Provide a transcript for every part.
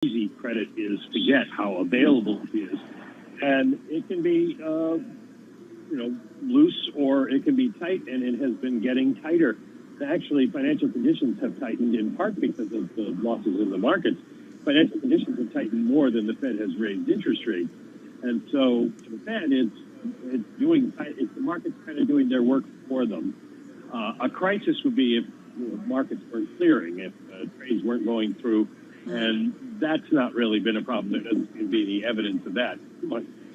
easy credit is to get, how available it is. And it can be, loose, or it can be tight, and it has been getting tighter. Actually, financial conditions have tightened in part because of the losses in the markets. Financial conditions have tightened more than the Fed has raised interest rates. And so for the Fed, it's the markets kind of doing their work for them. A crisis would be if markets weren't clearing, if trades weren't going through, and that's not really been a problem. There doesn't seem to be any evidence of that.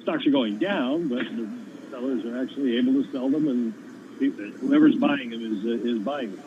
Stocks are going down, but the sellers are actually able to sell them, and whoever's buying them is buying them.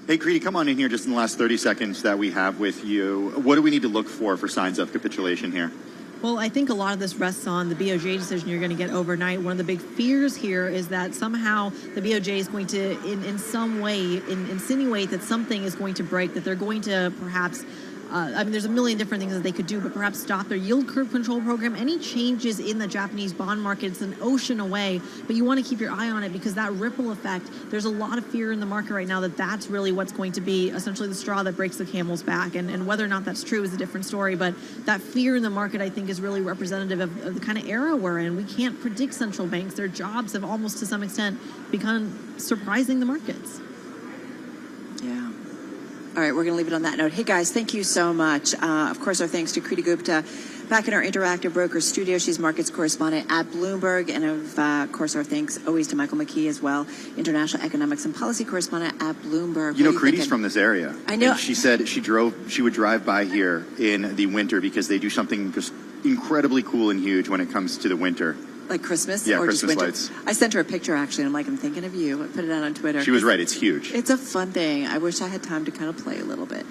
Hey, Creedy, come on in here just in the last 30 seconds that we have with you. What do we need to look for signs of capitulation here? Well, I think a lot of this rests on the BOJ decision you're going to get overnight. One of the big fears here is that somehow the BOJ is going to, in some way, insinuate that something is going to break, that they're going to perhaps, there's a million different things that they could do, but perhaps stop their yield curve control program. Any changes in the Japanese bond market, it's an ocean away, but you want to keep your eye on it because that ripple effect, there's a lot of fear in the market right now that that's really what's going to be essentially the straw that breaks the camel's back. And whether or not that's true is a different story, but that fear in the market, I think, is really representative of the kind of era we're in. We can't predict central banks. Their jobs have almost to some extent become surprising the markets. Yeah. All right, we're going to leave it on that note. Hey, guys, thank you so much. Of course, our thanks to Creedy Gupta back in our Interactive Brokers studio. She's markets correspondent at Bloomberg. And, of course, our thanks always to Michael McKee as well, international economics and policy correspondent at Bloomberg. You know, Creedy's from this area. I know. And she said she would drive by here in the winter because they do something just incredibly cool and huge when it comes to the winter. Like Christmas? Yeah, or Christmas just winter? lights. I sent her a picture, actually. I'm like, I'm thinking of you. I put it out on Twitter. She was right. It's huge. It's a fun thing. I wish I had time to kind of play a little bit.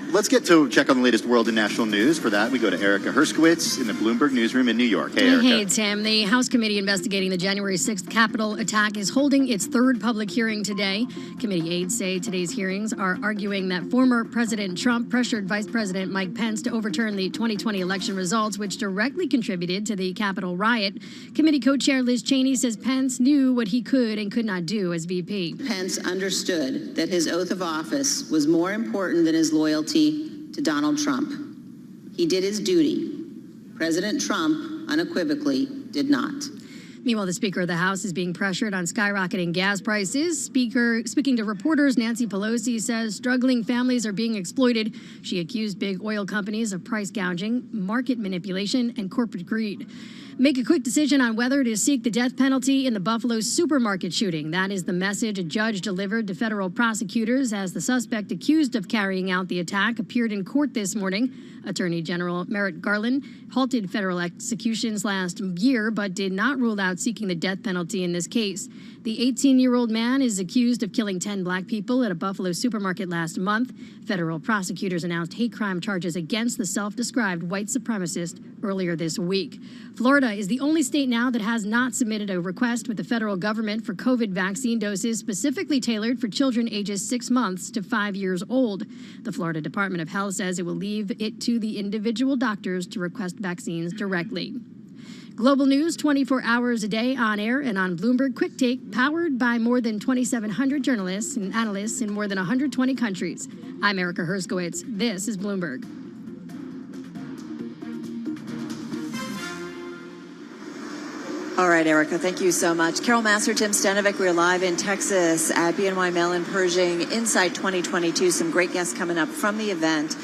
Let's get to check on the latest world and national news. For that, we go to Erica Herskowitz in the Bloomberg newsroom in New York. Hey, Erica. Hey, Tim. The House committee investigating the January 6th Capitol attack is holding its third public hearing today. Committee aides say today's hearings are arguing that former President Trump pressured Vice President Mike Pence to overturn the 2020 election results, which directly contributed to the Capitol riot. Committee co-chair Liz Cheney says Pence knew what he could and could not do as VP. Pence understood that his oath of office was more important than his loyalty to Donald Trump. He did his duty. President Trump unequivocally did not. Meanwhile, the Speaker of the House is being pressured on skyrocketing gas prices. Speaking to reporters, Nancy Pelosi says struggling families are being exploited. She accused big oil companies of price gouging, market manipulation, and corporate greed. Make a quick decision on whether to seek the death penalty in the Buffalo supermarket shooting. That is the message a judge delivered to federal prosecutors as the suspect accused of carrying out the attack appeared in court this morning. Attorney General Merrick Garland halted federal executions last year, but did not rule out seeking the death penalty in this case. The 18-year-old man is accused of killing 10 black people at a Buffalo supermarket last month. Federal prosecutors announced hate crime charges against the self-described white supremacist earlier this week. Florida is the only state now that has not submitted a request with the federal government for COVID vaccine doses specifically tailored for children ages 6 months to 5 years old. The Florida Department of Health says it will leave it to the individual doctors to request vaccines directly. Global news 24 hours a day on air and on Bloomberg Quick Take, powered by more than 2,700 journalists and analysts in more than 120 countries. I'm Erica Herskowitz. This is Bloomberg. All right, Erica, thank you so much. Carol Massar, Tim Stanovic, we're live in Texas at BNY Mellon Pershing Insight 2022. Some great guests coming up from the event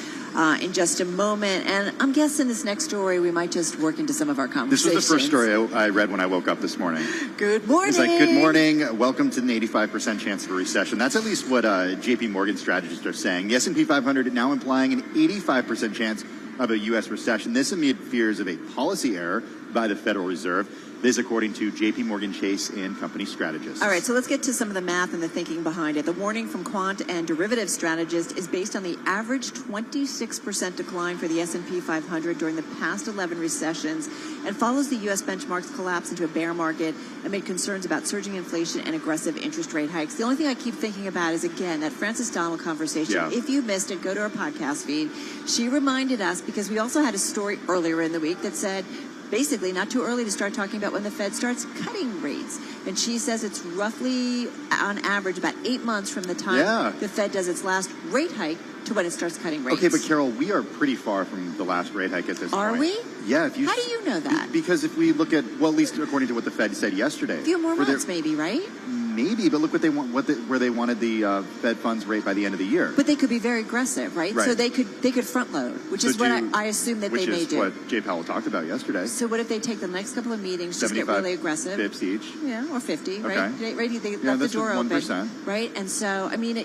in just a moment. And I'm guessing this next story, we might just work into some of our conversations. This was the first story I read when I woke up this morning. Good morning. It's like, good morning. Welcome to an 85% chance of a recession. That's at least what JP Morgan strategists are saying. The S&P 500 now implying an 85% chance of a U.S. recession. This amid fears of a policy error by the Federal Reserve. This, according to JP Morgan Chase and company strategists. All right, so let's get to some of the math and the thinking behind it. The warning from quant and derivative strategists is based on the average 26% decline for the S&P 500 during the past 11 recessions and follows the U.S. benchmark's collapse into a bear market amid concerns about surging inflation and aggressive interest rate hikes. The only thing I keep thinking about is, again, that Frances Donald conversation. Yeah. If you missed it, go to our podcast feed. She reminded us, because we also had a story earlier in the week that said, basically not too early to start talking about when the Fed starts cutting rates. And she says it's roughly, on average, about 8 months from the time the Fed does its last rate hike to when it starts cutting rates. Okay, but Carol, we are pretty far from the last rate hike at this point. Are we? Yeah. How do you know that? Because if we look at, well, at least according to what the Fed said yesterday. A few more months, maybe, right? Maybe, but look what they want. Where they wanted the Fed funds rate by the end of the year. But they could be very aggressive, right? So they could front load, which is what I assume that they may do. Which is what Jay Powell talked about yesterday. So what if they take the next couple of meetings, just get really aggressive? 75 bips each. Yeah, or 50, right? Okay. Right, they left the door open, 1%. right? And so, I mean,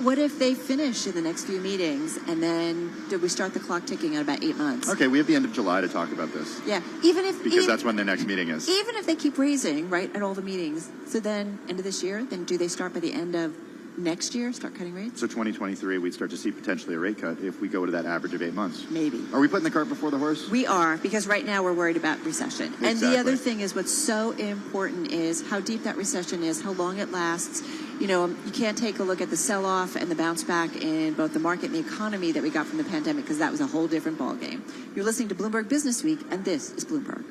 what if they finish in the next few meetings, and then we start the clock ticking at about 8 months? Okay, we have the end of July to talk about this. Yeah, because that's when their next meeting is. Even if they keep raising, right, at all the meetings, so then end of this year, then do they start by the end of next year, start cutting rates? So 2023, we'd start to see potentially a rate cut if we go to that average of 8 months. Maybe. Are we putting the cart before the horse? We are, because right now we're worried about recession. Exactly. And the other thing is what's so important is how deep that recession is, how long it lasts. You know, you can't take a look at the sell-off and the bounce back in both the market and the economy that we got from the pandemic, because that was a whole different ballgame. You're listening to Bloomberg Business Week, and this is Bloomberg.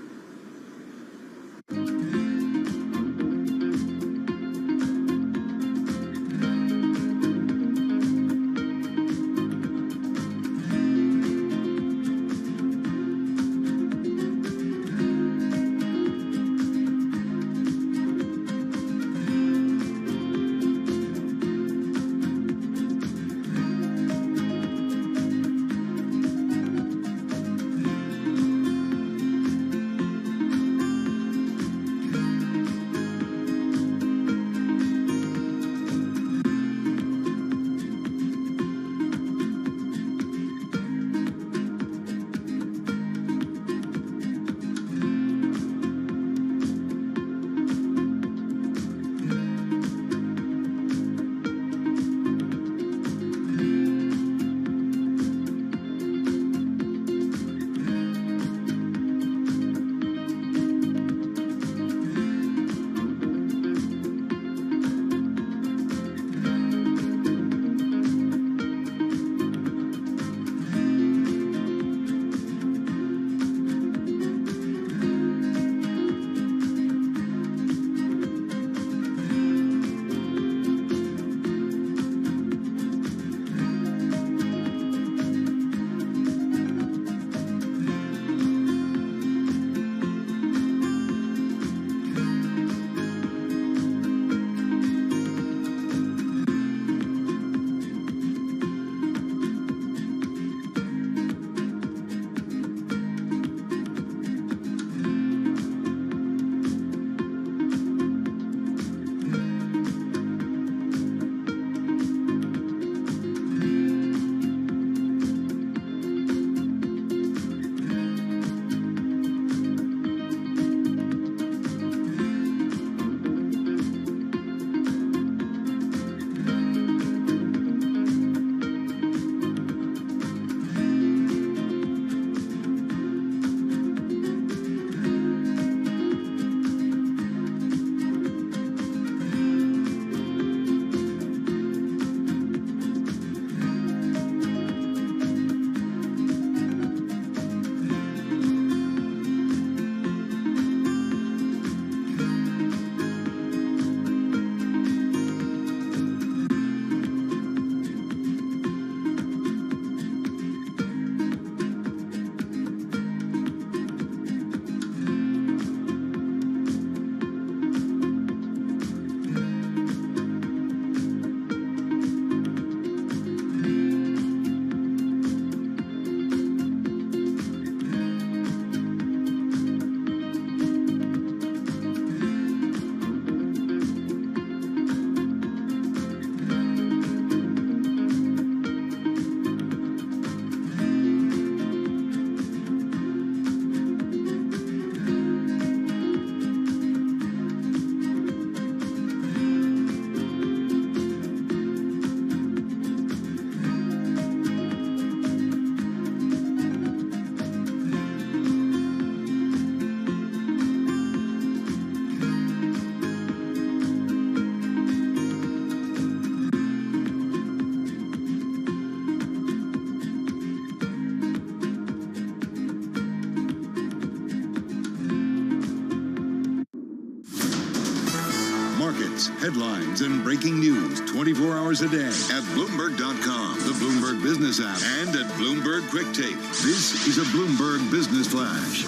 updates, headlines, and breaking news 24 hours a day at Bloomberg.com, the Bloomberg Business app, and at Bloomberg Quick Take. This is a Bloomberg Business Flash.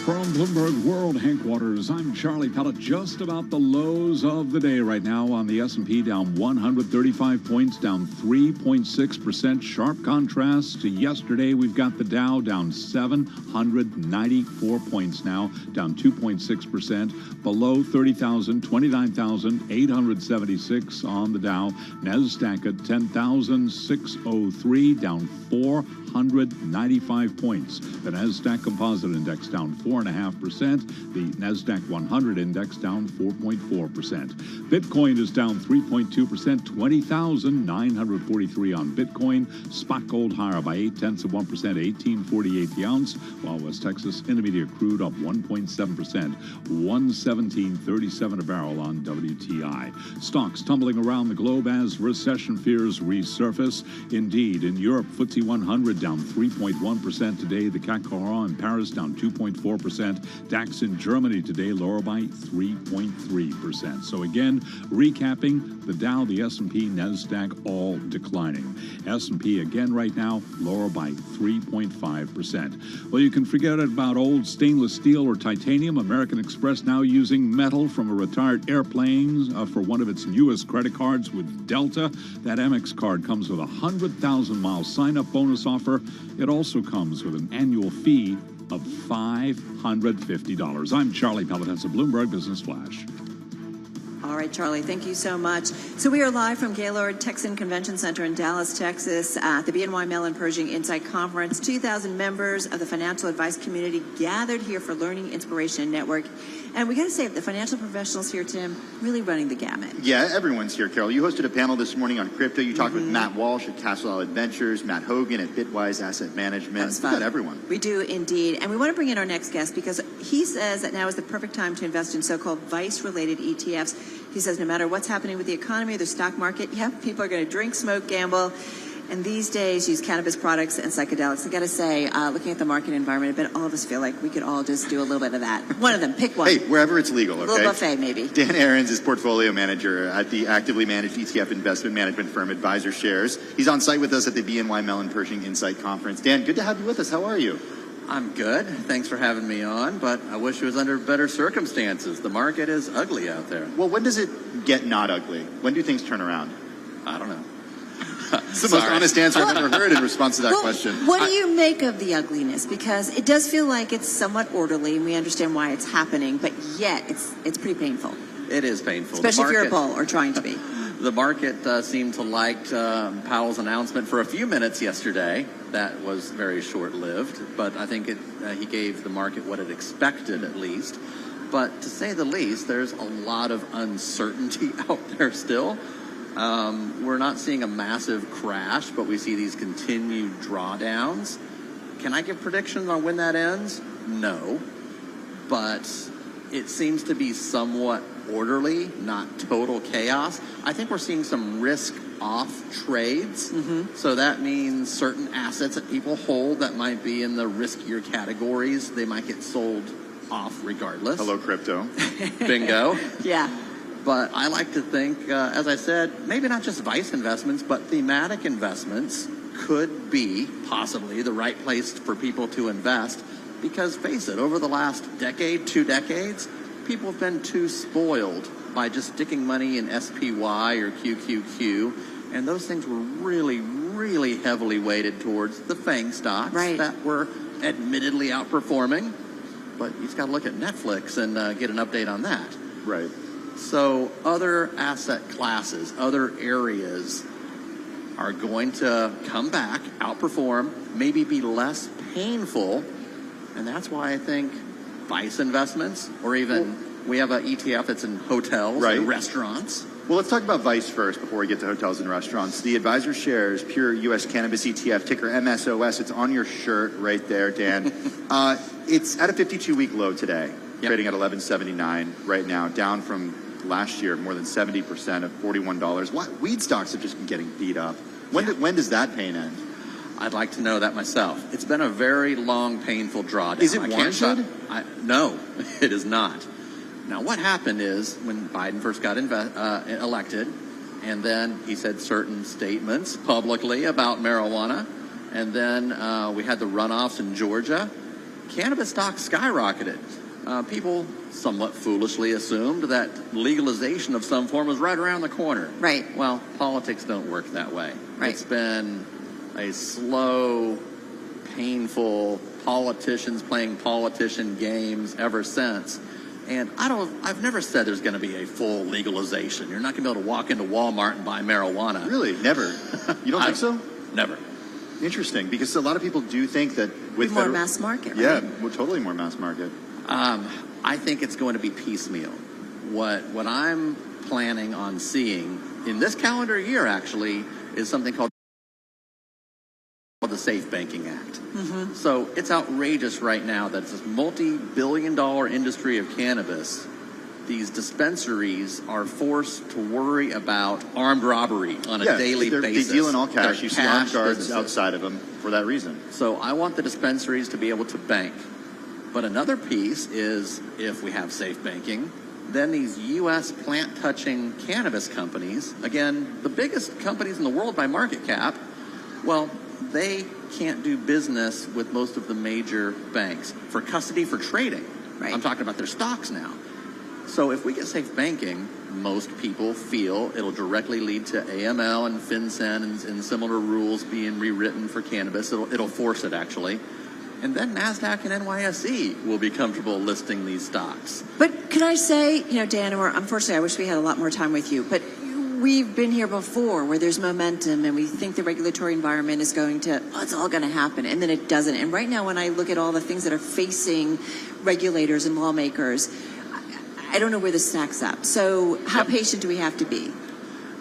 From Bloomberg World Headquarters, I'm Charlie Pellet. Just about the lows of the day right now on the S&P, down 135 points, down 3.6%. Sharp contrast to yesterday. We've got the Dow down 794 points now, down 2.6%. Below 30,000, 29,876 on the Dow. NASDAQ at 10,603, down 495 points. The NASDAQ Composite Index down 4.5%. The NASDAQ 100 Index down 4.4%. Bitcoin is down 3.2%, 20,943 on Bitcoin. Spot gold higher by 0.8%, 1848 the ounce, while West Texas Intermediate crude up 1.7%, 117.37 a barrel on WTI. Stocks tumbling around the globe as recession fears resurface. Indeed, in Europe, FTSE 100 down 3.1% today. The CAC 40 in Paris down 2.4%. DAX in Germany today lower by 3.3%. So again, recapping, the Dow, the S&P, NASDAQ all declining. S&P again right now lower by 3.5%. Well, you can forget about old stainless steel or titanium. American Express now using metal from a retired airplane for one of its newest credit cards with Delta. That Amex card comes with a 100,000-mile sign-up bonus offer. It also comes with an annual fee of $550. I'm Charlie Pellet. That's a Bloomberg Business Flash. All right, Charlie, thank you so much. So we are live from Gaylord Texan Convention Center in Dallas, Texas, at the BNY Mellon Pershing Insight Conference. 2,000 members of the financial advice community gathered here for Learning, Inspiration, and Network. And we got to say, the financial professionals here, Tim, really running the gamut. Yeah, everyone's here, Carol. You hosted a panel this morning on crypto. You talked with Matt Walsh at Castle Isle Adventures, Matt Hogan at Bitwise Asset Management. That was fun. We got everyone. We do indeed. And we want to bring in our next guest because he says that now is the perfect time to invest in so-called vice-related ETFs. He says no matter what's happening with the economy or the stock market, people are going to drink, smoke, gamble, and these days use cannabis products and psychedelics. I got to say, looking at the market environment, I bet all of us feel like we could all just do a little bit of that. One of them, pick one. Hey, wherever it's legal, okay? A little buffet, maybe. Dan Aarons is portfolio manager at the actively managed ETF investment management firm Advisor Shares. He's on site with us at the BNY Mellon Pershing Insight Conference. Dan, good to have you with us. How are you? I'm good. Thanks for having me on, but I wish it was under better circumstances. The market is ugly out there. Well, when does it get not ugly? When do things turn around? I don't know. It's the most honest answer I've ever heard in response to that question. What do you make of the ugliness? Because it does feel like it's somewhat orderly, and we understand why it's happening, but yet it's pretty painful. It is painful. Especially if you're a bull or trying to be. The market seemed to like Powell's announcement for a few minutes yesterday. That was very short-lived, but I think he gave the market what it expected at least. But to say the least, there's a lot of uncertainty out there still. We're not seeing a massive crash, but we see these continued drawdowns. Can I give predictions on when that ends? No. But it seems to be somewhat orderly, not total chaos. I think we're seeing some risk-off trades. So that means certain assets that people hold that might be in the riskier categories, they might get sold off regardless. Hello, crypto. Bingo. Yeah. But I like to think, as I said, maybe not just vice investments, but thematic investments could be possibly the right place for people to invest. Because face it, over the last decade, 2 decades, people have been too spoiled by just sticking money in SPY or QQQ. And those things were really, really heavily weighted towards the FANG stocks that were admittedly outperforming. But you just got to look at Netflix and get an update on that. Right. So other asset classes, other areas are going to come back, outperform, maybe be less painful. And that's why I think vice investments, or even we have an ETF that's in hotels and restaurants. Well, let's talk about Vice first before we get to hotels and restaurants. The Advisor Shares Pure U.S. Cannabis ETF, ticker MSOS. It's on your shirt right there, Dan. It's at a 52-week low today, trading at $11.79 right now, down from last year, more than 70% of $41. Weed stocks have just been getting beat up. When does that pain end? I'd like to know that myself. It's been a very long, painful drawdown. Is it I can't warranted? No, it is not. Now, what happened is when Biden first got elected, and then he said certain statements publicly about marijuana, and then we had the runoffs in Georgia, cannabis stocks skyrocketed. People somewhat foolishly assumed that legalization of some form was right around the corner. Right. Well, politics don't work that way. Right. It's been a slow, painful politicians playing politician games ever since. And I've never said there's going to be a full legalization. You're not going to be able to walk into Walmart and buy marijuana. Really? Never? You don't think so? Never. Interesting, because a lot of people do think that with More mass market, right? Yeah, we're totally more mass market. I think it's going to be piecemeal. What I'm planning on seeing in this calendar year, actually, is something called the Safe Banking Act. Mm-hmm. So it's outrageous right now that this multi-billion-dollar industry of cannabis, these dispensaries are forced to worry about armed robbery on a daily basis. They deal in all cash. They're You see armed guards businesses. outside of them for that reason. So I want the dispensaries to be able to bank. But another piece is if we have safe banking, then these U.S. plant-touching cannabis companies, again, the biggest companies in the world by market cap, well, they can't do business with most of the major banks for custody, for trading. Right. I'm talking about their stocks now. So if we get safe banking, most people feel it'll directly lead to AML and FinCEN and similar rules being rewritten for cannabis. It'll force it, actually. And then NASDAQ and NYSE will be comfortable listing these stocks. But could I say, Dan, or unfortunately I wish we had a lot more time with you, but we've been here before where there's momentum and we think the regulatory environment is going to, it's all going to happen, and then it doesn't. And right now when I look at all the things that are facing regulators and lawmakers, I don't know where this stacks up. So how patient do we have to be?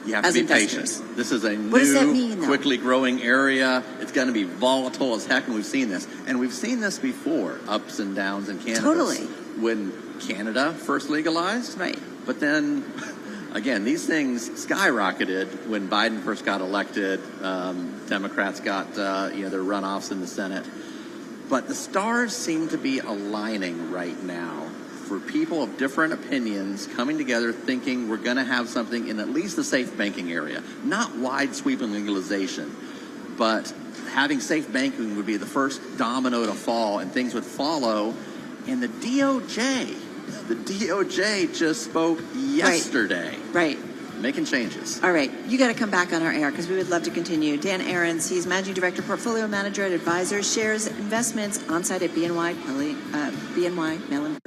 You have to be patient. This is a new, quickly growing area. It's going to be volatile as heck, and we've seen this. And we've seen this before, ups and downs in cannabis. Totally. When Canada first legalized. Right. But then, again, these things skyrocketed when Biden first got elected. Democrats got, their runoffs in the Senate. But the stars seem to be aligning right now for people of different opinions coming together thinking we're going to have something in at least the safe banking area. Not wide sweeping legalization, but having safe banking would be the first domino to fall, and things would follow. And the DOJ just spoke yesterday. Right. Making changes. All right. You got to come back on our air because we would love to continue. Dan Ahrens, he's Managing Director, Portfolio Manager at Advisors, shares investments on site at BNY Mellon.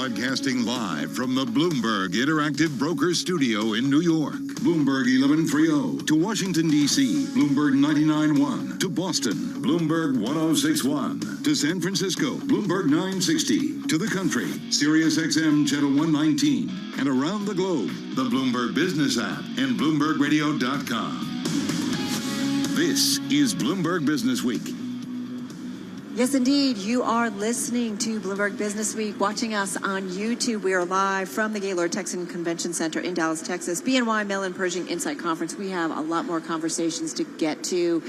Broadcasting live from the Bloomberg Interactive Broker Studio in New York. Bloomberg 1130 to Washington, D.C. Bloomberg 99.1 to Boston. Bloomberg 106.1 to San Francisco. Bloomberg 960 to the country. Sirius XM Channel 119. And around the globe, the Bloomberg Business app and BloombergRadio.com. This is Bloomberg Business Week. Yes, indeed. You are listening to Bloomberg Business Week, watching us on YouTube. We are live from the Gaylord Texan Convention Center in Dallas, Texas. BNY Mellon Pershing Insight Conference. We have a lot more conversations to get to,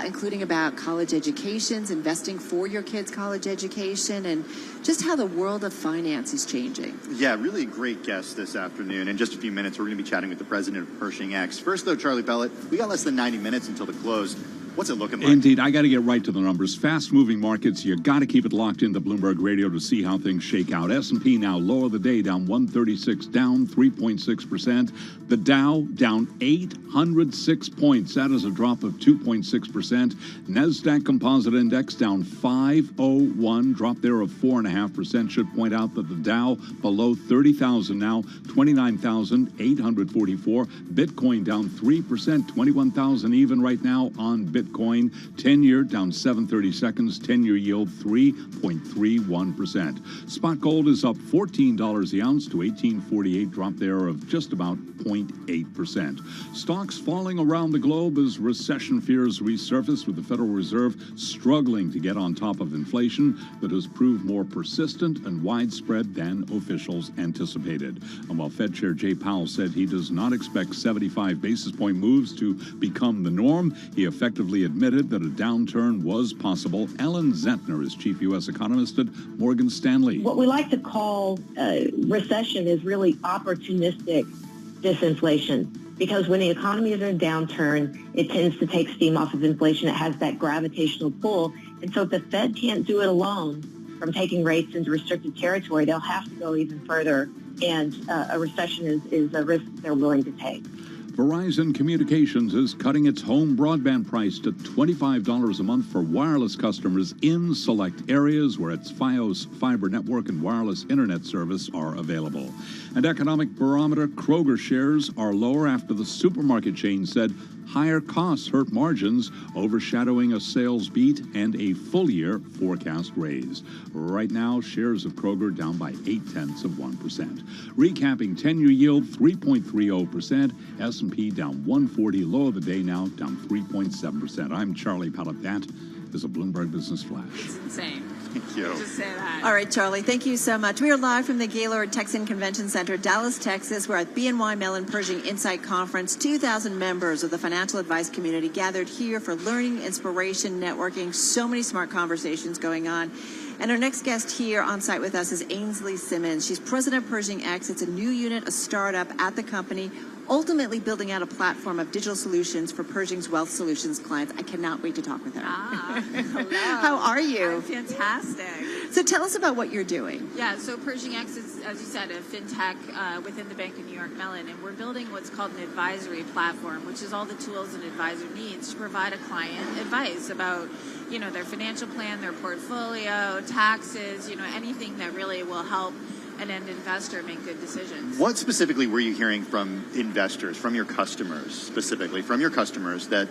including about college educations, investing for your kids' college education, and just how the world of finance is changing. Yeah, really great guest this afternoon. In just a few minutes, we're going to be chatting with the president of Pershing X. First, though, Charlie Bellet, we got less than 90 minutes until the close. What's it looking like? Indeed, I got to get right to the numbers. Fast-moving markets, you got to keep it locked into Bloomberg Radio to see how things shake out. S&P now low of the day, down 136, down 3.6%. The Dow down 806 points. That is a drop of 2.6%. NASDAQ Composite Index down 501, drop there of 4.5%. Should point out that the Dow below 30,000 now, 29,844. Bitcoin down 3%, 21,000 even right now on Bitcoin. 10-year down 7/30 seconds, 10-year yield 3.31%. Spot gold is up $14 the ounce to $18.48, drop there of just about 0.8%. Stocks falling around the globe as recession fears resurface, with the Federal Reserve struggling to get on top of inflation that has proved more persistent and widespread than officials anticipated. And while Fed Chair Jay Powell said he does not expect 75 basis point moves to become the norm, he effectively admitted that a downturn was possible. Ellen Zentner is chief U.S. economist at Morgan Stanley. What we like to call recession is really opportunistic disinflation, because when the economy is in a downturn, it tends to take steam off of inflation. It has that gravitational pull. And so if the Fed can't do it alone from taking rates into restricted territory, they'll have to go even further. And a recession is a risk they're willing to take. Verizon Communications is cutting its home broadband price to $25 a month for wireless customers in select areas where its Fios fiber network and wireless internet service are available. And economic barometer Kroger shares are lower after the supermarket chain said higher costs hurt margins, overshadowing a sales beat and a full-year forecast raise. Right now, shares of Kroger down by 0.8%. Recapping 10-year yield 3.30%. S&P down 140, low of the day now, down 3.7%. I'm Charlie Pellet. That is a Bloomberg Business Flash. It's insane. Thank you. Just say that. All right, Charlie, thank you so much. We are live from the Gaylord Texan Convention Center, Dallas, Texas. We're at BNY Mellon Pershing Insight Conference. 2,000 members of the financial advice community gathered here for learning, inspiration, networking, so many smart conversations going on. And our next guest here on site with us is Ainsley Simmons. She's president of Pershing X. It's a new unit, a startup at the company, ultimately building out a platform of digital solutions for Pershing's Wealth Solutions clients. I cannot wait to talk with her. Hello. How are you? I'm fantastic. So tell us about what you're doing. Yeah, so Pershing X is, as you said, a fintech within the Bank of New York Mellon, and we're building what's called an advisory platform, which is all the tools an advisor needs to provide a client advice about, their financial plan, their portfolio, taxes, anything that really will help an end investor make good decisions. What specifically were you hearing from investors, from your customers, specifically from your customers, that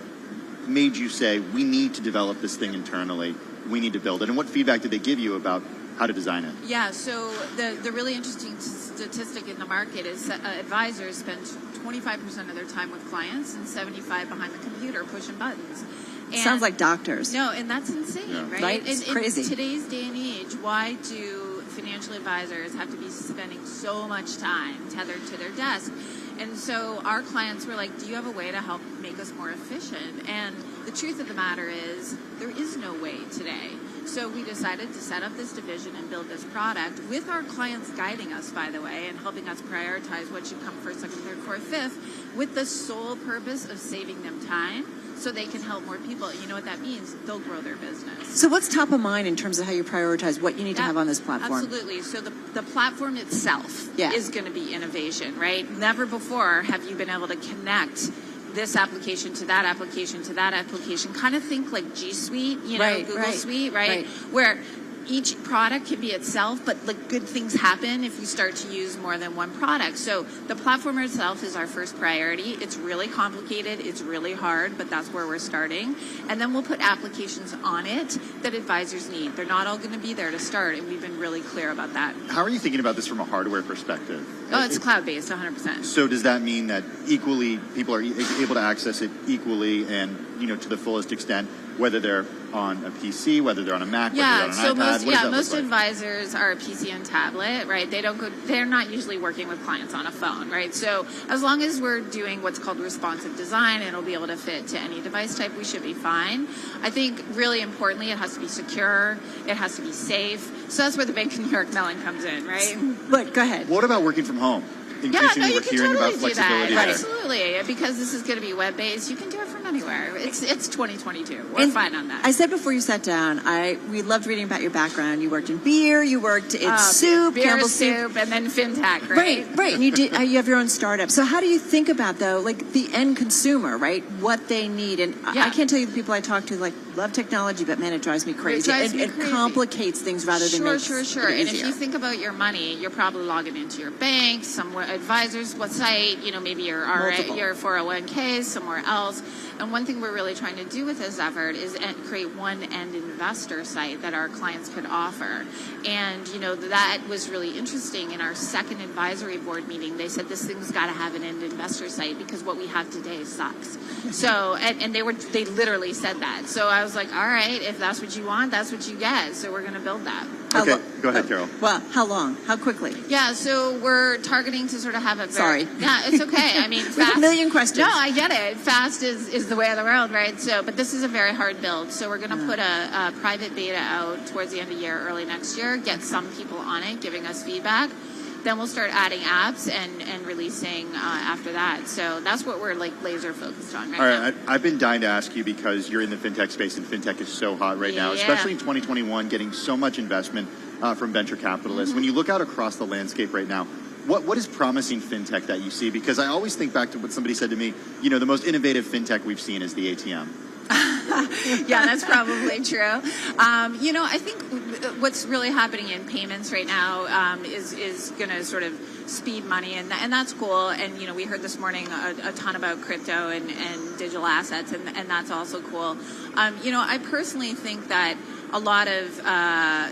made you say, we need to develop this thing internally, we need to build it? And what feedback did they give you about how to design it? Yeah, so the really interesting statistic in the market is that advisors spend 25% of their time with clients and 75% behind the computer pushing buttons. And sounds like doctors. No, and that's insane, right? It's crazy. In today's day and age, why do financial advisors have to be spending so much time tethered to their desk? And so our clients were like, do you have a way to help make us more efficient? And the truth of the matter is, there is no way today. So we decided to set up this division and build this product with our clients guiding us, by the way, and helping us prioritize what should come first, second, third, fourth, fifth, with the sole purpose of saving them time so they can help more people. You know what that means? They'll grow their business. So what's top of mind in terms of how you prioritize what you need to have on this platform? Absolutely. So the platform itself is going to be innovation, right? Never before have you been able to connect this application to that application to that application. Kind of think like G Suite, Google Suite, right? Where each product can be itself, but like good things happen if you start to use more than one product. So the platform itself is our first priority. It's really complicated. It's really hard, but that's where we're starting. And then we'll put applications on it that advisors need. They're not all going to be there to start, and we've been really clear about that. How are you thinking about this from a hardware perspective? Oh, it's cloud-based, 100%. So does that mean that equally people are able to access it equally and, to the fullest extent, whether they're on a PC, whether they're on a Mac, whether they're on an iPad? Most advisors are a PC and tablet, right? They're not usually working with clients on a phone, right? So as long as we're doing what's called responsive design, it'll be able to fit to any device type, we should be fine. I think really importantly, it has to be secure, it has to be safe. So that's where the Bank of New York Mellon comes in, right? But go ahead. What about working from home? Increasingly, we're hearing about flexibility there. Absolutely, because this is going to be web-based. You can do it from anywhere. It's 2022. We're fine on that. I said before you sat down, we loved reading about your background. You worked in beer, you worked in soup, beer, Campbell's soup, and then fintech, right? Right. And you have your own startup. So how do you think about, though, like the end consumer, right? What they need. And I can't tell you the people I talk to, like, love technology, but man, it drives me crazy. It complicates things rather than makes it Sure. And easier. if you think about your money, you're probably logging into your bank, somewhere advisor's website, maybe your your 401k somewhere else. And one thing we're really trying to do with this effort is create one end investor site that our clients could offer. And, that was really interesting. In our second advisory board meeting, they said this thing's got to have an end investor site because what we have today sucks. So, and they literally said that. So I was like, all right, if that's what you want, that's what you get. So we're going to build that. Okay, go ahead, Carol. Well, how long? How quickly? Yeah, so we're targeting to sort of have a Sorry. Yeah, it's okay. I mean, We have a million questions. No, I get it. Fast is the way of the world, right? So, but this is a very hard build. So we're going to put a private beta out towards the end of the year, early next year, get some people on it, giving us feedback. Then we'll start adding apps and releasing after that. So that's what we're like laser focused on right now. All right, I've been dying to ask you because you're in the fintech space and fintech is so hot right now, especially in 2021, getting so much investment from venture capitalists. When you look out across the landscape right now, what is promising fintech that you see? Because I always think back to what somebody said to me, the most innovative fintech we've seen is the ATM. Yeah, that's probably true. I think what's really happening in payments right now is going to sort of speed money, and that's cool. And, we heard this morning a ton about crypto and digital assets, and that's also cool. I personally think that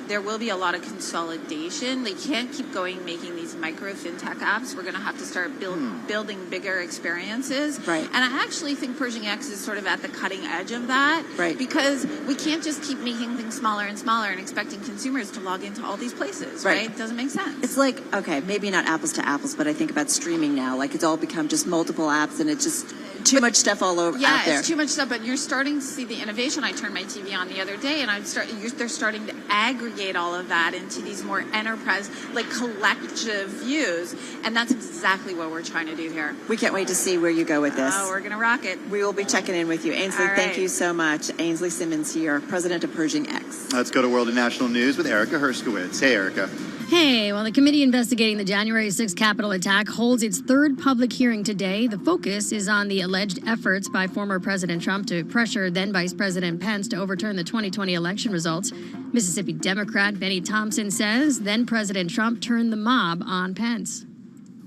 there will be a lot of consolidation. They can't keep making these micro fintech apps. We're going to have to start building bigger experiences. Right. And I actually think Pershing X is sort of at the cutting edge of that. Right. Because we can't just keep making things smaller and smaller and expecting consumers to log into all these places, right? It doesn't make sense. It's like, okay, maybe not apples to apples, but I think about streaming now. Like, it's all become just multiple apps, and it's just too much stuff all over out there. It's too much stuff, but you're starting to see the innovation. I turned my TV on the other day, and they're starting to aggregate all of that into these more enterprise, like collective views, and that's exactly what we're trying to do here. We can't wait to see where you go with this. Oh, we're going to rock it. We will be checking in with you. Ainsley, thank you so much. Ainsley Simmons here, president of Pershing X. Let's go to World and National News with Erica Herskowitz. Hey, Erica. Hey, well, the committee investigating the January 6th Capitol attack holds its third public hearing today. The focus is on the alleged efforts by former President Trump to pressure then Vice President Pence to overturn the 2020 election results. Mississippi Democrat Benny Thompson says then President Trump turned the mob on Pence.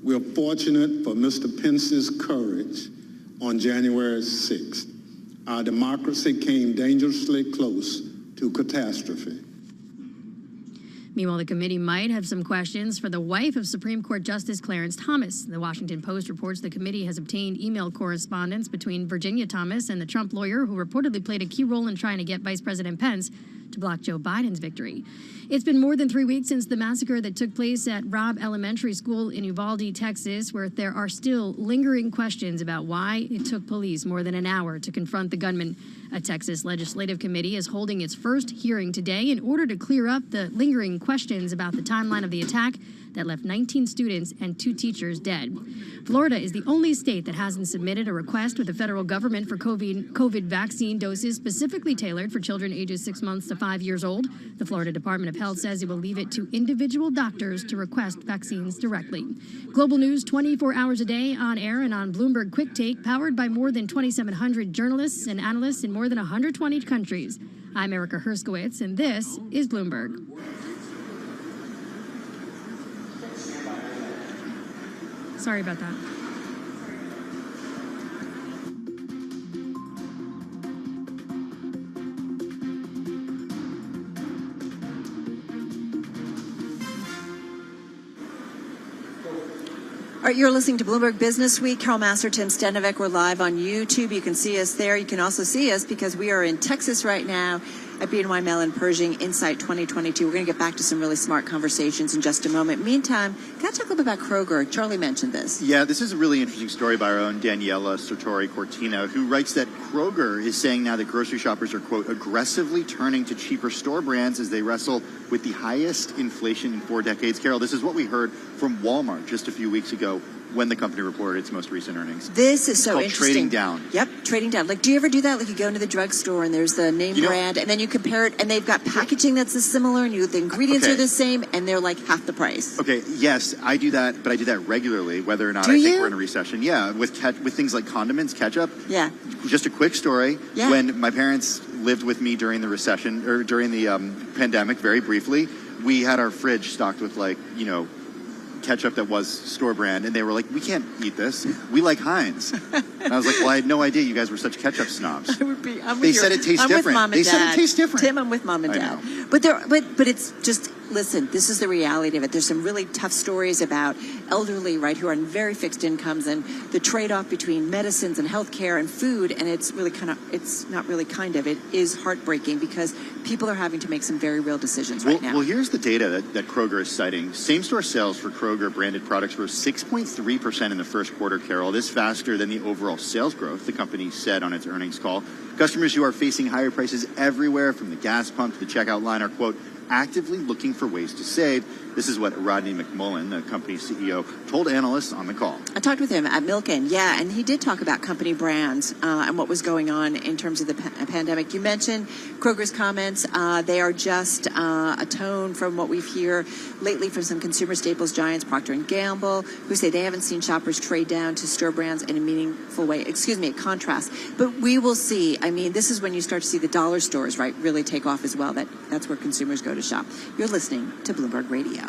We're fortunate for Mr. Pence's courage on January 6th. Our democracy came dangerously close to catastrophe. Meanwhile, the committee might have some questions for the wife of Supreme Court Justice Clarence Thomas. The Washington Post reports the committee has obtained email correspondence between Virginia Thomas and the Trump lawyer who reportedly played a key role in trying to get Vice President Pence to block Joe Biden's victory. It's been more than 3 weeks since the massacre that took place at Robb Elementary School in Uvalde, Texas, where there are still lingering questions about why it took police more than an hour to confront the gunman. A Texas legislative committee is holding its first hearing today in order to clear up the lingering questions about the timeline of the attack that left 19 students and 2 teachers dead. Florida is the only state that hasn't submitted a request with the federal government for COVID vaccine doses specifically tailored for children ages 6 months to 5 years old. The Florida Department of Health says it will leave it to individual doctors to request vaccines directly. Global news 24 hours a day on air and on Bloomberg Quick Take, powered by more than 2,700 journalists and analysts in more than 120 countries. I'm Erica Herskowitz, and this is Bloomberg. Sorry about that. All right, you're listening to Bloomberg Business Week. Carol Master, Tim Stenovic. We're live on YouTube. You can see us there. You can also see us because we are in Texas right now at BNY Mellon Pershing Insight 2022. We're going to get back to some really smart conversations in just a moment. Meantime, can I talk a little bit about Kroger? Charlie mentioned this. Yeah, this is a really interesting story by our own Daniela Sartori-Cortina, who writes that Kroger is saying now that grocery shoppers are, quote, aggressively turning to cheaper store brands as they wrestle with the highest inflation in 4 decades. Carol, this is what we heard from Walmart just a few weeks ago when the company reported its most recent earnings. This is so interesting. Trading down. Yep, trading down. Like, do you ever do that? Like, you go into the drugstore and there's the name brand, and then you compare it, and they've got packaging that's similar, and the ingredients are the same, and they're like half the price. Okay, yes, I do that, but I do that regularly, whether or not I think we're in a recession. Yeah, with things like condiments, ketchup. Yeah. Just a quick story. Yeah. When my parents lived with me during the recession, or during the pandemic, very briefly, we had our fridge stocked with, like, ketchup that was store brand, and they were like, we can't eat this. We like Heinz. And I was like, well, I had no idea you guys were such ketchup snobs. They said it tastes different. With Mom and they Dad. said it tastes different. Tim, I'm with Mom and Dad. But it's just, listen, this is the reality of it. There's some really tough stories about elderly, right, who are on very fixed incomes, and the trade-off between medicines and healthcare and food, and it's really it is heartbreaking because people are having to make some very real decisions right now. Well, here's the data that Kroger is citing. Same-store sales for Kroger branded products rose 6.3% in the first quarter, Carol. This faster than the overall sales growth, the company said on its earnings call. Customers who are facing higher prices everywhere, from the gas pump to the checkout line, are, quote, actively looking for ways to save. This is what Rodney McMullen, the company's CEO, told analysts on the call. I talked with him at Milken, and he did talk about company brands and what was going on in terms of the pandemic. You mentioned Kroger's comments. They are just a tone from what we've heard lately from some consumer staples giants, Procter & Gamble, who say they haven't seen shoppers trade down to store brands in a meaningful way. A contrast. But we will see. I mean, this is when you start to see the dollar stores, right, really take off as well. That's where consumers go to shop. You're listening to Bloomberg Radio.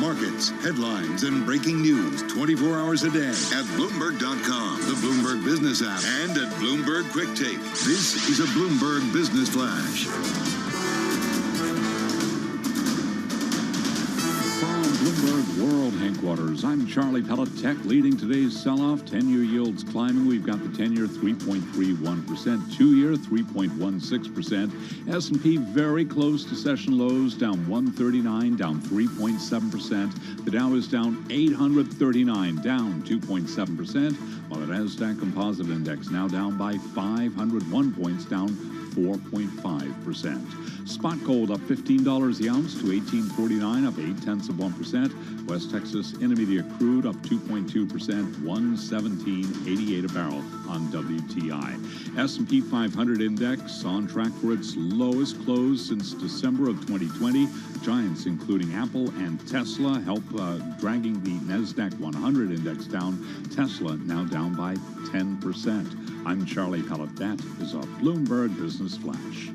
markets, headlines, and breaking news 24 hours a day at Bloomberg.com, the Bloomberg Business app, and at Bloomberg Quick Take. This is a Bloomberg Business Flash. Bloomberg World Headquarters. I'm Charlie Pellet. Tech leading today's sell-off. 10-year yields climbing. We've got the 10-year 3.31%, 2-year 3.16%. S&P very close to session lows, down 139, down 3.7%. The Dow is down 839, down 2.7%, while the Nasdaq Composite Index now down by 501 points, down 4.5%. Spot gold up $15 the ounce to $18.49, up 0.8%. West Texas Intermediate crude up 2.2%, $117.88 a barrel on WTI. S&P 500 index on track for its lowest close since December of 2020. Giants including Apple and Tesla help dragging the Nasdaq 100 index down. Tesla now down by 10%. I'm Charlie Pellet. That is a Bloomberg Business Flash.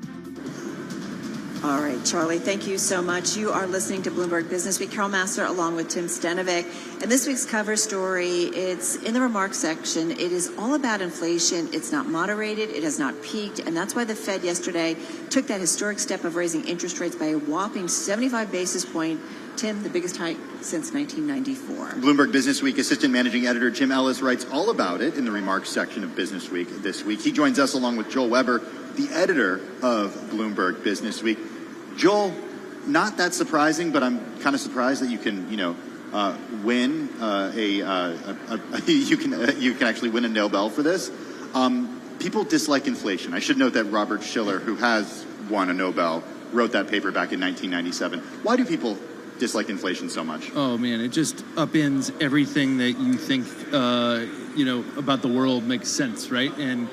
All right, Charlie, thank you so much. You are listening to Bloomberg Business Week. Carol Master along with Tim Stenovic. And this week's cover story, it's in the remarks section. It is all about inflation. It's not moderated. It has not peaked. And that's why the Fed yesterday took that historic step of raising interest rates by a whopping 75 basis points. Tim, the biggest hike since 1994. Bloomberg Business Week Assistant Managing Editor Jim Ellis writes all about it in the remarks section of Business Week this week. He joins us along with Joel Weber, the editor of Bloomberg Business Week. Joel, not that surprising, but I'm kind of surprised that you can, win you can actually win a Nobel for this. People dislike inflation. I should note that Robert Shiller, who has won a Nobel, wrote that paper back in 1997. Why do people dislike inflation so much? Oh man, it just upends everything that you think about the world makes sense, right? And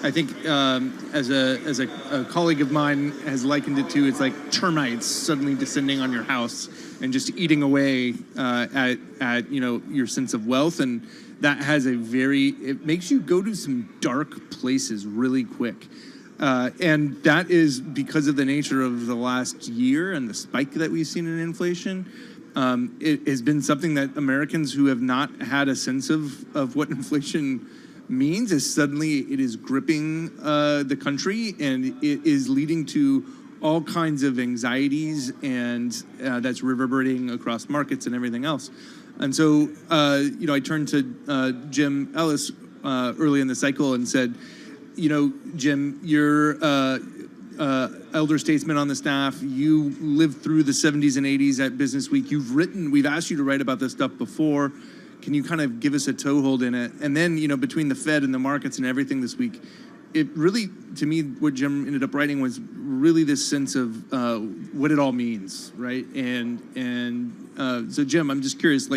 I think as a colleague of mine has likened it to, it's like termites suddenly descending on your house and just eating away at your sense of wealth, and that has it makes you go to some dark places really quick. And that is because of the nature of the last year and the spike that we've seen in inflation. It has been something that Americans who have not had a sense of what inflation means is suddenly it is gripping the country, and it is leading to all kinds of anxieties, and that's reverberating across markets and everything else. And so, I turned to Jim Ellis early in the cycle and said, Jim, you're elder statesman on the staff. You lived through the 70s and 80s at Business Week. We've asked you to write about this stuff before. Can you kind of give us a toehold in it? And then, between the Fed and the markets and everything this week, it really, to me, what Jim ended up writing was really this sense of what it all means, right? And so, Jim, I'm just curious,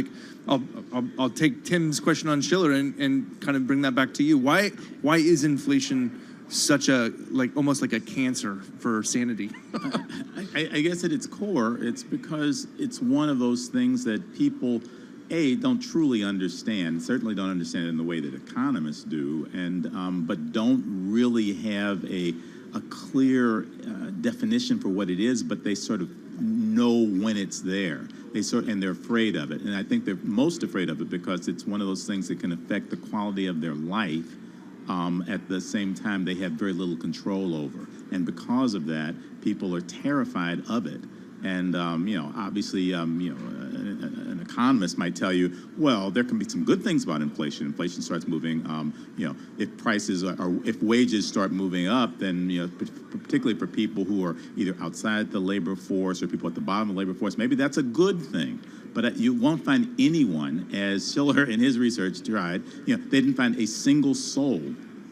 I'll take Tim's question on Shiller and kind of bring that back to you. Why is inflation such almost like a cancer for sanity? I guess at its core, it's because it's one of those things that people don't truly understand, certainly don't understand it in the way that economists do, and but don't really have a clear definition for what it is, but they sort of know when it's there. And they're afraid of it. And I think they're most afraid of it because it's one of those things that can affect the quality of their life. At the same time, they have very little control over. And because of that, people are terrified of it. And, obviously, an economist might tell you, well, there can be some good things about inflation. Inflation starts moving, if prices if wages start moving up, then, particularly for people who are either outside the labor force or people at the bottom of the labor force, maybe that's a good thing. But you won't find anyone, as Shiller in his research tried, they didn't find a single soul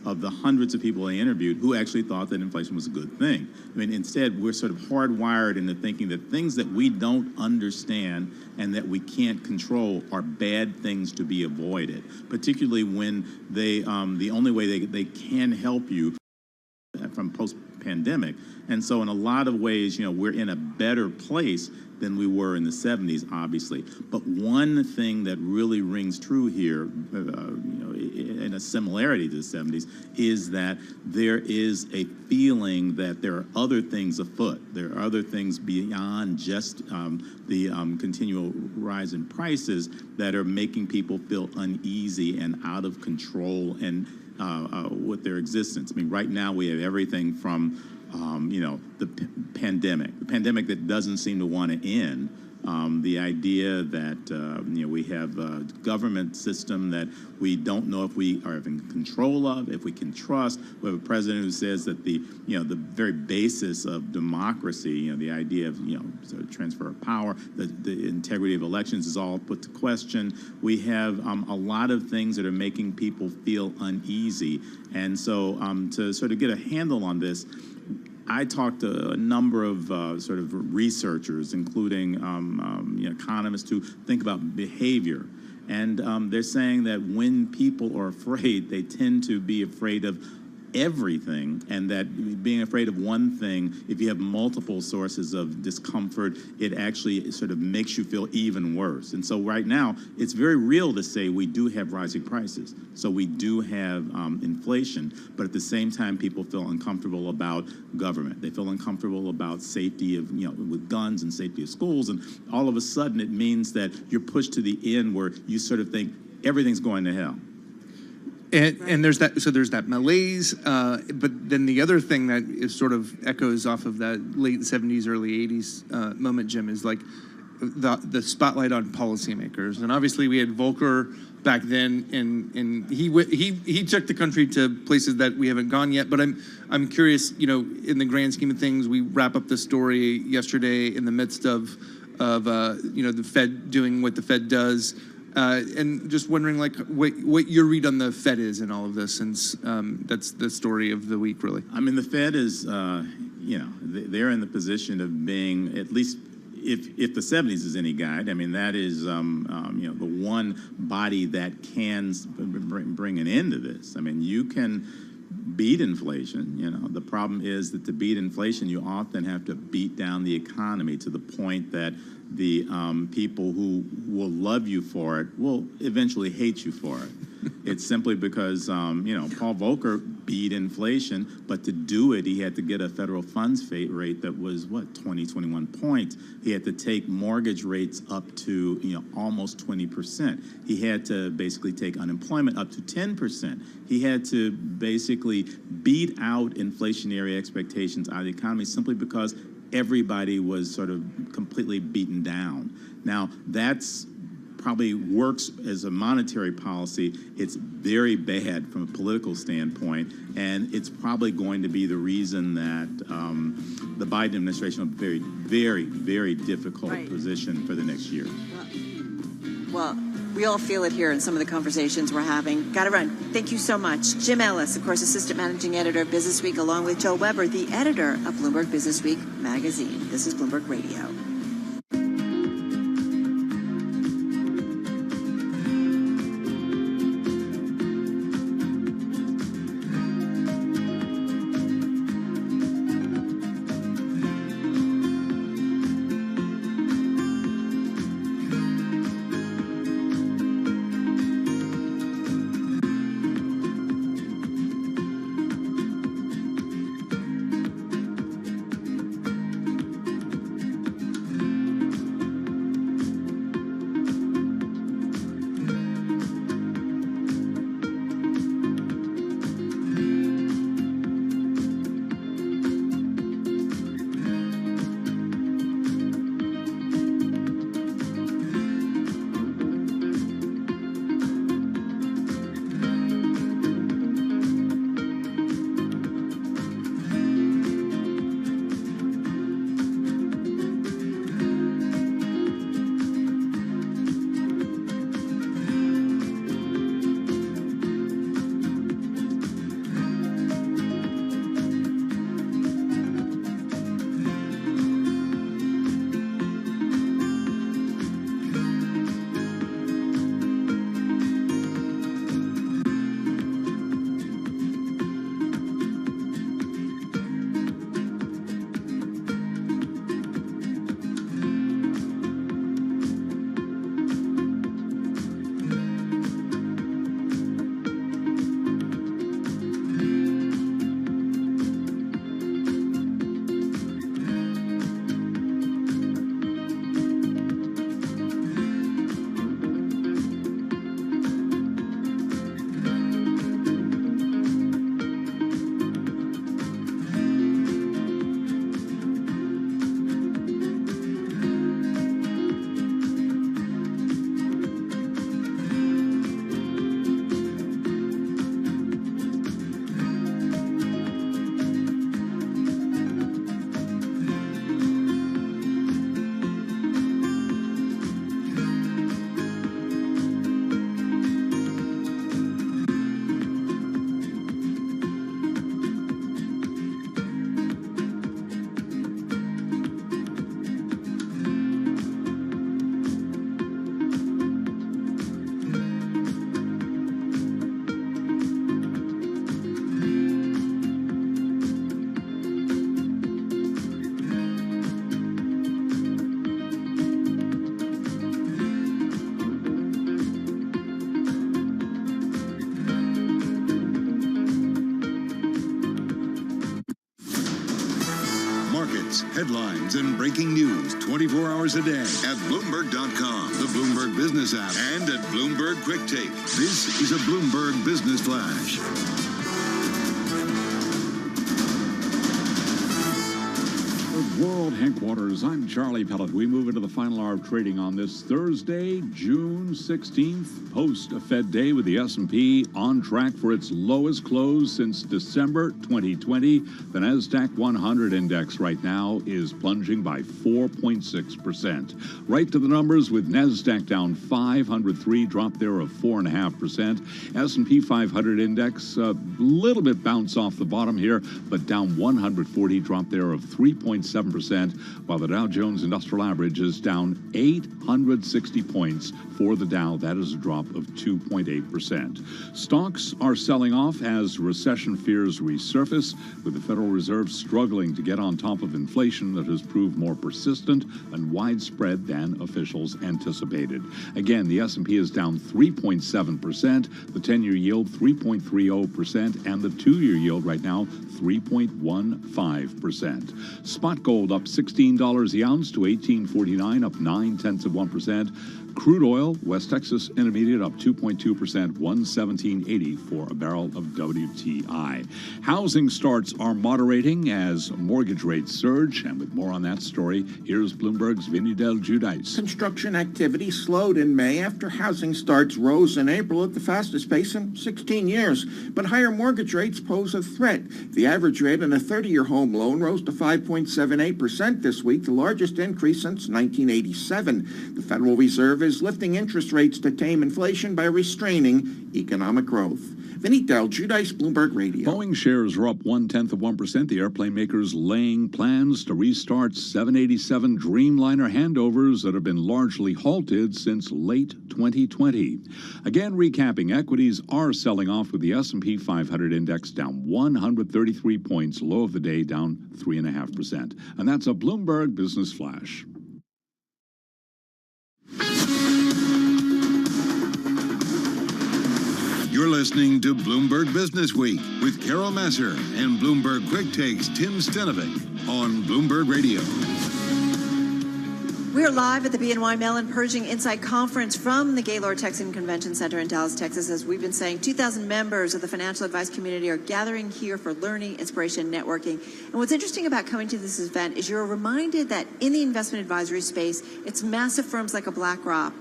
of the hundreds of people they interviewed who actually thought that inflation was a good thing. I mean, instead, we're sort of hardwired into thinking that things that we don't understand and that we can't control are bad things to be avoided, particularly when they, the only way they can help you from post-pandemic. And so in a lot of ways, we're in a better place than we were in the 70s, obviously. But one thing that really rings true here, in a similarity to the 70s, is that there is a feeling that there are other things afoot. There are other things beyond just the continual rise in prices that are making people feel uneasy and out of control and with their existence. I mean, right now we have everything from the pandemic that doesn't seem to want to end. The idea that we have a government system that we don't know if we are in control of, if we can trust. We have a president who says that the very basis of democracy, the idea of sort of transfer of power, the integrity of elections is all put to question. We have a lot of things that are making people feel uneasy, and so to sort of get a handle on this, I talked to a number of sort of researchers, including economists who think about behavior. And they're saying that when people are afraid, they tend to be afraid of everything, and that being afraid of one thing, if you have multiple sources of discomfort, it actually sort of makes you feel even worse. And so right now, it's very real to say we do have rising prices. So we do have inflation, but at the same time, people feel uncomfortable about government. They feel uncomfortable about safety of, with guns and safety of schools. And all of a sudden, it means that you're pushed to the end where you sort of think everything's going to hell. And there's that malaise, but then the other thing that is sort of echoes off of that late 70s, early 80s moment, Jim, is like the spotlight on policymakers. And obviously we had Volcker back then, and he took the country to places that we haven't gone yet. But I'm curious, in the grand scheme of things, we wrap up the story yesterday in the midst of the Fed doing what the Fed does. And just wondering, what your read on the Fed is in all of this, since that's the story of the week, really. I mean, the Fed is, they're in the position of being, at least if the 70s is any guide, I mean, that is, the one body that can bring an end to this. I mean, you can beat inflation. The problem is that to beat inflation, you often have to beat down the economy to the point that the people who will love you for it will eventually hate you for it. It's simply because, Paul Volcker beat inflation, but to do it, he had to get a federal funds rate that was, 21 points. He had to take mortgage rates up to, almost 20%. He had to basically take unemployment up to 10%. He had to basically beat out inflationary expectations out of the economy simply because everybody was sort of completely beaten down. Now, that's probably works as a monetary policy. It's very bad from a political standpoint, and it's probably going to be the reason that the Biden administration will be very, very difficult position for the next year. Well, we all feel it here in some of the conversations we're having. Got to run. Thank you so much. Jim Ellis, of course, Assistant Managing Editor of Business Week, along with Joe Weber, the editor of Bloomberg Business Week magazine. This is Bloomberg Radio. markets, headlines, and breaking news 24 hours a day at Bloomberg.com, the Bloomberg Business app, and at Bloomberg Quick Take. This is a Bloomberg Business Flash. World Headquarters, I'm Charlie Pellet. We move into the final hour of trading on this Thursday, June 16th, post a Fed day with the S&P on track for its lowest close since December 2020. The NASDAQ 100 index right now is plunging by 4.6%. Right to the numbers with NASDAQ down 503, drop there of 4.5%. S&P 500 index a little bit bounce off the bottom here, but down 140, drop there of 3.7%, while the Dow Jones Industrial Average is down 860 points for the Dow. That is a drop of 2.8%. Stocks are selling off as recession fears resurface, with the Federal Reserve struggling to get on top of inflation that has proved more persistent and widespread than officials anticipated. Again, the S&P is down 3.7%, the 10-year yield 3.30%, and the 2-year yield right now 3.15%. Spot gold up $16 the ounce to $18.49, up 0.9%. Crude oil, West Texas Intermediate up 2.2%, $117.80 for a barrel of WTI. Housing starts are moderating as mortgage rates surge, and with more on that story, here's Bloomberg's Vinny Del Giudice. Construction activity slowed in May after housing starts rose in April at the fastest pace in 16 years. But higher mortgage rates pose a threat. The average rate on a 30-year home loan rose to 5.78% this week, the largest increase since 1987. The Federal Reserve is lifting interest rates to tame inflation by restraining economic growth. Vinny Del Giudice, Bloomberg Radio. Boeing shares are up 0.1%. The airplane makers laying plans to restart 787 Dreamliner handovers that have been largely halted since late 2020. Again, recapping, equities are selling off with the S&P 500 index down 133 points, low of the day down 3.5%. And that's a Bloomberg Business Flash. You're listening to Bloomberg Business Week with Carol Messer and Bloomberg Quick Takes Tim Stenovic on Bloomberg Radio. We're live at the BNY Mellon Pershing Insight Conference from the Gaylord Texan Convention Center in Dallas, Texas. As we've been saying, 2,000 members of the financial advice community are gathering here for learning, inspiration, networking. And what's interesting about coming to this event is you're reminded that in the investment advisory space, it's massive firms like a BlackRock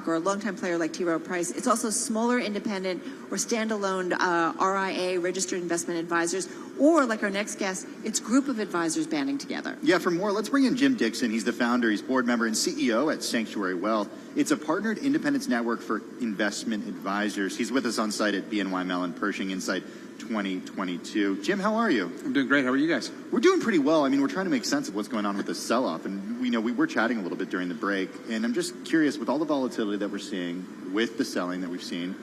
or a longtime player like T. Rowe Price. It's also smaller, independent, or standalone RIA, registered investment advisors, or like our next guest, it's group of advisors banding together. Yeah, for more, let's bring in Jim Dixon. He's the founder, he's board member and CEO at Sanctuary Wealth. It's a partnered independence network for investment advisors. He's with us on site at BNY Mellon Pershing Insight 2022. Jim, how are you? I'm doing great. How are you guys? We're doing pretty well. I mean, we're trying to make sense of what's going on with this sell-off. And we were chatting a little bit during the break. And I'm just curious, with all the volatility that we're seeing, with the selling that we've seen,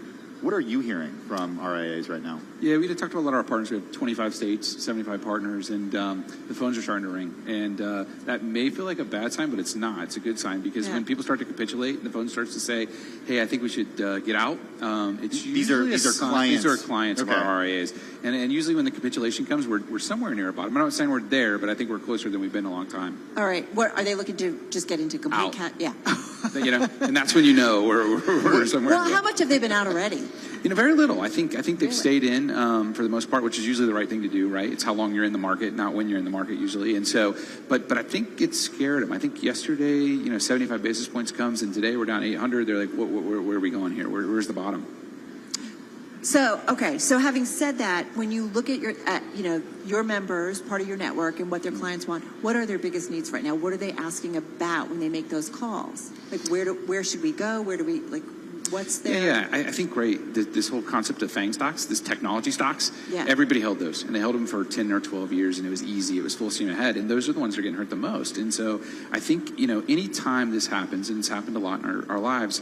what are you hearing from RIAs right now? Yeah, we talked to a lot of our partners. We have 25 states, 75 partners, and the phones are starting to ring. And that may feel like a bad sign, but it's not. It's a good sign because when people start to capitulate and the phone starts to say, hey, I think we should get out, it's usually these are clients. These are clients of our RIAs. And usually when the capitulation comes, we're somewhere near a bottom. I'm not saying we're there, but I think we're closer than we've been in a long time. All right. What are they looking to just get into complete Yeah. And that's when we're somewhere. Well, how much have they been out already? Very little. I think they've stayed in for the most part, which is usually the right thing to do, right? It's how long you're in the market, not when you're in the market usually. And so, but I think it scared them. I think yesterday, 75 basis points comes, and today we're down 800. They're like, where are we going here? Where's the bottom? So having said that, when you look at your members, part of your network, and what their clients want, what are their biggest needs right now? What are they asking about when they make those calls? Like, where should we go? Where do we, what's their... Yeah, I think, this whole concept of FANG stocks, this technology stocks, everybody held those. And they held them for 10 or 12 years, and it was easy. It was full steam ahead. And those are the ones that are getting hurt the most. And so I think, any time this happens, and it's happened a lot in our lives,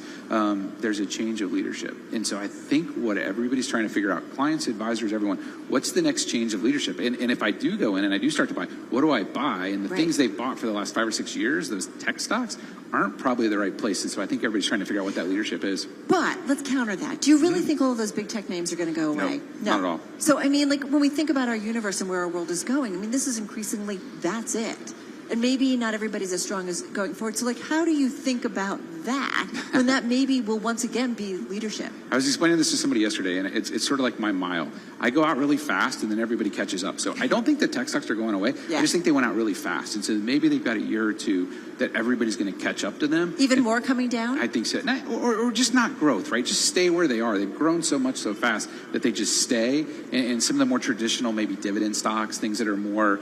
there's a change of leadership. And so I think what everybody's trying to figure out, clients, advisors, everyone, what's the next change of leadership? And if I do go in and I do start to buy, what do I buy? And the things they bought for the last 5 or 6 years, those tech stocks, aren't probably the right place. And so I think everybody's trying to figure out what that leadership is. But let's counter that. Do you really think all of those big tech names are going to go away? No, not at all. So, I mean, like when we think about our universe and where our world is going, I mean, this is increasingly, that's it. And maybe not everybody's as strong as going forward. So, like, how do you think about that when that maybe will once again be leadership? I was explaining this to somebody yesterday, and it's sort of like my mile. I go out really fast, and then everybody catches up. So I don't think the tech stocks are going away. I just think they went out really fast. And so maybe they've got a year or two that everybody's going to catch up to them. Even more coming down? I think so. Or just not growth, right? Just stay where they are. They've grown so much so fast that they just stay. And some of the more traditional, maybe dividend stocks, things that are more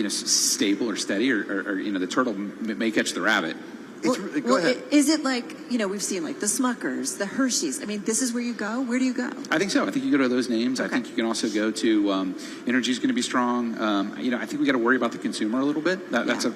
stable or steady, or the turtle may catch the rabbit. Go ahead. Is it like, we've seen like the Smuckers, the Hershey's? I mean, this is where you go? Where do you go? I think so. I think you go to those names. Okay. I think you can also go to energy is going to be strong. I think we got to worry about the consumer a little bit.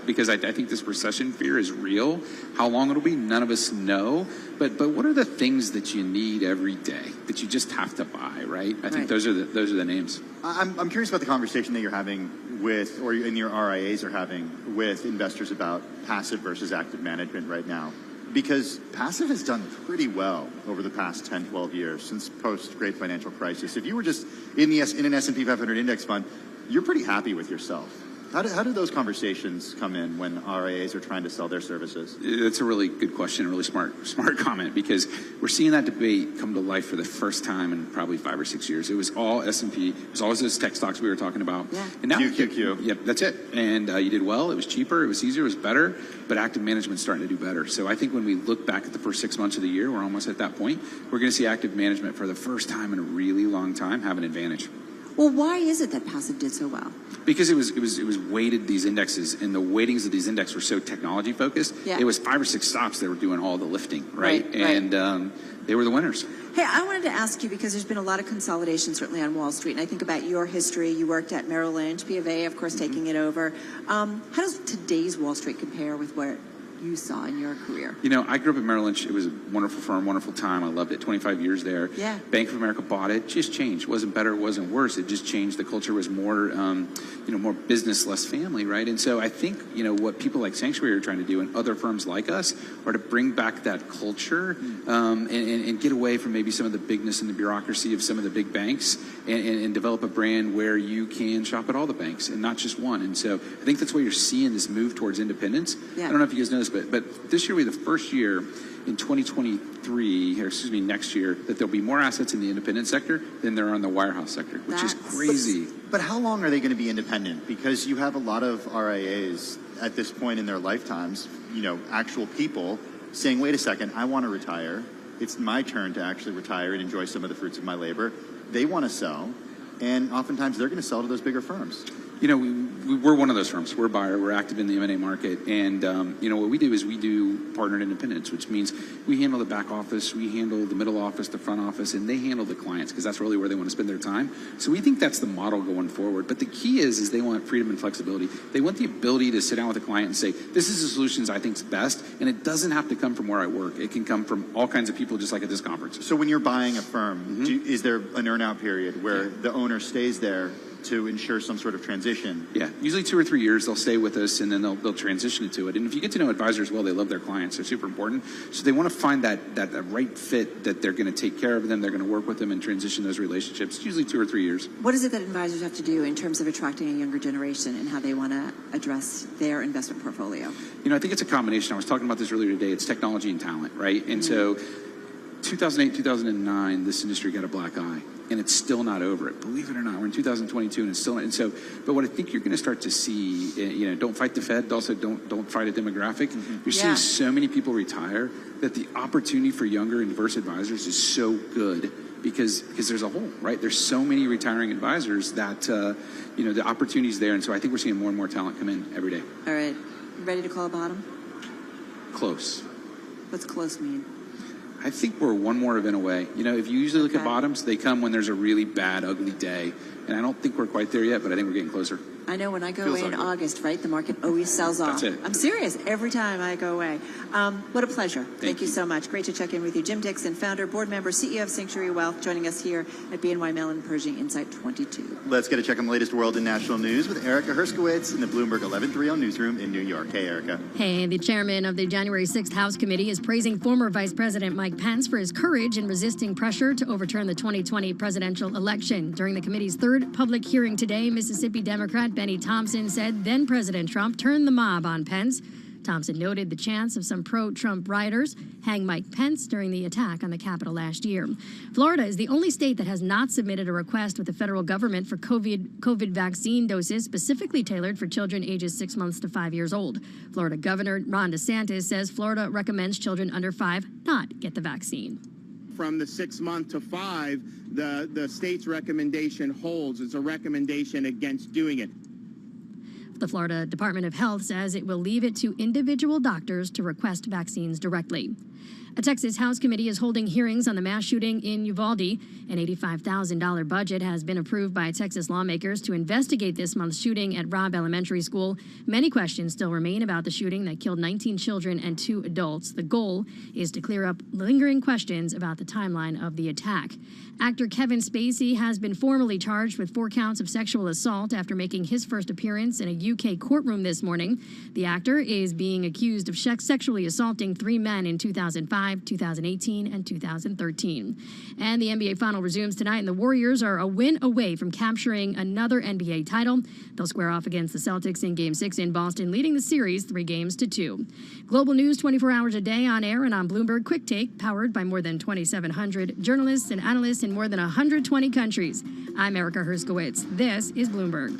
Because I think this recession fear is real. How long it'll be, none of us know. But what are the things that you need every day that you just have to buy, right? I think those are the names. I'm curious about the conversation that you're having with, or in your RIAs are having with investors about passive versus active management right now. Because passive has done pretty well over the past 10, 12 years since post-Great Financial Crisis. If you were just in an S&P 500 index fund, you're pretty happy with yourself. How do those conversations come in when RIAs are trying to sell their services? That's a really good question, a really smart comment, because we're seeing that debate come to life for the first time in probably 5 or 6 years. It was all S&P. It was all those tech stocks we were talking about. Yeah. And now, QQQ. Yep, that's it. And you did well. It was cheaper. It was easier. It was better. But active management's starting to do better. So I think when we look back at the first 6 months of the year, we're almost at that point. We're going to see active management for the first time in a really long time have an advantage. Well, why is it that passive did so well? Because it was weighted, these indexes, and the weightings of these indexes were so technology focused. Yeah. It was 5 or 6 stocks that were doing all the lifting, right? And they were the winners. Hey, I wanted to ask you, because there's been a lot of consolidation certainly on Wall Street, and I think about your history. You worked at Merrill Lynch, B of A, of course, taking it over. How does today's Wall Street compare with what you saw in your career? I grew up at Merrill Lynch. It was a wonderful firm, wonderful time. I loved it. 25 years there. Yeah. Bank of America bought it. Just changed. It wasn't better. It wasn't worse. It just changed. The culture was more, more business, less family, right? And so I think, what people like Sanctuary are trying to do, and other firms like us, are to bring back that culture and get away from maybe some of the bigness and the bureaucracy of some of the big banks, and develop a brand where you can shop at all the banks and not just one. And so I think that's why you're seeing this move towards independence. Yeah. I don't know if you guys know this, but this year will be the first year in 2023, next year, that there'll be more assets in the independent sector than there are in the wirehouse sector, which is crazy. But how long are they going to be independent? Because you have a lot of RIAs at this point in their lifetimes, actual people saying, wait a second, I want to retire. It's my turn to actually retire and enjoy some of the fruits of my labor. They want to sell, and oftentimes they're going to sell to those bigger firms. We're one of those firms. We're a buyer. We're active in the M&A market. And, what we do is we do partnered independence, which means we handle the back office, we handle the middle office, the front office, and they handle the clients, because that's really where they want to spend their time. So we think that's the model going forward. But the key is they want freedom and flexibility. They want the ability to sit down with a client and say, this is the solutions I think is best. And it doesn't have to come from where I work. It can come from all kinds of people, just like at this conference. So when you're buying a firm, is there an earn-out period where the owner stays there to ensure some sort of transition? Yeah, usually 2 or 3 years they'll stay with us, and then they'll transition into it. And if you get to know advisors well, they love their clients. They're super important. So they want to find that right fit, that they're going to take care of them, they're going to work with them and transition those relationships. It's usually 2 or 3 years. What is it that advisors have to do in terms of attracting a younger generation and how they want to address their investment portfolio? I think it's a combination. I was talking about this earlier today. It's technology and talent, right? And so 2008, 2009, this industry got a black eye. And it's still not over it. Believe it or not, we're in 2022, and it's still not. And so, but what I think you're going to start to see, don't fight the Fed. Also, don't fight a demographic. You're seeing so many people retire that the opportunity for younger and diverse advisors is so good because there's a hole, right? There's so many retiring advisors that the opportunity's there, and so I think we're seeing more and more talent come in every day. All right, ready to call a bottom? Close. What's close mean? I think we're one more event away. If you usually look at bottoms, they come when there's a really bad, ugly day. And I don't think we're quite there yet, but I think we're getting closer. I know when I go Feels away in ugly. August, right? The market always sells off. That's it. I'm serious. Every time I go away. What a pleasure. Thank you so much. Great to check in with you. Jim Dixon, founder, board member, CEO of Sanctuary Wealth, joining us here at BNY Mellon Pershing Insight 22. Let's get a check on the latest world and national news with Erica Herskowitz in the Bloomberg 1130 newsroom in New York. Hey, Erica. Hey, the chairman of the January 6th House Committee is praising former Vice President Mike Pence for his courage in resisting pressure to overturn the 2020 presidential election. During the committee's third public hearing today, Mississippi Democrat Benny Thompson said then President Trump turned the mob on Pence. Thompson noted the chance of some pro-Trump rioters hang Mike Pence during the attack on the Capitol last year. Florida is the only state that has not submitted a request with the federal government for COVID vaccine doses specifically tailored for children ages 6 months to 5 years old. Florida Governor Ron DeSantis says Florida recommends children under 5 not get the vaccine. From the 6 month to 5, the state's recommendation holds. It's a recommendation against doing it. The Florida Department of Health says it will leave it to individual doctors to request vaccines directly. A Texas House committee is holding hearings on the mass shooting in Uvalde. An $85,000 budget has been approved by Texas lawmakers to investigate this month's shooting at Robb Elementary School. Many questions still remain about the shooting that killed 19 children and 2 adults. The goal is to clear up lingering questions about the timeline of the attack. Actor Kevin Spacey has been formally charged with 4 counts of sexual assault after making his first appearance in a UK courtroom this morning. The actor is being accused of sexually assaulting 3 men in 2005, 2018, and 2013. And the NBA final resumes tonight, and the Warriors are a win away from capturing another NBA title. They'll square off against the Celtics in Game 6 in Boston, leading the series 3-2. Global news 24 hours a day on air and on Bloomberg Quick Take, powered by more than 2,700 journalists and analysts in more than 120 countries. I'm Erica Herskowitz. This is Bloomberg.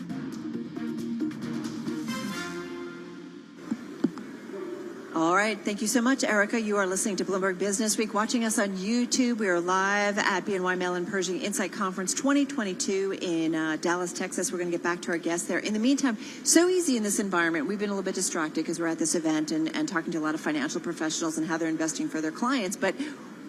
All right. Thank you so much, Erica. You are listening to Bloomberg Business Week. Watching us on YouTube, we are live at BNY Mellon Pershing Insight Conference 2022 in Dallas, Texas. We're going to get back to our guests there. In the meantime, so easy in this environment. We've been a little bit distracted because we're at this event and talking to a lot of financial professionals and how they're investing for their clients. But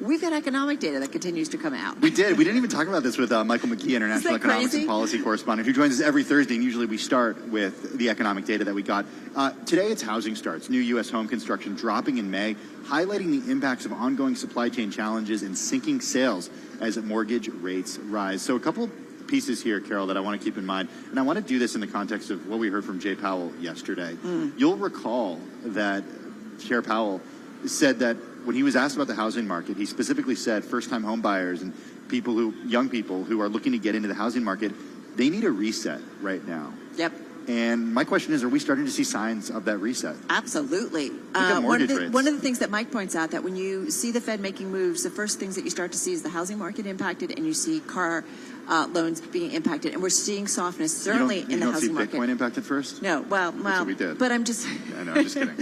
we've got economic data that continues to come out. We did. We didn't even talk about this with Michael McKee, International Economics and Policy Correspondent, who joins us every Thursday, and usually we start with the economic data that we got. Today it's housing starts. New U.S. home construction dropping in May, highlighting the impacts of ongoing supply chain challenges and sinking sales as mortgage rates rise. So a couple pieces here, Carol, that I want to keep in mind, and I want to do this in the context of what we heard from Jay Powell yesterday. You'll recall that Chair Powell said that when he was asked about the housing market, he specifically said first-time home buyers and young people who are looking to get into the housing market, they need a reset right now. Yep. And my question is, are we starting to see signs of that reset? Absolutely. Look at mortgage rates. One of the things that Mike points out, that when you see the Fed making moves, the first things that you start to see is the housing market impacted, and you see car loans being impacted. And we're seeing softness, certainly in the housing market. You don't see Bitcoin impacted first? No. Well, That's what we did. But I'm just... I know, I'm just kidding.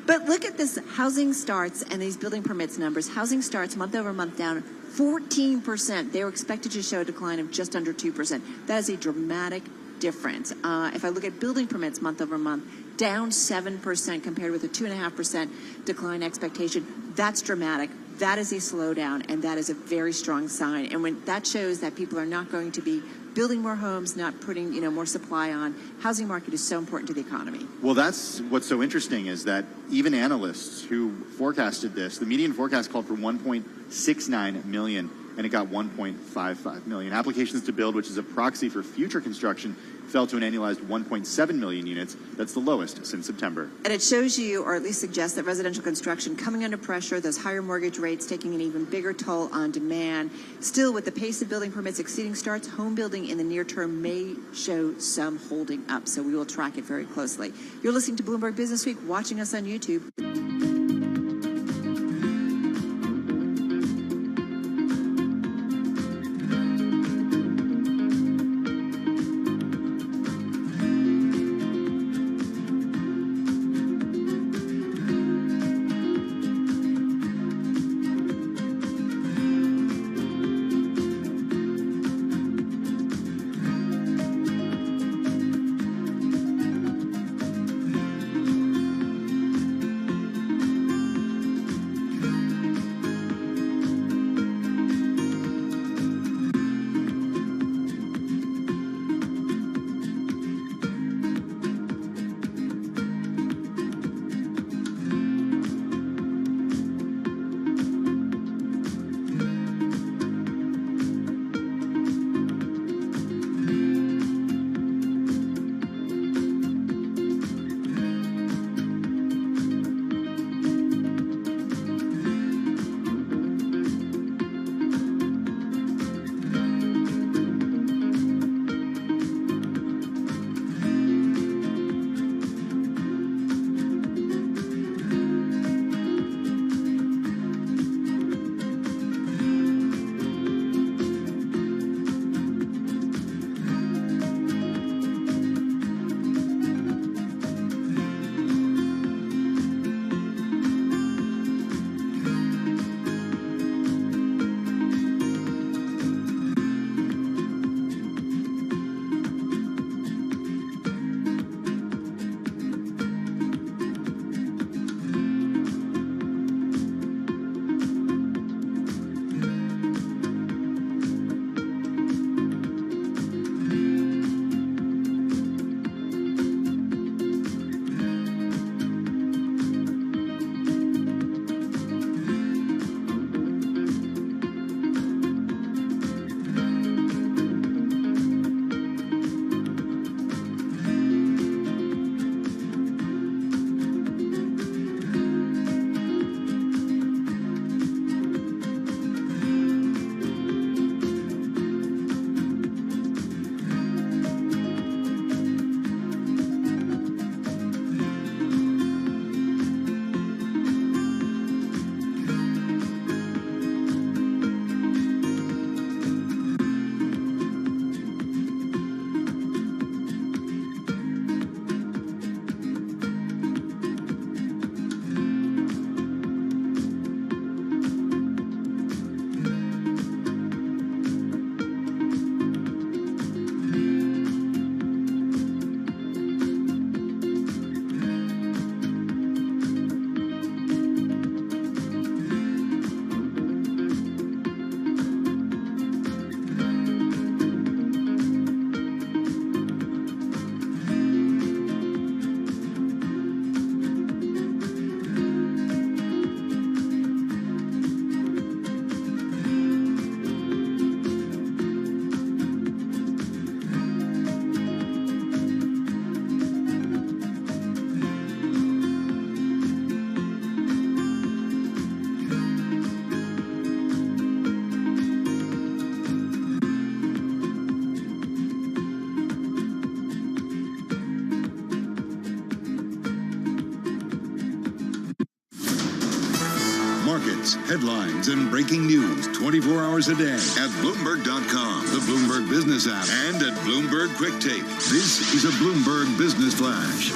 But look at this housing starts and these building permits numbers. Housing starts month over month down 14%. They were expected to show a decline of just under 2%. That is a dramatic difference. If I look at building permits month over month, down 7% compared with a 2.5% decline expectation. That's dramatic. That is a slowdown, and that is a very strong sign. And when that shows that people are not going to be building more homes, not putting more supply on, housing market is so important to the economy. Well, that's what's so interesting is that even analysts who forecasted this, the median forecast called for 1.69 million, and it got 1.55 million. Applications to build, which is a proxy for future construction, fell to an annualized 1.7 million units. That's the lowest since September. And it shows you, or at least suggests, that residential construction coming under pressure, those higher mortgage rates taking an even bigger toll on demand. Still, with the pace of building permits exceeding starts, home building in the near term may show some holding up. So we will track it very closely. You're listening to Bloomberg Business Week, watching us on YouTube. events, headlines, and breaking news 24 hours a day at Bloomberg.com, the Bloomberg Business app, and at Bloomberg Quick Take. This is a Bloomberg Business Flash.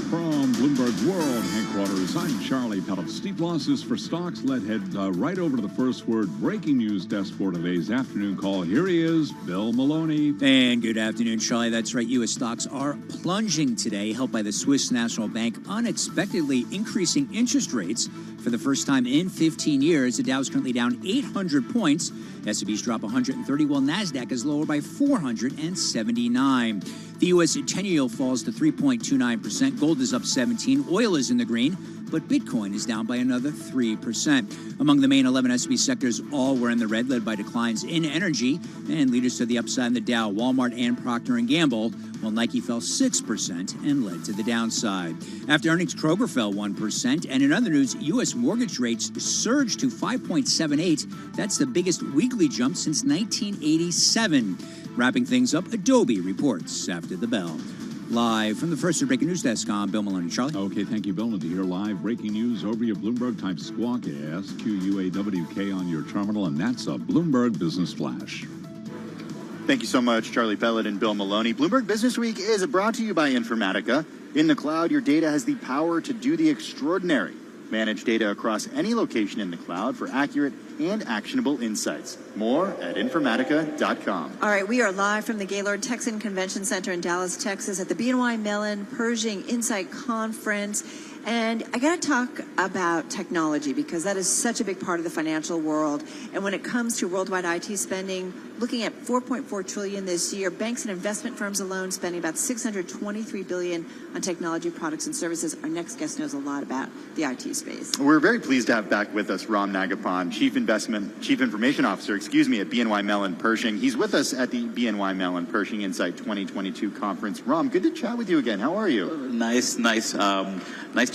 From Bloomberg World Headquarters, I'm Charlie Pellet. Steep losses for stocks. Let's head right over to the first word breaking news desk for today's afternoon call. Here he is, Bill Maloney. And good afternoon, Charlie. That's right. U.S. stocks are plunging today, helped by the Swiss National Bank unexpectedly increasing interest rates for the first time in 15 years. The Dow is currently down 800 points. S&P's drop 130, while NASDAQ is lower by 479. The U.S. 10-year yield falls to 3.29%. Gold is up 17. Oil is in the green, but Bitcoin is down by another 3%. Among the main 11 S&P sectors, all were in the red, led by declines in energy, and leaders to the upside in the Dow, Walmart and Procter & Gamble, while Nike fell 6% and led to the downside. After earnings, Kroger fell 1%, and in other news, U.S. mortgage rates surged to 5.78. That's the biggest weekly jump since 1987. Wrapping things up, Adobe reports after the bell. Live from the first breaking news desk, I'm Bill Maloney. Charlie? Okay, thank you, Bill. And to hear live breaking news over your Bloomberg, type Squawk, SQUAWK on your terminal, and that's a Bloomberg Business Flash. Thank you so much, Charlie Pellet and Bill Maloney. Bloomberg Business Week is brought to you by Informatica. In the cloud, your data has the power to do the extraordinary. Manage data across any location in the cloud for accurate and actionable insights. More at Informatica.com. All right, we are live from the Gaylord Texan Convention Center in Dallas, Texas at the BNY Mellon Pershing Insight Conference. And I got to talk about technology because that is such a big part of the financial world. And when it comes to worldwide IT spending, looking at $4.4 trillion this year, banks and investment firms alone spending about $623 billion on technology products and services. Our next guest knows a lot about the IT space. We're very pleased to have back with us Ram Nagappan, Chief Information Officer, at BNY Mellon Pershing. He's with us at the BNY Mellon Pershing Insight 2022 conference. Ram, good to chat with you again. How are you? Nice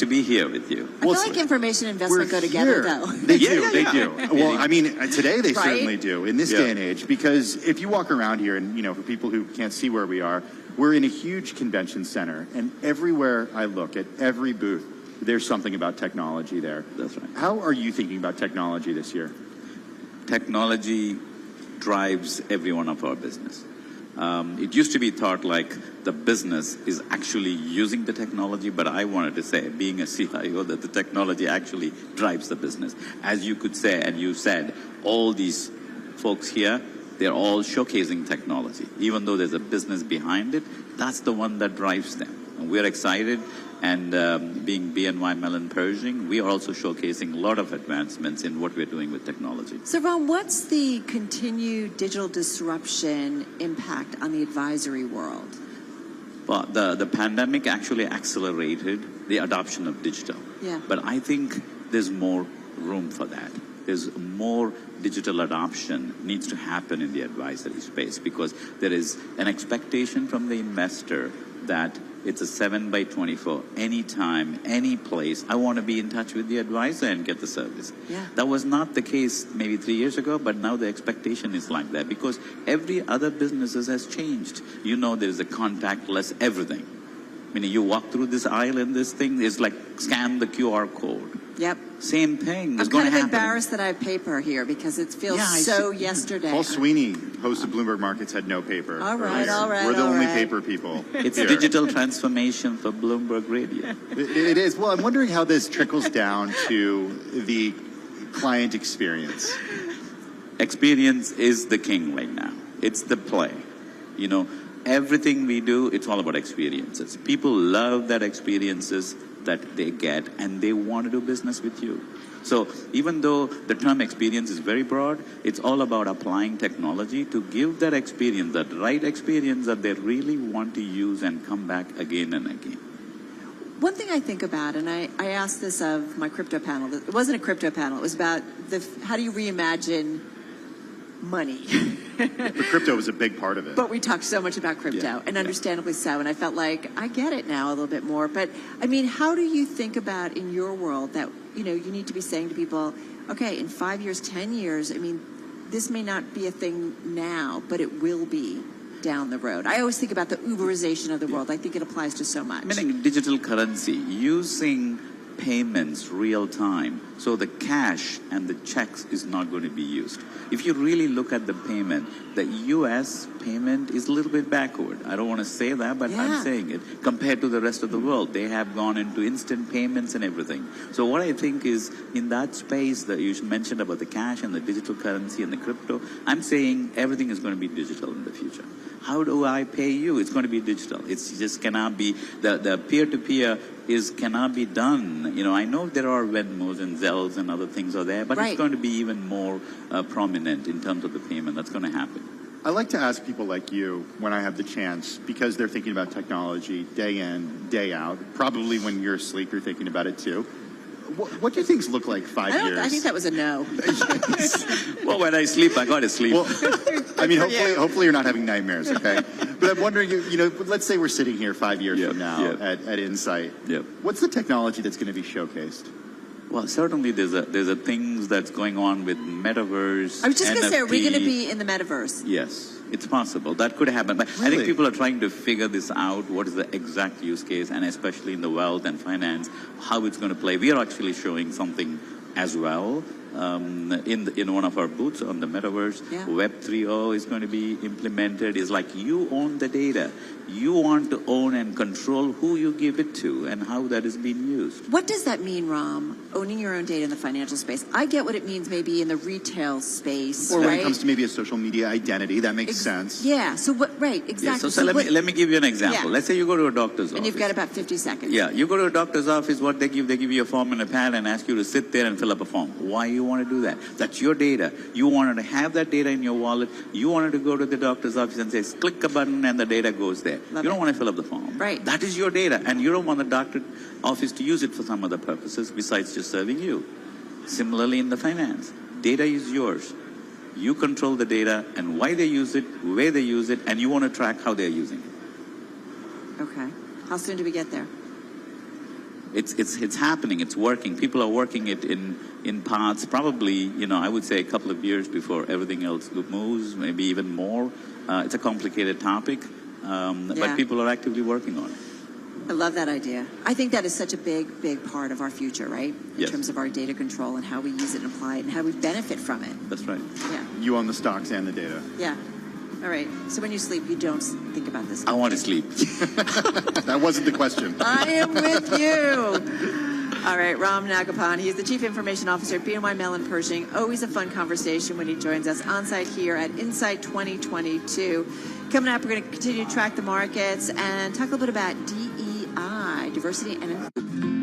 to be here with you. I feel like information and investment go together, though. They do. Well, I mean, today they Right? certainly do in this day and age, because if you walk around here and, for people who can't see where we are, we're in a huge convention center, and everywhere I look at every booth, there's something about technology there. That's right. How are you thinking about technology this year? Technology drives every one of our business. It used to be thought like the business is actually using the technology, but I wanted to say, being a CIO, that the technology actually drives the business. As you could say, and you said, all these folks here, they're all showcasing technology. Even though there's a business behind it, that's the one that drives them. And we're excited, and being BNY Mellon Pershing, we are also showcasing a lot of advancements in what we're doing with technology. So, Ron, what's the continued digital disruption impact on the advisory world? Well, the pandemic actually accelerated the adoption of digital. Yeah. But I think there's more room for that. There's more digital adoption needs to happen in the advisory space, because there is an expectation from the investor that it's a 7/24, anytime, any place. I want to be in touch with the advisor and get the service. Yeah. That was not the case maybe 3 years ago, but now the expectation is like that, because every other businesses has changed. There's a contactless everything. Meaning you walk through this aisle and this thing is like scan the QR code. Yep. Same thing is I'm going kind to of happen. embarrassed that I have paper here because it feels yesterday. Paul Sweeney, host of Bloomberg Markets, had no paper. All right. We're the only paper people. It's here. digital transformation for Bloomberg Radio. It is. Well, I'm wondering how this trickles down to the client experience. Experience is the king right now. It's the play. Everything we do, it's all about experiences. People love that experiences that they get, and they want to do business with you. So even though the term experience is very broad, it's all about applying technology to give that experience, that right experience that they really want to use and come back again and again. One thing I think about, and I asked this of my crypto panel. It wasn't a crypto panel. It was about how do you reimagine money? But crypto was a big part of it. But we talked so much about crypto, and understandably so. And I felt like I get it now a little bit more. But I mean, how do you think about in your world that you need to be saying to people, okay, in 5 years, 10 years, I mean, this may not be a thing now, but it will be down the road. I always think about the Uberization of the world. I think it applies to so much. Meaning digital currency, using payments real time. So the cash and the checks is not going to be used. If you really look at the payment, the U.S. payment is a little bit backward. I don't want to say that, but I'm saying it. Compared to the rest of the world, they have gone into instant payments and everything. So what I think is, in that space that you mentioned about the cash and the digital currency and the crypto, I'm saying everything is going to be digital in the future. How do I pay you? It's going to be digital. It's just cannot be, the peer-to-peer cannot be done. You know, I know there are Venmos and Zells and other things are there, but it's going to be even more prominent in terms of the payment that's going to happen. I like to ask people like you, when I have the chance, because they're thinking about technology day in, day out. Probably when you're asleep, you're thinking about it too. What do you think look like 5 years? I think that was a no. Well, when I sleep, I got to sleep. Well, I mean, hopefully you're not having nightmares, okay? But I'm wondering, you know, let's say we're sitting here 5 years from now at Insight. What's the technology that's going to be showcased? Well, certainly there's a things that's going on with metaverse. I was just going to say, are we going to NFT. be in the metaverse? Yes, it's possible. That could happen. But I think people are trying to figure this out, what is the exact use case, and especially in the wealth and finance, how it's going to play. We are actually showing something as well in one of our booths on the metaverse. Web 3.0 is going to be implemented. It's like you own the data. You want to own and control who you give it to and how that is being used. What does that mean, Ram, owning your own data in the financial space? I get what it means maybe in the retail space, Or when it comes to maybe a social media identity, that makes sense. Yeah, so what, exactly. Yeah, so let me give you an example. Yeah. Let's say you go to a doctor's office. And you've got about 50 seconds. Yeah, you go to a doctor's office, what they give you a form and a pad and ask you to sit there and fill up a form. Why you want to do that? That's your data. You wanted to have that data in your wallet. You wanted to go to the doctor's office and say, click a button and the data goes there. You don't want to fill up the form. Right. That is your data, and you don't want the doctor's office to use it for some other purposes besides just serving you. Similarly in the finance, data is yours. You control the data and why they use it, where they use it, and you want to track how they're using it. Okay. How soon do we get there? It's happening. It's working. People are working it in parts. Probably, you know, I would say a couple of years before everything else moves. Maybe even more. It's a complicated topic, but people are actively working on it. I love that idea. I think that is such a big part of our future, right? In terms of our data control and how we use it and apply it and how we benefit from it. That's right. Yeah. You own the stocks and the data. Yeah. All right. So when you sleep, you don't think about this. I want to sleep. That wasn't the question. I am with you. All right, Ram Nagapan. He's the Chief Information Officer at BNY Mellon Pershing. Always a fun conversation when he joins us on site here at Insight 2022. Coming up, we're going to continue to track the markets and talk a little bit about DEI, diversity and inclusion.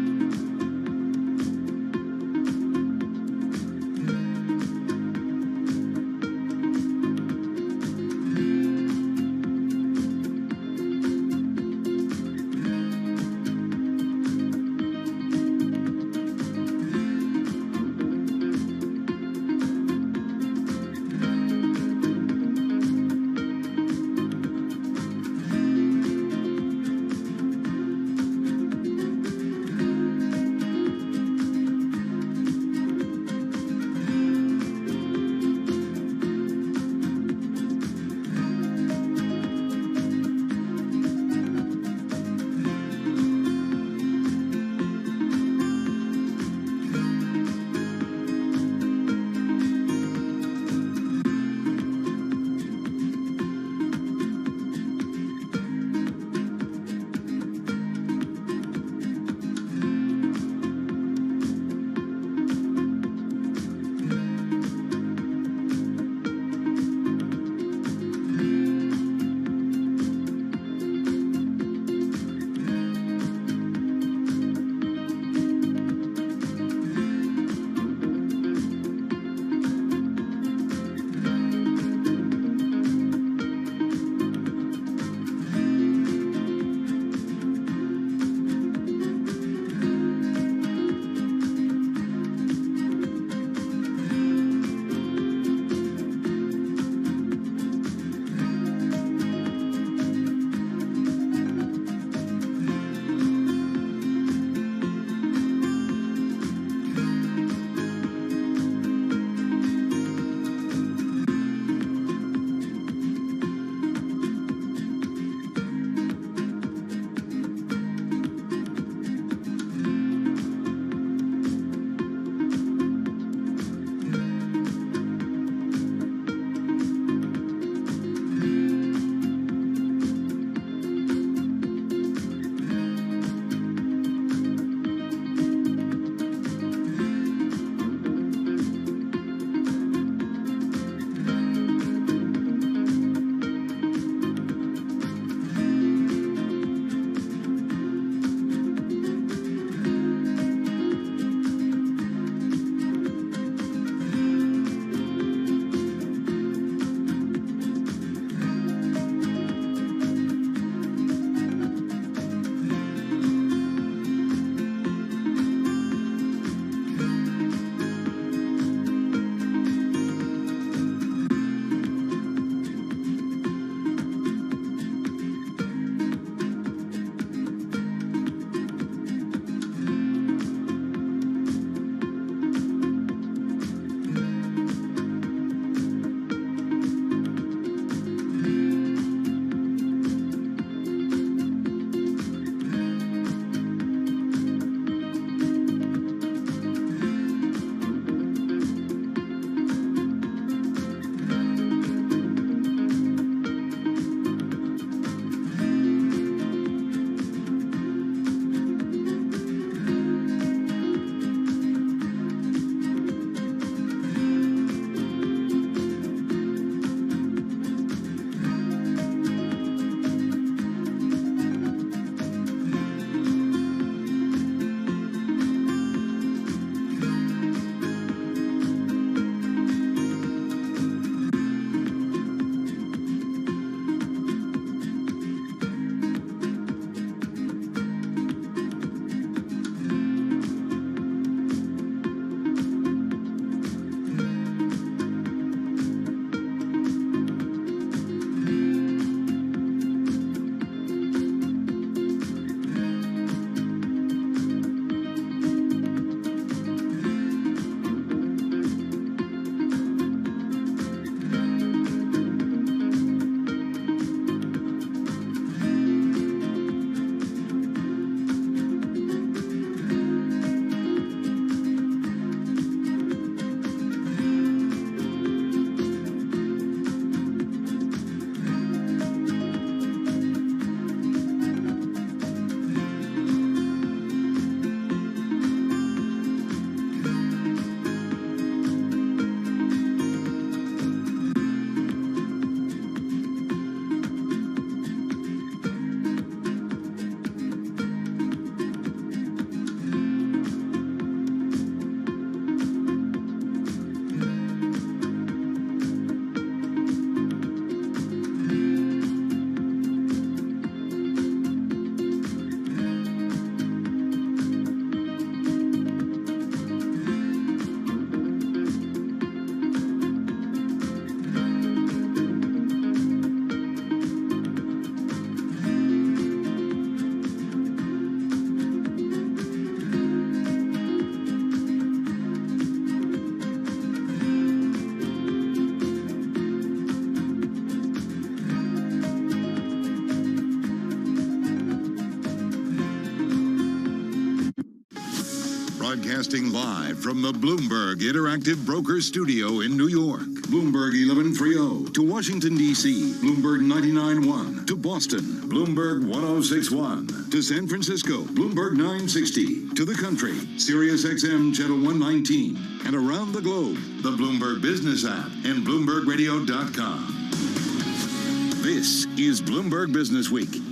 Broadcasting live from the Bloomberg Interactive Broker Studio in New York. Bloomberg 1130 to Washington, D.C. Bloomberg 99.1 to Boston. Bloomberg 106.1 to San Francisco. Bloomberg 960 to the country. Sirius XM Channel 119. And around the globe, the Bloomberg Business app and BloombergRadio.com. This is Bloomberg Business Week.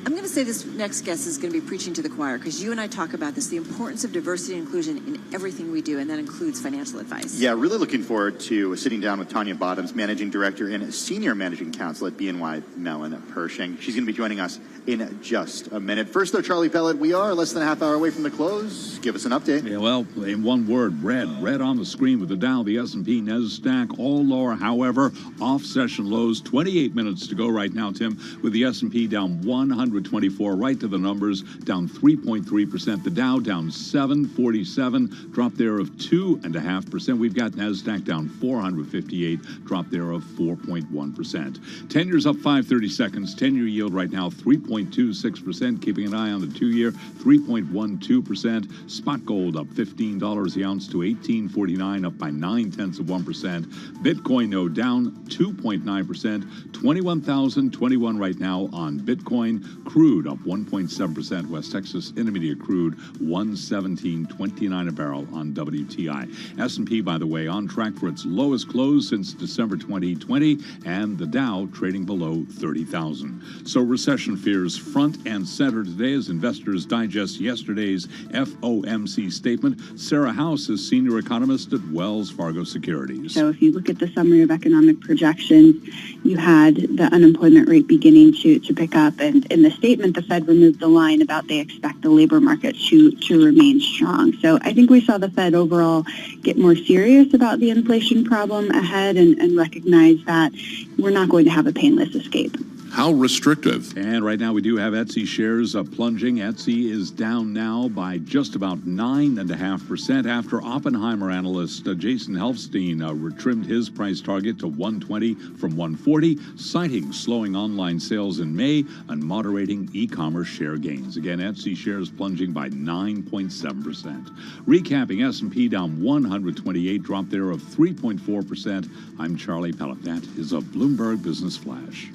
I'm going to say this next guest is going to be preaching to the choir because you and I talk about this, the importance of diversity and inclusion in everything we do, and that includes financial advice. Yeah, really looking forward to sitting down with Tanya Bottoms, Managing Director and Senior Managing Counsel at BNY Mellon Pershing. She's going to be joining us in just a minute. First, though, Charlie Pellet, we are less than a half hour away from the close. Give us an update. Yeah, well, in one word, red. Red on the screen with the Dow, the S&P, NASDAQ, all lower. However, off-session lows, 28 minutes to go right now, Tim, with the S&P down 124, right to the numbers, down 3.3%. The Dow down 747, drop there of 2.5%. We've got NASDAQ down 458, drop there of 4.1%. 10-year's up 5/30 seconds. 10-year yield right now 3.26%. Keeping an eye on the 2-year, 3.12%. Spot gold up $15 the ounce to $18.49, up by 0.9%. Bitcoin, no, down 2.9%. 21,021 right now on Bitcoin. Crude up 1.7%. West Texas Intermediate crude 117.29 a barrel on WTI. S&P, by the way, on track for its lowest close since December 2020, and the Dow trading below 30,000. So recession fears front and center today as investors digest yesterday's FOMC statement. Sarah House is senior economist at Wells Fargo Securities. So if you look at the summary of economic projections, you had the unemployment rate beginning to pick up, and in the statement, the Fed removed the line about they expect the labor market to remain strong. So I think we saw the Fed overall get more serious about the inflation problem ahead and recognize that we're not going to have a painless escape. How restrictive? And right now we do have Etsy shares plunging. Etsy is down now by just about 9.5% after Oppenheimer analyst Jason Helfstein trimmed his price target to $120 from $140, citing slowing online sales in May and moderating e-commerce share gains. Again, Etsy shares plunging by 9.7%. Recapping, S&P down 128, drop there of 3.4%. I'm Charlie Pellet. That is a Bloomberg Business Flash.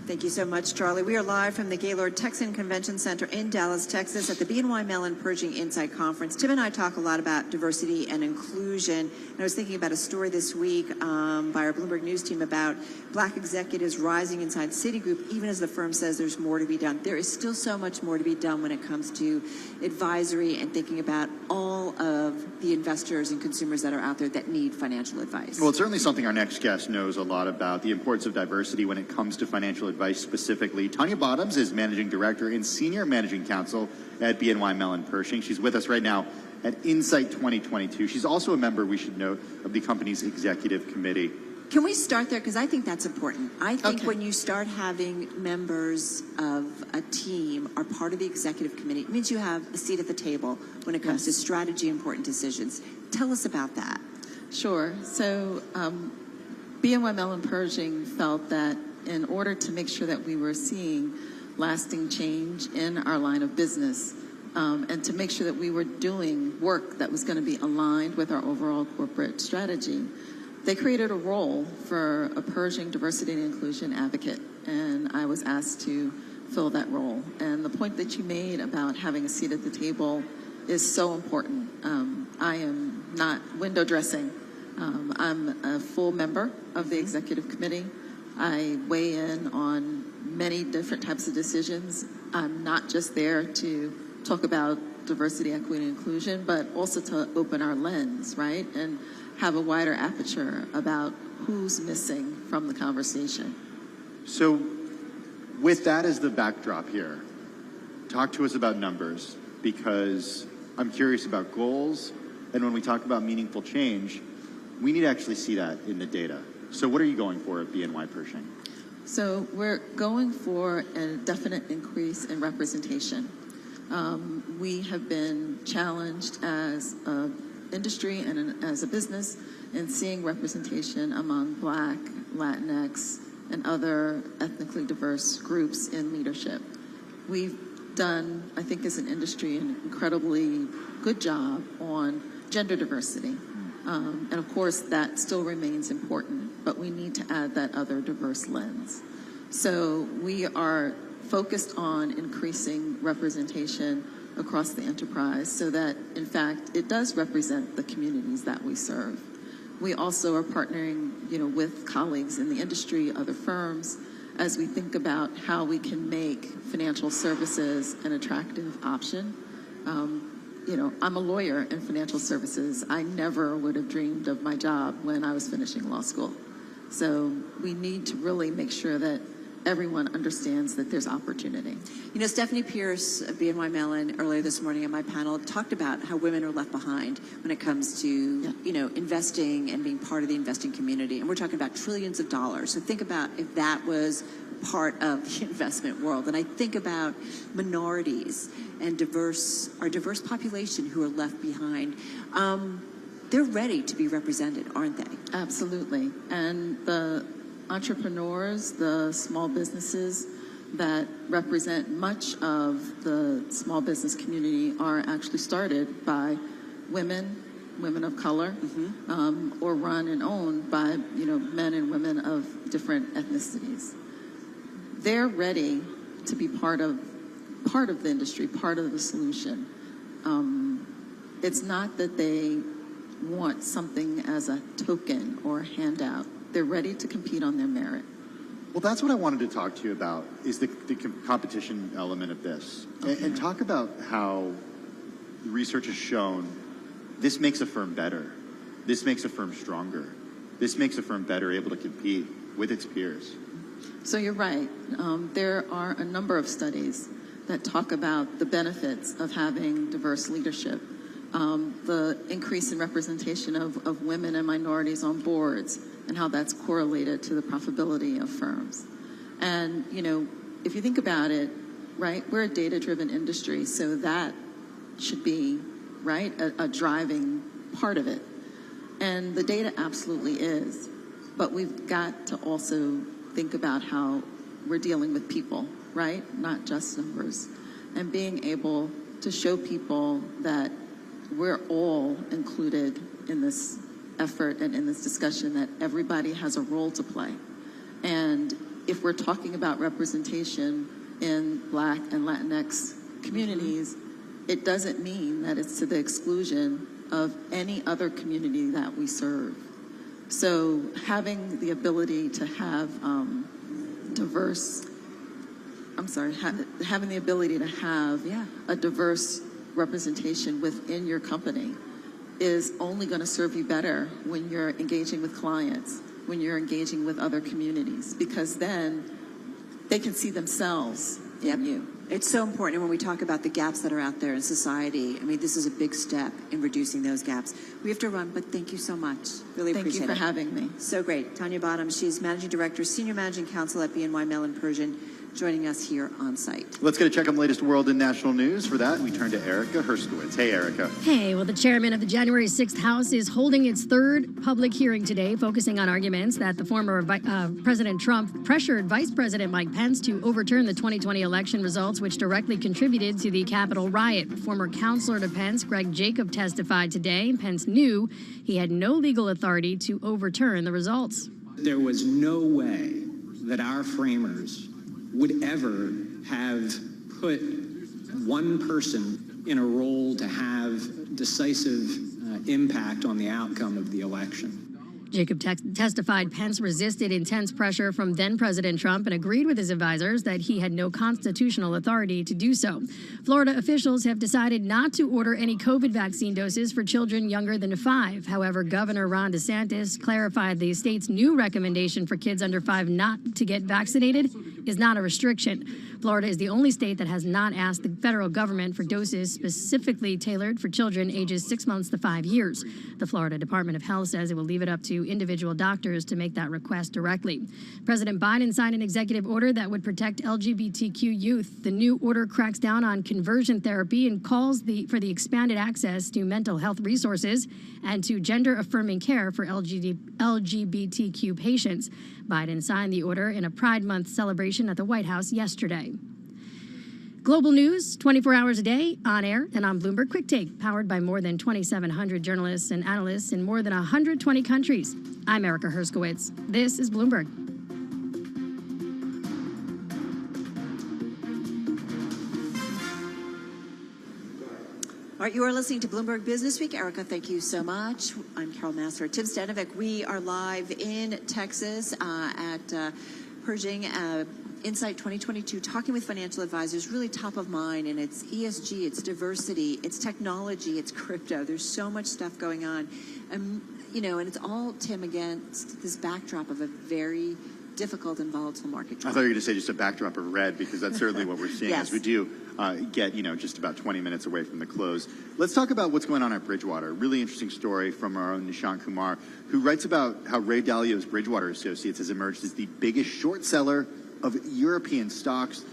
Thank you so much, Charlie. We are live from the Gaylord Texan Convention Center in Dallas, Texas at the BNY Mellon Pershing Insight Conference. Tim and I talk a lot about diversity and inclusion. And I was thinking about a story this week by our Bloomberg News team about black executives rising inside Citigroup, even as the firm says there's more to be done. There is still so much more to be done when it comes to advisory and thinking about all of the investors and consumers that are out there that need financial advice. Well, it's certainly something our next guest knows a lot about, the importance of diversity when it comes to financial advice specifically. Tanya Bottoms is Managing Director and Senior Managing Counsel at BNY Mellon Pershing. She's with us right now at Insight 2022. She's also a member, we should note, of the company's executive committee. Can we start there? Because I think that's important. I think when you start having members of a team are part of the executive committee, it means you have a seat at the table when it comes to strategy, important decisions. Tell us about that. Sure. So BNY Mellon Pershing felt that in order to make sure that we were seeing lasting change in our line of business and to make sure that we were doing work that was going to be aligned with our overall corporate strategy, they created a role for a Pershing diversity and inclusion advocate, and I was asked to fill that role. And the point that you made about having a seat at the table is so important. I am not window dressing. I'm a full member of the executive committee. I weigh in on many different types of decisions. I'm not just there to talk about diversity, equity, and inclusion, but also to open our lens, right? And have a wider aperture about who's missing from the conversation. So with that as the backdrop here, talk to us about numbers, because I'm curious about goals. And when we talk about meaningful change, we need to actually see that in the data. So what are you going for at BNY Pershing? So we're going for a definite increase in representation. We have been challenged as an industry and as a business in seeing representation among Black, Latinx, and other ethnically diverse groups in leadership. We've done, I think, as an industry, an incredibly good job on gender diversity. And of course, that still remains important, but we need to add that other diverse lens. So we are focused on increasing representation across the enterprise so that, in fact, it does represent the communities that we serve. We also are partnering, with colleagues in the industry, other firms, as we think about how we can make financial services an attractive option. I'm a lawyer in financial services. I never would have dreamed of my job when I was finishing law school. So we need to really make sure that everyone understands that there's opportunity. Stephanie Pierce of BNY Mellon earlier this morning on my panel talked about how women are left behind when it comes to, investing and being part of the investing community. And we're talking about trillions of dollars. So think about if that was part of the investment world. And I think about minorities and our diverse population who are left behind. They're ready to be represented, aren't they? Absolutely. And the entrepreneurs, the small businesses that represent much of the small business community are actually started by women of color, or run and owned by men and women of different ethnicities. They're ready to be part of the industry, part of the solution. It's not that they want something as a token or a handout. They're ready to compete on their merit. Well, that's what I wanted to talk to you about, is the competition element of this. Okay. And talk about how research has shown this makes a firm better. This makes a firm stronger. This makes a firm better able to compete with its peers. So you're right. There are a number of studies that talk about the benefits of having diverse leadership. The increase in representation of women and minorities on boards, and how that's correlated to the profitability of firms. And, if you think about it, right, we're a data-driven industry, so that should be, right, a driving part of it. And the data absolutely is. But we've got to also think about how we're dealing with people, right, not just numbers. And being able to show people that we're all included in this effort and in this discussion, that everybody has a role to play. And if we're talking about representation in Black and Latinx communities, it doesn't mean that it's to the exclusion of any other community that we serve. So having the ability to have having the ability to have a diverse representation within your company is only going to serve you better when you're engaging with clients, when you're engaging with other communities, because then they can see themselves in you. It's so important. And when we talk about the gaps that are out there in society, this is a big step in reducing those gaps. We have to run, but thank you so much. Really appreciate it. Thank you for having me. So great. Tanya Bottoms, she's Managing Director, Senior Managing Counsel at BNY Mellon Pershing, joining us here on site. Let's get a check on the latest world and national news. For that, we turn to Erica Herskowitz. Hey, Erica. Hey, well, the chairman of the January 6th House is holding its third public hearing today, focusing on arguments that the former President Trump pressured Vice President Mike Pence to overturn the 2020 election results, which directly contributed to the Capitol riot. Former counselor to Pence, Greg Jacob, testified today. Pence knew he had no legal authority to overturn the results. There was no way that our framers would ever have put one person in a role to have decisive impact on the outcome of the election. Jacob testified Pence resisted intense pressure from then-President Trump and agreed with his advisors that he had no constitutional authority to do so. Florida officials have decided not to order any COVID vaccine doses for children younger than 5. However, Governor Ron DeSantis clarified the state's new recommendation for kids under 5 not to get vaccinated is not a restriction. Florida is the only state that has not asked the federal government for doses specifically tailored for children ages 6 months to 5 years. The Florida Department of Health says it will leave it up to individual doctors to make that request directly. President Biden signed an executive order that would protect LGBTQ youth. The new order cracks down on conversion therapy and calls for the expanded access to mental health resources and to gender-affirming care for LGBTQ patients. Biden signed the order in a Pride Month celebration at the White House yesterday. Global news, 24 hours a day, on air and on Bloomberg Quick Take, powered by more than 2,700 journalists and analysts in more than 120 countries. I'm Erica Herskowitz. This is Bloomberg. All right, you are listening to Bloomberg Business Week. Erica, thank you so much. I'm Carol Massar. Tim Stanovic, we are live in Texas at Pershing Insight 2022, talking with financial advisors, really top of mind, and it's ESG, it's diversity, it's technology, it's crypto. There's so much stuff going on. And it's all, Tim, against this backdrop of a very difficult and volatile market. I thought you were going to say just a backdrop of red, because that's certainly what we're seeing Yes. as we do get, just about 20 minutes away from the close. Let's talk about what's going on at Bridgewater. Really interesting story from our own Nishant Kumar, who writes about how Ray Dalio's Bridgewater Associates has emerged as the biggest short seller of European stocks.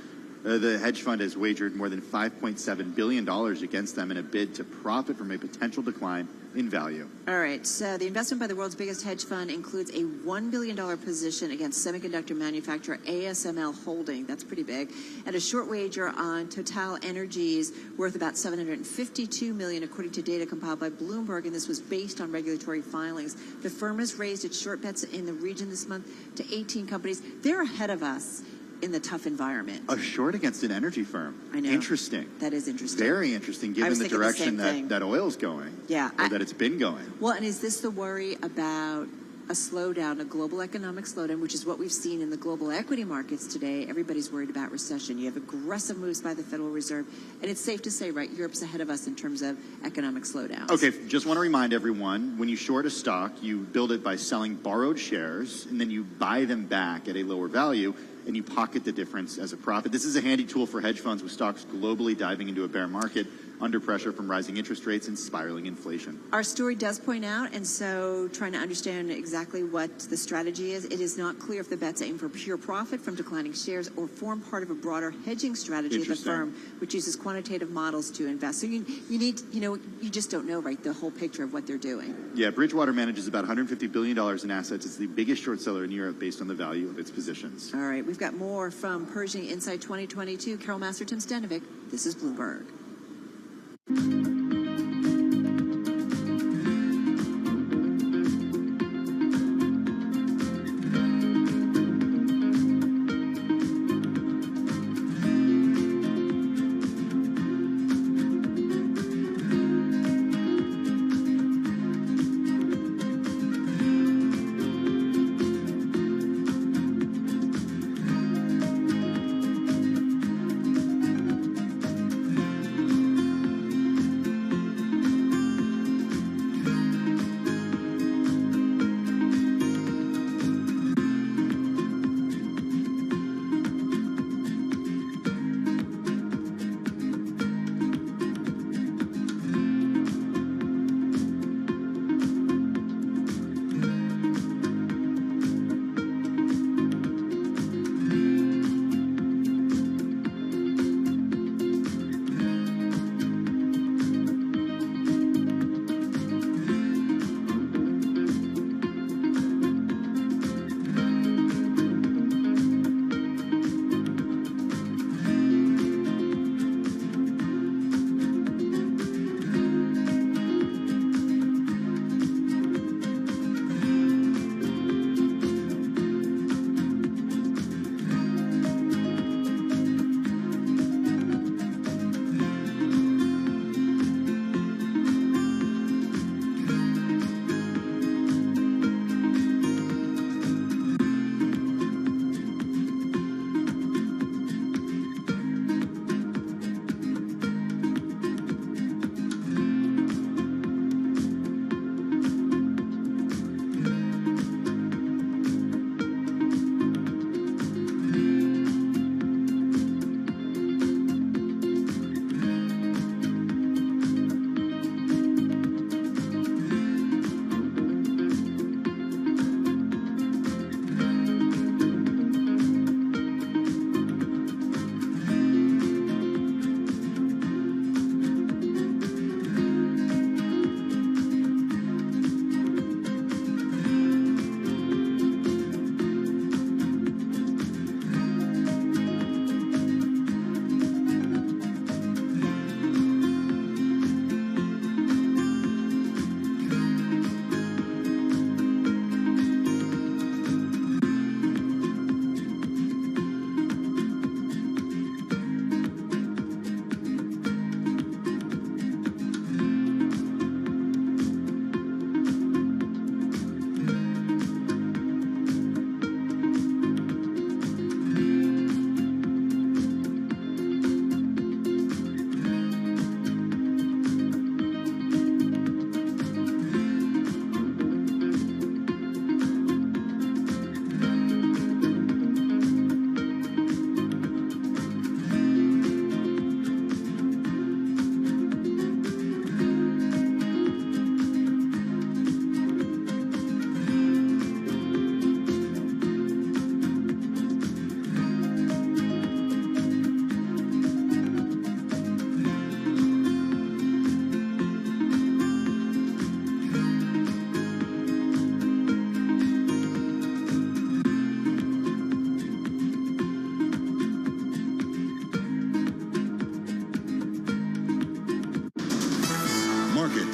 The hedge fund has wagered more than $5.7 billion against them in a bid to profit from a potential decline in value. All right, so the investment by the world's biggest hedge fund includes a $1 billion position against semiconductor manufacturer ASML Holding, that's pretty big, and a short wager on Total Energies worth about $752 million, according to data compiled by Bloomberg, and this was based on regulatory filings. The firm has raised its short bets in the region this month to 18 companies. They're ahead of us in the tough environment. A short against an energy firm. I know. Interesting. That is interesting. Very interesting, given the direction that oil's going. Yeah. Or that it's been going. Well, and is this the worry about a slowdown, a global economic slowdown, which is what we've seen in the global equity markets today? Everybody's worried about recession. You have aggressive moves by the Federal Reserve, and it's safe to say, right, Europe's ahead of us in terms of economic slowdown. Okay, just want to remind everyone, when you short a stock, you build it by selling borrowed shares, and then you buy them back at a lower value, and you pocket the difference as a profit. This is a handy tool for hedge funds with stocks globally diving into a bear market under pressure from rising interest rates and spiraling inflation. Our story does point out, and so trying to understand exactly what the strategy is, it is not clear if the bets aim for pure profit from declining shares or form part of a broader hedging strategy of the firm, which uses quantitative models to invest. So you need, you just don't know, right, the whole picture of what they're doing. Yeah, Bridgewater manages about $150 billion in assets. It's the biggest short seller in Europe based on the value of its positions. All right, we've got more from Pershing Insight 2022. Carol Massar, Tim Stanovic. This is Bloomberg.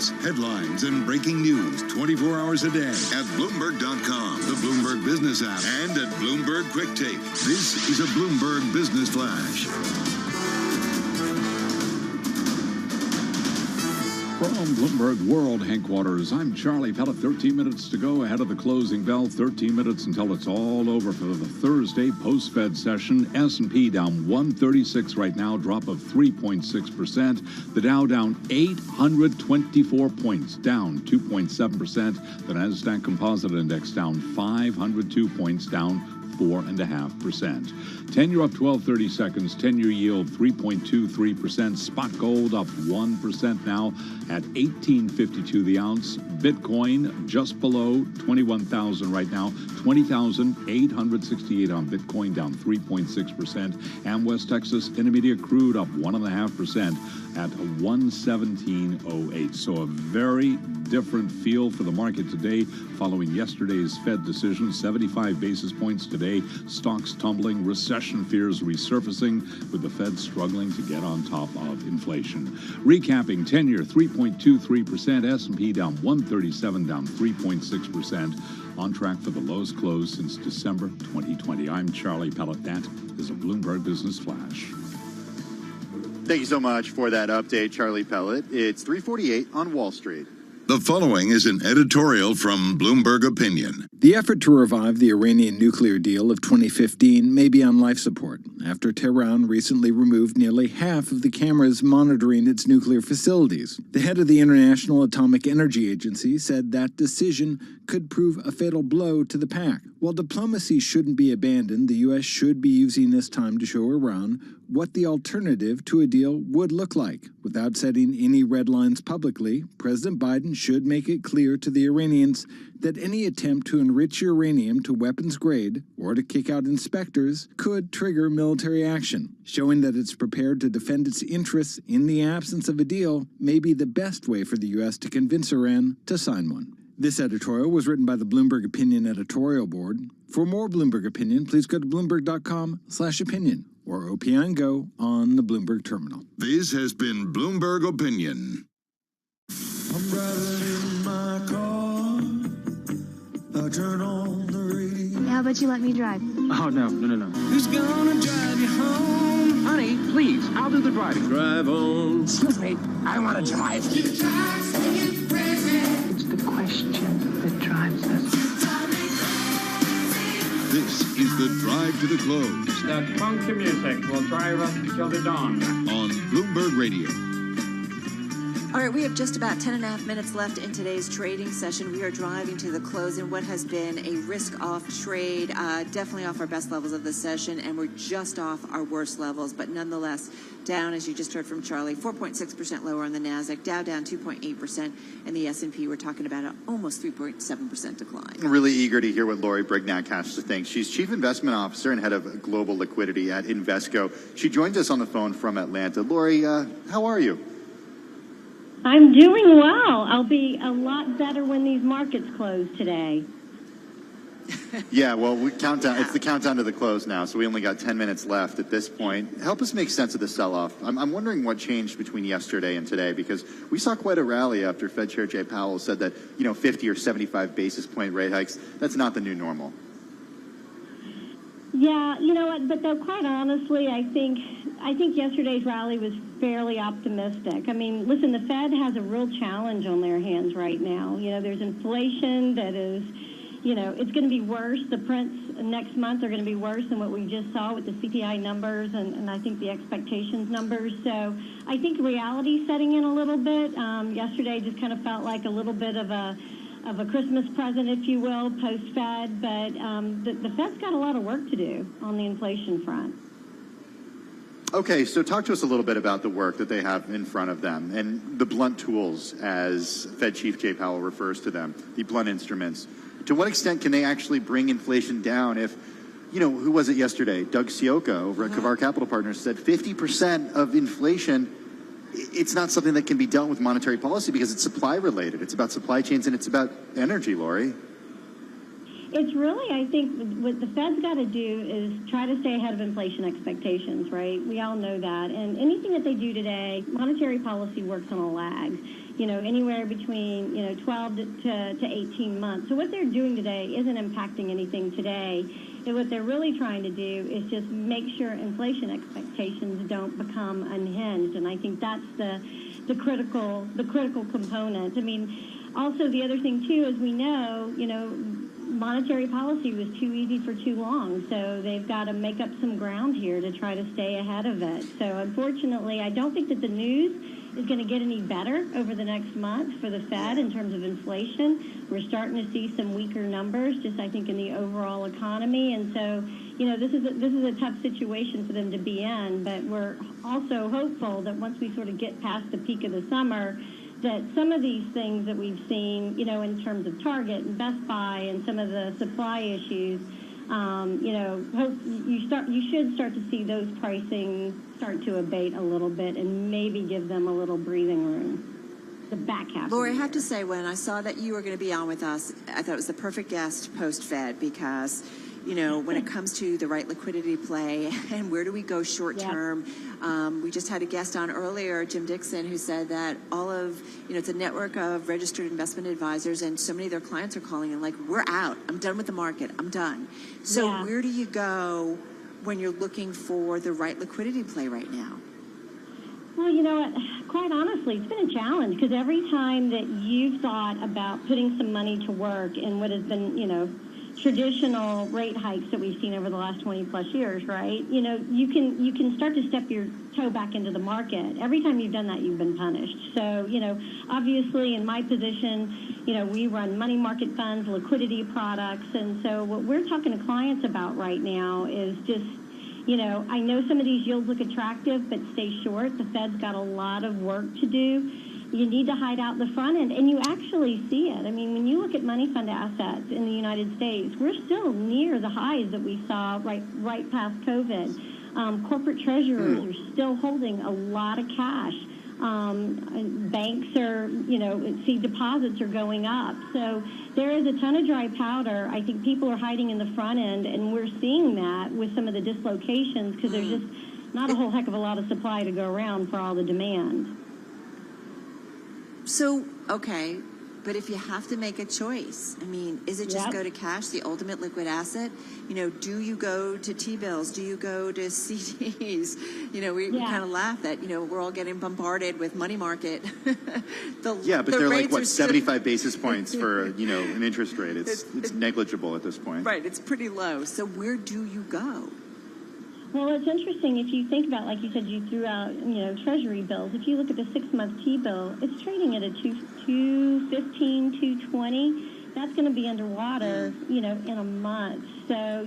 Facts, headlines, and breaking news 24 hours a day at Bloomberg.com, the Bloomberg Business app, and at Bloomberg Quick Take. This is a Bloomberg Business Flash. From Bloomberg World Headquarters, I'm Charlie Pellet. 13 minutes to go ahead of the closing bell. 13 minutes until it's all over for the Thursday post-Fed session. S&P down 136 right now, drop of 3.6%. The Dow down 824 points, down 2.7%. The Nasdaq Composite Index down 502 points, down 4.5%. 10-year up 12.30 seconds. 10-year yield 3.23%. Spot gold up 1% now at $18.52 the ounce. Bitcoin just below 21,000 right now. 20,868 on Bitcoin, down 3.6%. And West Texas Intermediate crude up 1.5% at 117.08. So a very different feel for the market today following yesterday's Fed decision. 75 basis points today. Stocks tumbling. Recession fears resurfacing with the Fed struggling to get on top of inflation. Recapping, 10-year 3.23%. S&P down 137, down 3.6%. On track for the lowest close since December 2020. I'm Charlie Pellet. That is a Bloomberg Business Flash. Thank you so much for that update, Charlie Pellet. It's 3:48 on Wall Street. The following is an editorial from Bloomberg Opinion. The effort to revive the Iranian nuclear deal of 2015 may be on life support after Tehran recently removed nearly half of the cameras monitoring its nuclear facilities. The head of the International Atomic Energy Agency said that decision could prove a fatal blow to the pact. While diplomacy shouldn't be abandoned, the U.S. should be using this time to show Iran what the alternative to a deal would look like. Without setting any red lines publicly, President Biden should make it clear to the Iranians that any attempt to enrich uranium to weapons grade or to kick out inspectors could trigger military action. Showing that it's prepared to defend its interests in the absence of a deal may be the best way for the U.S. to convince Iran to sign one. This editorial was written by the Bloomberg Opinion editorial board. For more Bloomberg Opinion, please go to Bloomberg.com/opinion or OPN Go on the Bloomberg terminal. This has been Bloomberg Opinion. I'm driving in my car. I turn on the radio. How about you let me drive? Oh, no. Who's gonna drive you home? Honey, please, I'll do the driving. Drive on. Excuse me, I want to drive. It's the question that drives us. This is the Drive to the Close. That funky music will drive us till the dawn. On Bloomberg Radio. All right, we have just about 10.5 minutes left in today's trading session. We are driving to the close in what has been a risk-off trade, definitely off our best levels of the session, and we're just off our worst levels, but nonetheless down, as you just heard from Charlie, 4.6% lower on the Nasdaq, Dow down 2.8%, and the S&P, we're talking about an almost 3.7% decline. I'm really eager to hear what Lori Brignac has to think. She's Chief Investment Officer and Head of Global Liquidity at Invesco. She joins us on the phone from Atlanta. Lori, how are you? I'm doing well. I'll be a lot better when these markets close today. Yeah, well, we count down. It's the countdown to the close now, so we only got 10 minutes left at this point. Help us make sense of the sell-off. I'm wondering what changed between yesterday and today, because we saw quite a rally after Fed Chair Jay Powell said that, 50 or 75 basis point rate hikes, that's not the new normal. Yeah, you know what? But though, quite honestly, I think yesterday's rally was fairly optimistic. I mean, listen, the Fed has a real challenge on their hands right now. There's inflation that is, it's going to be worse. The prints next month are going to be worse than what we just saw with the CPI numbers and I think the expectations numbers. So I think reality setting in a little bit. Yesterday just kind of felt like a little bit of a Christmas present, if you will, post-Fed, but the Fed's got a lot of work to do on the inflation front. Okay, so talk to us a little bit about the work that they have in front of them and the blunt tools, as Fed Chief Jay Powell refers to them, the blunt instruments. To what extent can they actually bring inflation down if, who was it yesterday? Doug Sioka over at Kavar Capital Partners said 50% of inflation, it's not something that can be dealt with monetary policy because it's supply related. It's about supply chains and it's about energy, Lori. It's really, I think, what the Fed's got to do is try to stay ahead of inflation expectations, right? We all know that. And anything that they do today, monetary policy works on a lag. anywhere between 12 to 18 months. So what they're doing today isn't impacting anything today. And what they're really trying to do is just make sure inflation expectations don't become unhinged. And I think that's the critical component. I mean, also the other thing too is we know, monetary policy was too easy for too long, so they've got to make up some ground here to try to stay ahead of it. So unfortunately, I don't think that the news is going to get any better over the next month for the Fed in terms of inflation. We're starting to see some weaker numbers, just I think in the overall economy, and so this is a tough situation for them to be in. But we're also hopeful that once we sort of get past the peak of the summer, that some of these things that we've seen, in terms of Target and Best Buy and some of the supply issues, you should start to see those pricing start to abate a little bit and maybe give them a little breathing room. The back half. Lori, I have to say, when I saw that you were going to be on with us, I thought it was the perfect guest post-Fed because, when it comes to the right liquidity play and where do we go short term, we just had a guest on earlier, Jim Dixon, who said that all of, it's a network of registered investment advisors, and so many of their clients are calling and like, we're out. I'm done with the market. I'm done. So where do you go when you're looking for the right liquidity play right now? Well, you know what? Quite honestly, it's been a challenge because every time that you've thought about putting some money to work in what has been, traditional rate hikes that we've seen over the last 20 plus years, right? You can start to step your toe back into the market. Every time you've done that, you've been punished. So, obviously in my position, we run money market funds, liquidity products. And so what we're talking to clients about right now is just, I know some of these yields look attractive, but stay short. The Fed's got a lot of work to do. You need to hide out the front end, and you actually see it. I mean, when you look at money fund assets in the United States, we're still near the highs that we saw right past COVID. Corporate treasurers are still holding a lot of cash. Banks are, see deposits are going up. So there is a ton of dry powder. I think people are hiding in the front end, and we're seeing that with some of the dislocations because there's just not a whole heck of a lot of supply to go around for all the demand. So, okay, but if you have to make a choice, I mean, is it just go to cash, the ultimate liquid asset? Do you go to T-bills? Do you go to CDs? We kind of laugh that, we're all getting bombarded with money market. But they're like, 75 basis points for, an interest rate. It's negligible at this point. Right, it's pretty low. So where do you go? Well, it's interesting if you think about, like you said, you threw out, Treasury bills. If you look at the 6-month T-bill, it's trading at a 215, 220. That's going to be underwater, in a month. So,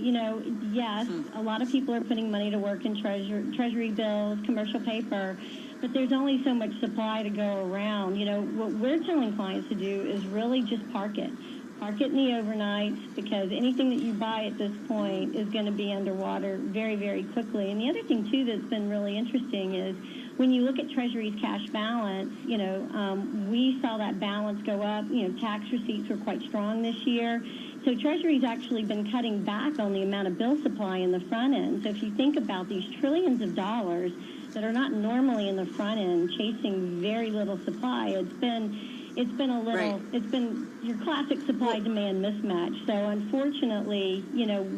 yes, a lot of people are putting money to work in Treasury bills, commercial paper, but there's only so much supply to go around. What we're telling clients to do is really just park it. Park it in the overnights because anything that you buy at this point is going to be underwater very, very quickly. And the other thing, too, that's been really interesting is when you look at Treasury's cash balance, we saw that balance go up. Tax receipts were quite strong this year. So Treasury's actually been cutting back on the amount of bill supply in the front end. So if you think about these trillions of dollars that are not normally in the front end chasing very little supply, it's been a little, it's been your classic supply-demand mismatch. So unfortunately,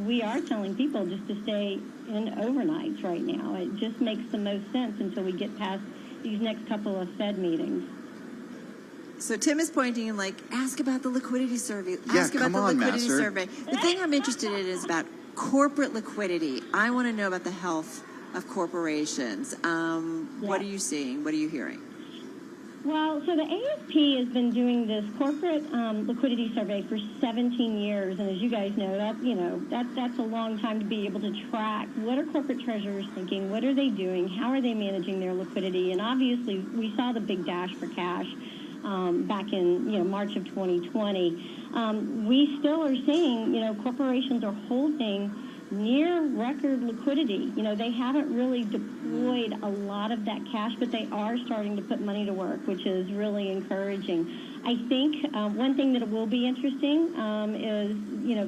we are telling people just to stay in overnights right now. It just makes the most sense until we get past these next couple of Fed meetings. So Tim is pointing and ask about the liquidity survey. Ask about the liquidity survey. The thing I'm interested in is about corporate liquidity. I want to know about the health of corporations. What are you seeing? What are you hearing? Well, so the AFP has been doing this corporate liquidity survey for 17 years, and as you guys know, that's a long time to be able to track what are corporate treasurers thinking, what are they doing, how are they managing their liquidity, and obviously we saw the big dash for cash back in March of 2020. We still are seeing corporations are holding near record liquidity. They haven't really deployed a lot of that cash, but they are starting to put money to work, which is really encouraging. I think one thing that will be interesting is,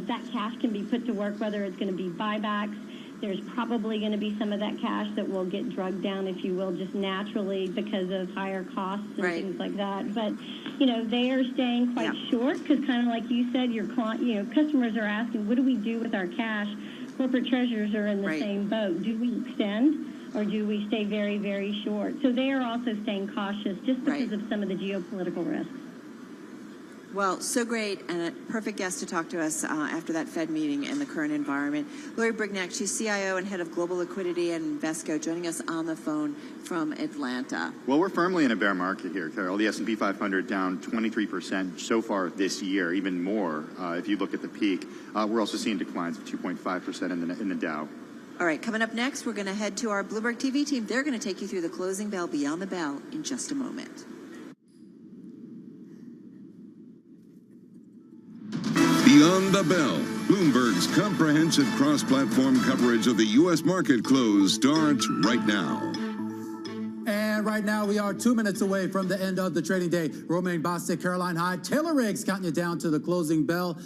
that cash can be put to work, whether it's going to be buybacks. there's probably going to be some of that cash that will get drugged down, if you will, just naturally because of higher costs and things like that. But, you know, they are staying quite short because kind of like you said, customers are asking, what do we do with our cash? Corporate treasurers are in the same boat. Do we extend or do we stay very, very short? So they are also staying cautious just because of some of the geopolitical risks. Well, so great, and a perfect guest to talk to us after that Fed meeting in the current environment. Lori Brignac, she's CIO and head of global liquidity at Invesco, joining us on the phone from Atlanta. Well, we're firmly in a bear market here, Carol. The S&P 500 down 23% so far this year, even more if you look at the peak. We're also seeing declines of 2.5% in the Dow. All right, coming up next, we're going to head to our Bloomberg TV team. They're going to take you through the closing bell, Beyond the Bell, in just a moment. Beyond the Bell, Bloomberg's comprehensive cross-platform coverage of the U.S. market close starts right now. And right now, we are 2 minutes away from the end of the trading day. Romaine Bostick, Caroline Hyde, Taylor Riggs counting you down to the closing bell.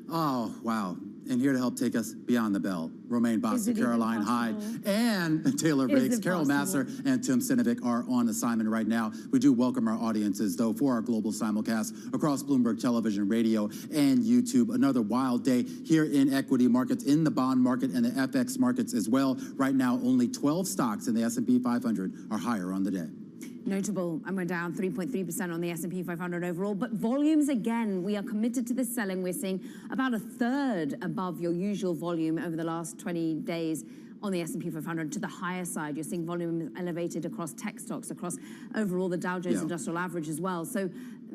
Oh, wow. And here to help take us beyond the bell, Romaine Bostick, Caroline Hyde, and Taylor Riggs, Carol Masser, and Tim Sinovic are on assignment right now. We do welcome our audiences, though, for our global simulcast across Bloomberg Television, radio, and YouTube. Another wild day here in equity markets, in the bond market, and the FX markets as well. Right now, only 12 stocks in the S&P 500 are higher on the day. Notable, and we're down 3.3% on the S&P 500 overall. But volumes, again, we are committed to this selling. We're seeing about a third above your usual volume over the last 20 days on the S&P 500 to the higher side. You're seeing volume elevated across tech stocks, across overall the Dow Jones Industrial Average as well. So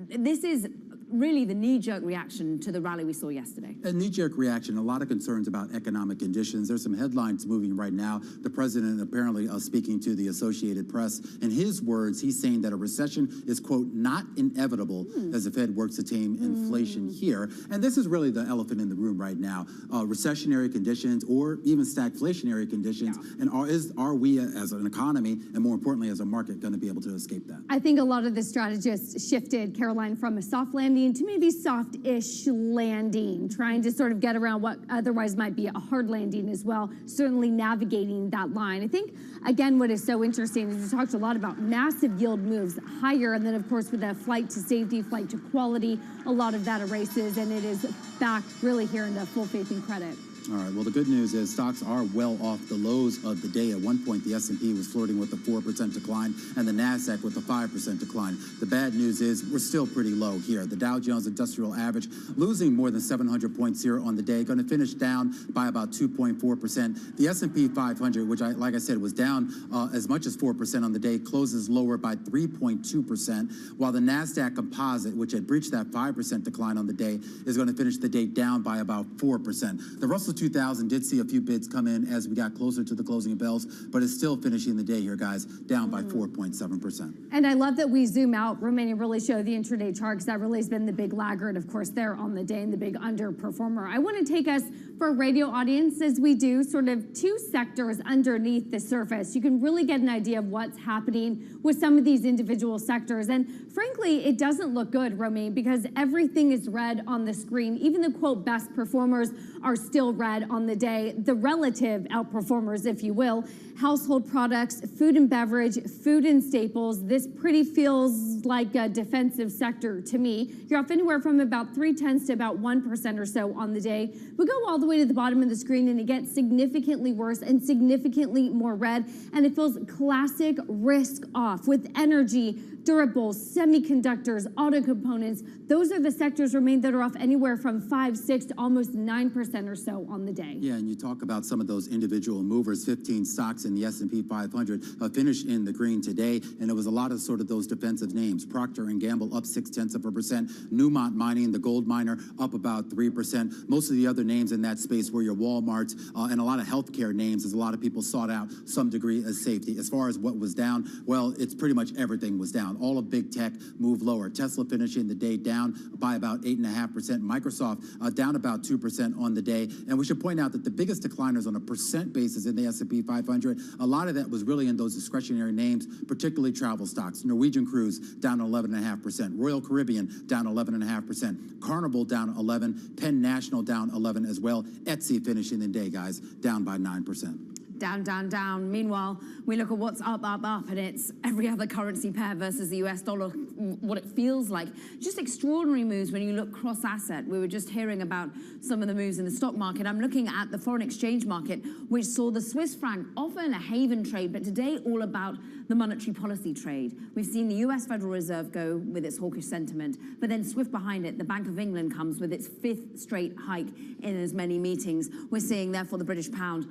this is really the knee-jerk reaction to the rally we saw yesterday. A knee-jerk reaction, a lot of concerns about economic conditions. There's some headlines moving right now. The president apparently speaking to the Associated Press. In his words, he's saying that a recession is, quote, not inevitable as the Fed works to tame inflation here. And this is really the elephant in the room right now. Recessionary conditions or even stagflationary conditions. And are we as an economy and more importantly as a market going to be able to escape that? I think a lot of the strategists shifted, Caroline, from a soft landing to maybe soft-ish landing, trying to sort of get around what otherwise might be a hard landing as well, certainly navigating that line. I think, again, what is so interesting is we talked a lot about massive yield moves higher, and then, of course, with that flight to safety, flight to quality, a lot of that erases, and it is back really here into full faith and credit. All right, well, the good news is stocks are well off the lows of the day. At one point, the S&P was flirting with a 4% decline and the NASDAQ with a 5% decline. The bad news is we're still pretty low here. The Dow Jones Industrial Average losing more than 700 points here on the day, going to finish down by about 2.4%. The S&P 500, which, like I said, was down as much as 4% on the day, closes lower by 3.2%, while the NASDAQ Composite, which had breached that 5% decline on the day, is going to finish the day down by about 4%. The Russell 2000 did see a few bids come in as we got closer to the closing bells, but it's still finishing the day here, guys, down by 4.7%. And I love that we zoom out, Romaine, and really show the intraday chart, because that really has been the big laggard, of course, there on the day and the big underperformer. I want to take us, for a radio audience, as we do, sort of two sectors underneath the surface. You can really get an idea of what's happening with some of these individual sectors. And frankly, it doesn't look good, Romaine, because everything is red on the screen. Even the, quote, best performers are still red on the day. The relative outperformers, if you will, household products, food and beverage, food and staples. This pretty feels like a defensive sector to me. You're off anywhere from about 0.3 to about 1% or so on the day. We go all the way to the bottom of the screen and it gets significantly worse and significantly more red. And it feels classic risk off with energy, durables, semiconductors, auto components. Those are the sectors, Romaine, that are off anywhere from 5, 6 to almost 9% or so on the day. Yeah, and you talk about some of those individual movers. 15 stocks in the S&P 500 finished in the green today, and it was a lot of sort of those defensive names. Procter & Gamble up 0.6%. Newmont Mining, the gold miner, up about 3%. Most of the other names in that space were your Walmarts and a lot of healthcare names, as a lot of people sought out some degree of safety. As far as what was down, well, it's pretty much everything was down. All of big tech moved lower. Tesla finishing the day down by about 8.5%. Microsoft down about 2% on the day. And we should point out that the biggest decliners on a percent basis in the S&P 500, a lot of that was really in those discretionary names, particularly travel stocks. Norwegian Cruise down 11.5%. Royal Caribbean down 11.5%. Carnival down 11%. Penn National down 11% as well. Etsy finishing the day, guys, down by 9%. down, down, down. Meanwhile, we look at what's up, and it's every other currency pair versus the US dollar, what it feels like. Just extraordinary moves when you look cross-asset. We were just hearing about some of the moves in the stock market. I'm looking at the foreign exchange market, which saw the Swiss franc often a haven trade, but today all about the monetary policy trade. We've seen the US Federal Reserve go with its hawkish sentiment, but then swift behind it, the Bank of England comes with its 5th straight hike in as many meetings. We're seeing, therefore, the British pound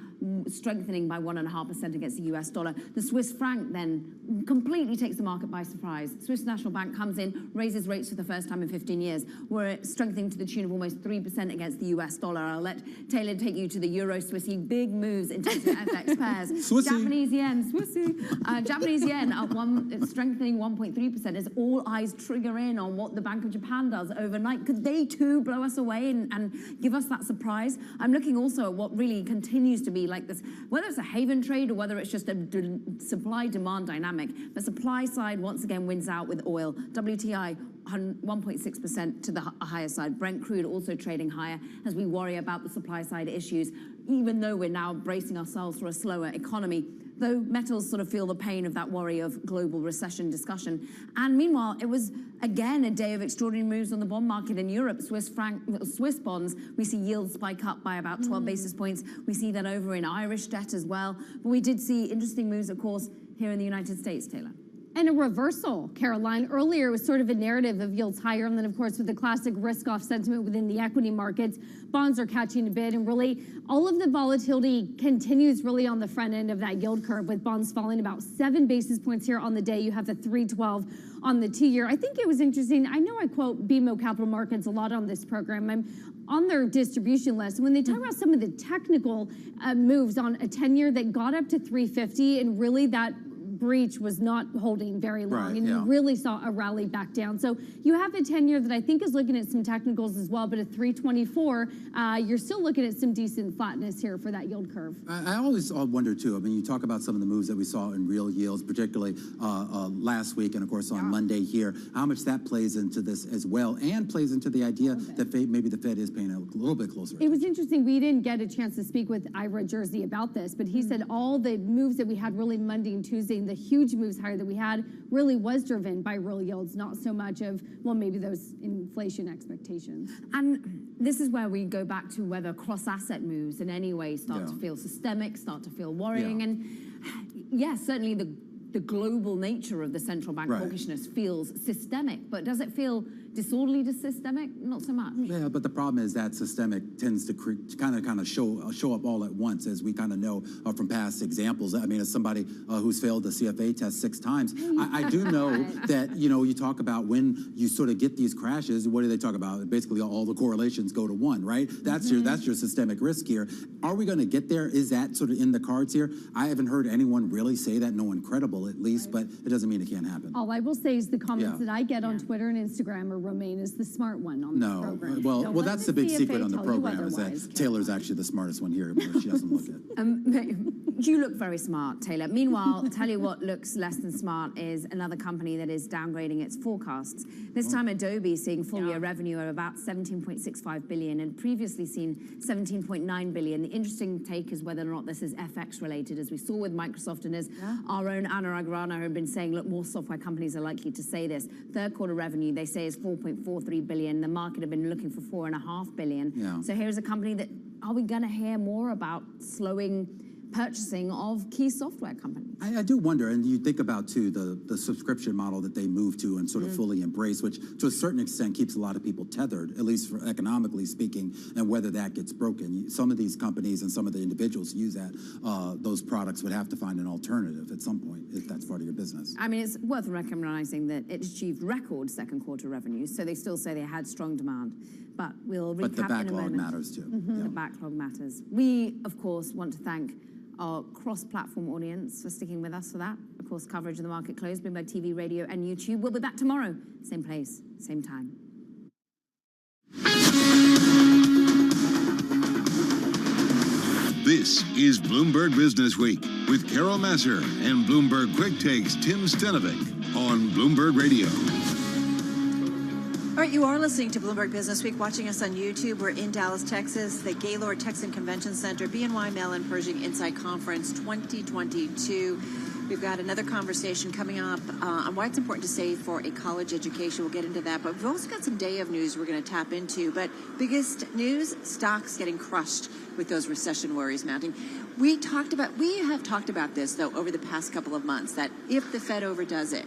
strengthening by 1.5% against the US dollar. The Swiss franc then completely takes the market by surprise. Swiss National Bank comes in, raises rates for the first time in 15 years. We're strengthening to the tune of almost 3% against the US dollar. I'll let Taylor take you to the Euro Swissy. Big moves in terms of FX pairs. Swissy. Japanese yen, Swissy. Japanese yen up strengthening 1.3% as all eyes trigger in on what the Bank of Japan does overnight. Could they too blow us away and give us that surprise? I'm looking also at what really continues to be like this, whether it's a haven trade or whether it's just a supply-demand dynamic. The supply side once again wins out with oil. WTI 1.6% to the higher side. Brent crude also trading higher as we worry about the supply side issues, even though we're now bracing ourselves for a slower economy. Though metals sort of feel the pain of that worry of global recession discussion. And meanwhile, it was again a day of extraordinary moves on the bond market in Europe. Swiss bonds, we see yields spike up by about 12 basis points. We see that over in Irish debt as well. But we did see interesting moves, of course, here in the United States, Taylor. And a reversal, Caroline. Earlier, it was sort of a narrative of yields higher, and then, of course, with the classic risk-off sentiment within the equity markets, bonds are catching a bid, and really, all of the volatility continues really on the front end of that yield curve, with bonds falling about 7 basis points here on the day. You have the 312 on the 2-year. I think it was interesting. I know I quote BMO Capital Markets a lot on this program. I'm on their distribution list, and when they talk about some of the technical moves on a 10-year that got up to 350, and really that breach was not holding very long, and you really saw a rally back down. So you have a 10-year that I think is looking at some technicals as well, but at 324, you're still looking at some decent flatness here for that yield curve. I always wonder, too, I mean, you talk about some of the moves that we saw in real yields, particularly last week and, of course, on Monday here, how much that plays into this as well, and plays into the idea that maybe the Fed is paying a little bit closer attention. It was interesting. We didn't get a chance to speak with Ira Jersey about this, but he said all the moves that we had really Monday and Tuesday, the huge moves higher that we had really was driven by real yields, not so much of, well, maybe those inflation expectations. And this is where we go back to whether cross-asset moves in any way start to feel systemic, start to feel worrying. And yes, certainly the global nature of the central bank hawkishness feels systemic, but does it feel disorderly to systemic? Not so much. Yeah, but the problem is that systemic tends to kind of show up all at once, as we kind of know from past examples. I mean, as somebody who's failed the CFA test 6 times, I do know that, you know, you talk about when you sort of get these crashes, what do they talk about? Basically, all the correlations go to 1, right? That's your systemic risk here. Are we going to get there? Is that sort of in the cards here? I haven't heard anyone really say that, no one credible at least, but it doesn't mean it can't happen. All I will say is the comments that I get on Twitter and Instagram are Romaine is the smart one on this program. Well, that's the big secret on the program, is that Taylor's actually the smartest one here, but she doesn't look it. You look very smart, Taylor. Meanwhile, tell you what looks less than smart is another company that is downgrading its forecasts. This time, Adobe seeing full-year revenue of about $17.65 billion and previously seen $17.9 billion. The interesting take is whether or not this is FX related, as we saw with Microsoft, and as our own Anna Agrana have been saying, look, more software companies are likely to say this. Third quarter revenue, they say, is $4.43 billion. The market have been looking for $4.5 billion. So here's a company that, are we going to hear more about slowing purchasing of key software companies? I do wonder, and you think about, too, the subscription model that they move to and sort of fully embrace, which to a certain extent keeps a lot of people tethered, at least for economically speaking, and whether that gets broken. Some of these companies and some of the individuals who use those products would have to find an alternative at some point if that's part of your business. I mean, it's worth recognizing that it achieved record second quarter revenues, so they still say they had strong demand. But we'll recap the backlog in a moment. Matters, too. The backlog matters. We, of course, want to thank our cross-platform audience for sticking with us for that. Of course, coverage of the market closed, Bloomberg TV, radio, and YouTube. We'll be back tomorrow, same place, same time. This is Bloomberg Business Week with Carol Masser and Bloomberg Quick Takes Tim Stenovic on Bloomberg Radio. All right, you are listening to Bloomberg Business Week, watching us on YouTube. We're in Dallas, Texas, the Gaylord Texan Convention Center, BNY Mellon Pershing Insight Conference 2022. We've got another conversation coming up on why it's important to save for a college education. We'll get into that, but we've also got some day of news we're going to tap into. But biggest news, stocks getting crushed with those recession worries mounting. We have talked about this, though, over the past couple of months, that if the Fed overdoes it,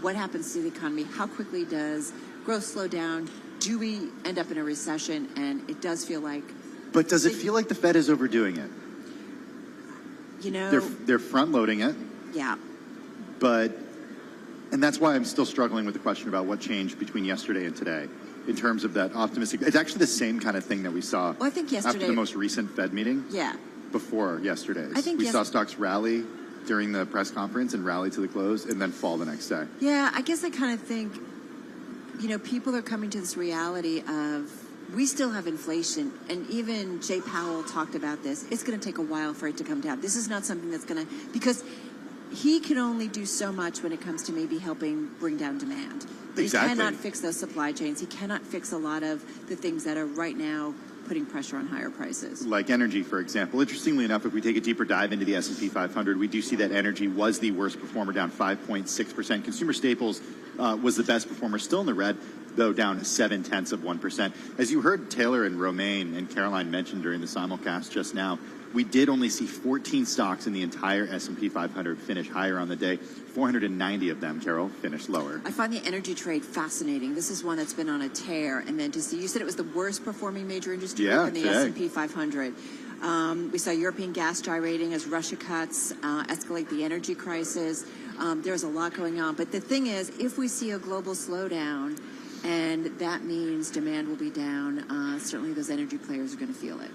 what happens to the economy? How quickly does growth slow down? Do we end up in a recession? And it does feel like... But does it feel like the Fed is overdoing it? You know... They're front-loading it. Yeah. And that's why I'm still struggling with the question about what changed between yesterday and today in terms of that optimistic... It's actually the same kind of thing that we saw I think yesterday, after the most recent Fed meeting. Yeah. Before yesterday's. I think we saw stocks rally during the press conference and rally to the close and then fall the next day. Yeah, I guess I kind of think, people are coming to this reality of we still have inflation, and even Jay Powell talked about this. It's going to take a while for it to come down. This is not something that's going to, because he can only do so much when it comes to maybe helping bring down demand. Exactly. He cannot fix those supply chains. He cannot fix a lot of the things that are right now putting pressure on higher prices. Like energy, for example. Interestingly enough, if we take a deeper dive into the S&P 500, we do see that energy was the worst performer, down 5.6%. Consumer staples was the best performer, still in the red, though down 0.7%. As you heard Taylor and Romaine and Caroline mention during the simulcast just now, we did only see 14 stocks in the entire S&P 500 finish higher on the day. 490 of them, Carol, finished lower. I find the energy trade fascinating. This is one that's been on a tear. And then to see, you said it was the worst performing major industry group in the S&P 500. We saw European gas gyrating as Russia cuts escalate the energy crisis. There's a lot going on. But the thing is, if we see a global slowdown, and that means demand will be down, certainly those energy players are going to feel it.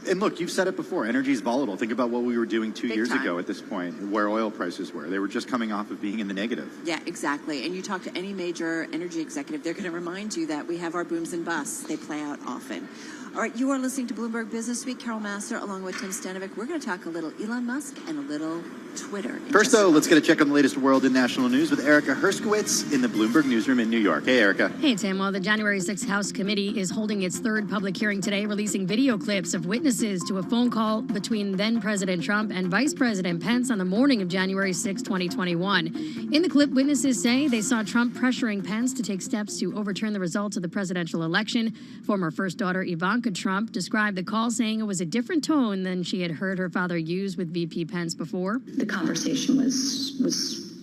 And look, you've said it before, energy is volatile. Think about what we were doing 2 years ago at this point, where oil prices were. They were just coming off of being in the negative. Yeah, exactly. And you talk to any major energy executive, they're going to remind you that we have our booms and busts. They play out often. All right, you are listening to Bloomberg Business Week. Carol Master along with Tim Stanovic. We're going to talk a little Elon Musk and a little Twitter. First, though, let's get a check on the latest world and national news with Erica Herskowitz in the Bloomberg newsroom in New York. Hey, Erica. Hey, Tim. Well, the January 6th House Committee is holding its third public hearing today, releasing video clips of witnesses to a phone call between then-President Trump and Vice President Pence on the morning of January 6, 2021. In the clip, witnesses say they saw Trump pressuring Pence to take steps to overturn the results of the presidential election. Former first daughter Ivanka Trump described the call, saying it was a different tone than she had heard her father use with VP Pence before. The conversation was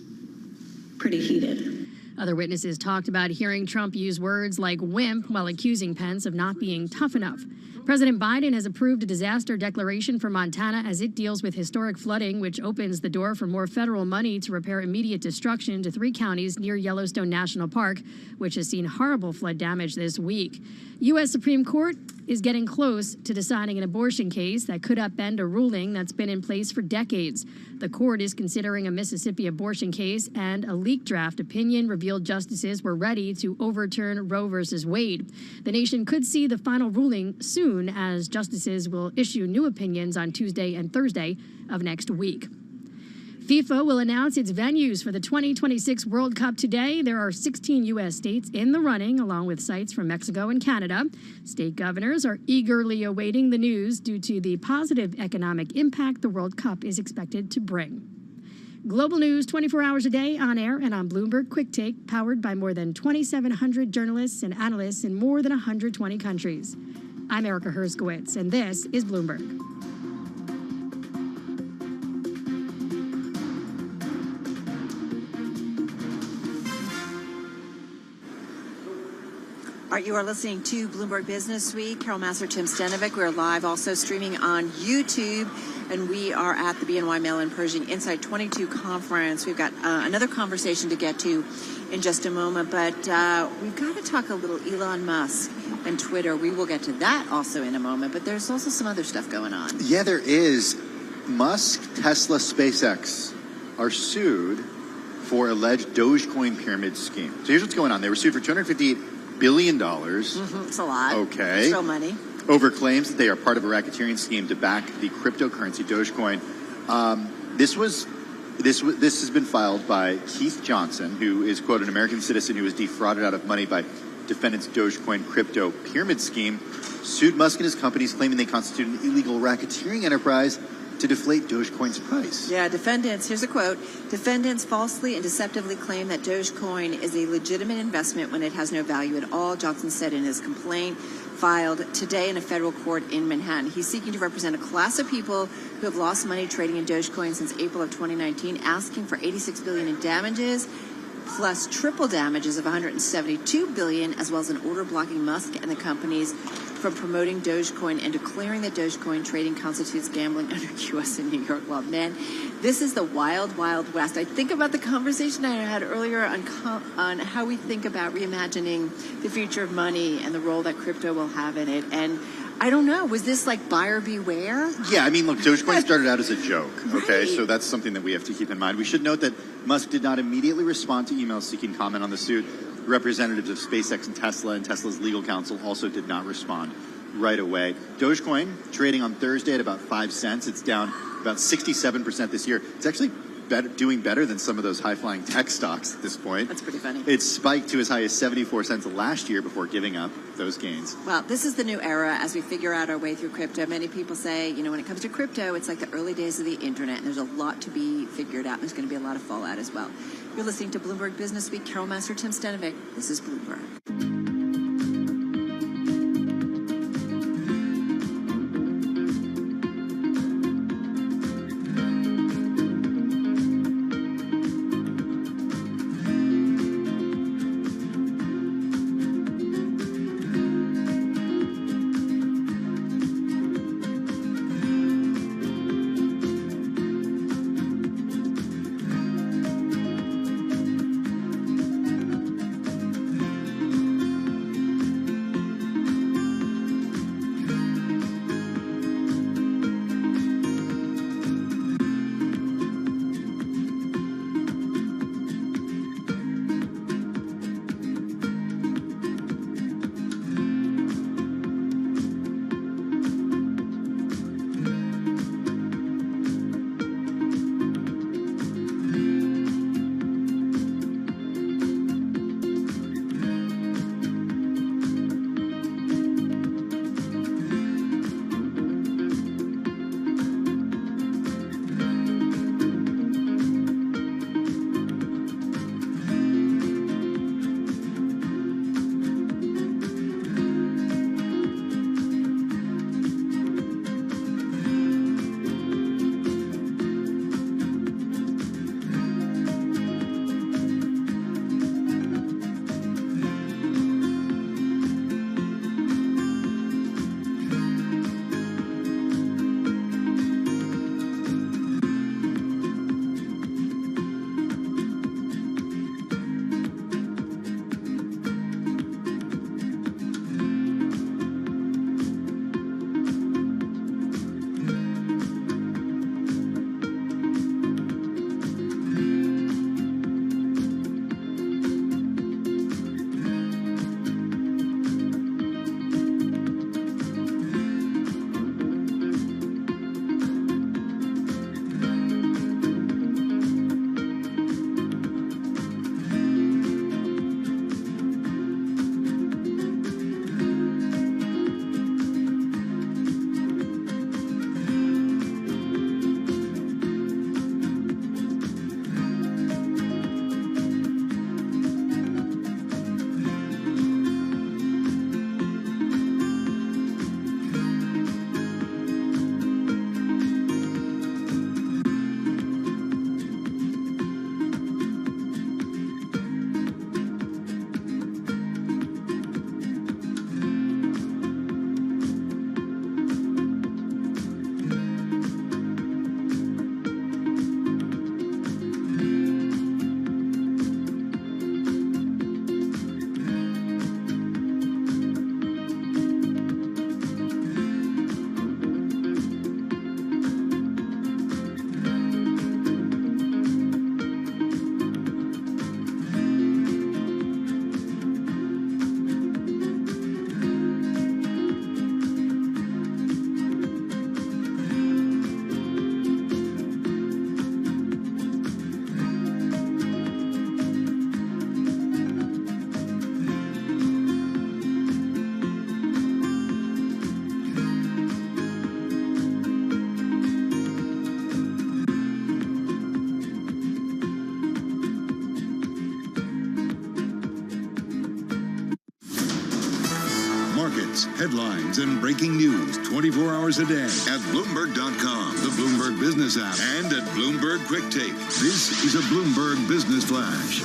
pretty heated. Other witnesses talked about hearing Trump use words like wimp while accusing Pence of not being tough enough. President Biden has approved a disaster declaration for Montana as it deals with historic flooding, which opens the door for more federal money to repair immediate destruction to 3 counties near Yellowstone National Park, which has seen horrible flood damage this week. U.S. Supreme Court is getting close to deciding an abortion case that could upend a ruling that's been in place for decades. The court is considering a Mississippi abortion case, and a leaked draft opinion revealed justices were ready to overturn Roe versus Wade. The nation could see the final ruling soon, as justices will issue new opinions on Tuesday and Thursday of next week. FIFA will announce its venues for the 2026 World Cup today. There are 16 U.S. states in the running, along with sites from Mexico and Canada. State governors are eagerly awaiting the news due to the positive economic impact the World Cup is expected to bring. Global news 24 hours a day on air and on Bloomberg Quick Take, powered by more than 2,700 journalists and analysts in more than 120 countries. I'm Erica Herskowitz, and this is Bloomberg. All right, you are listening to Bloomberg Business Week. Carol Master, Tim Stanovic. We're live also streaming on YouTube, and we are at the BNY Mellon Pershing Insight 22 conference. We've got another conversation to get to in just a moment, but we've got to talk a little Elon Musk and Twitter. We will get to that also in a moment, but there's also some other stuff going on. Yeah, there is. Musk, Tesla, SpaceX are sued for alleged Dogecoin pyramid scheme. So here's what's going on. They were sued for $258 billion. It's a lot. Okay. It's real money. Over claims that they are part of a racketeering scheme to back the cryptocurrency Dogecoin. This has been filed by Keith Johnson, who is, quote, an American citizen who was defrauded out of money by defendants' Dogecoin crypto pyramid scheme, sued Musk and his companies, claiming they constitute an illegal racketeering enterprise to deflate Dogecoin's price. Yeah, defendants, here's a quote. Defendants falsely and deceptively claim that Dogecoin is a legitimate investment when it has no value at all, Johnson said in his complaint filed today in a federal court in Manhattan. He's seeking to represent a class of people who have lost money trading in Dogecoin since April of 2019, asking for $86 billion in damages, plus triple damages of $172 billion, as well as an order blocking Musk and the companies from promoting Dogecoin and declaring that Dogecoin trading constitutes gambling under U.S. and New York law. Man, this is the wild, wild west. I think about the conversation I had earlier on how we think about reimagining the future of money and the role that crypto will have in it. And I don't know, was this like buyer beware? Yeah, I mean, look, Dogecoin started out as a joke, okay? Right. So that's something that we have to keep in mind. We should note that Musk did not immediately respond to emails seeking comment on the suit. Representatives of SpaceX and Tesla's legal counsel also did not respond right away. Dogecoin trading on Thursday at about 5 cents. It's down about 67% this year. It's actually doing better than some of those high-flying tech stocks at this point. That's pretty funny. It spiked to as high as 74 cents last year before giving up those gains. Well, this is the new era as we figure out our way through crypto. Many people say, you know, when it comes to crypto, it's like the early days of the internet, and there's a lot to be figured out. There's going to be a lot of fallout as well. You're listening to Bloomberg Business Week. Carol Master, Tim Stenovic. This is Bloomberg. headlines, and breaking news 24 hours a day at Bloomberg.com, the Bloomberg Business app, and at Bloomberg Quick Take. This is a Bloomberg Business Flash.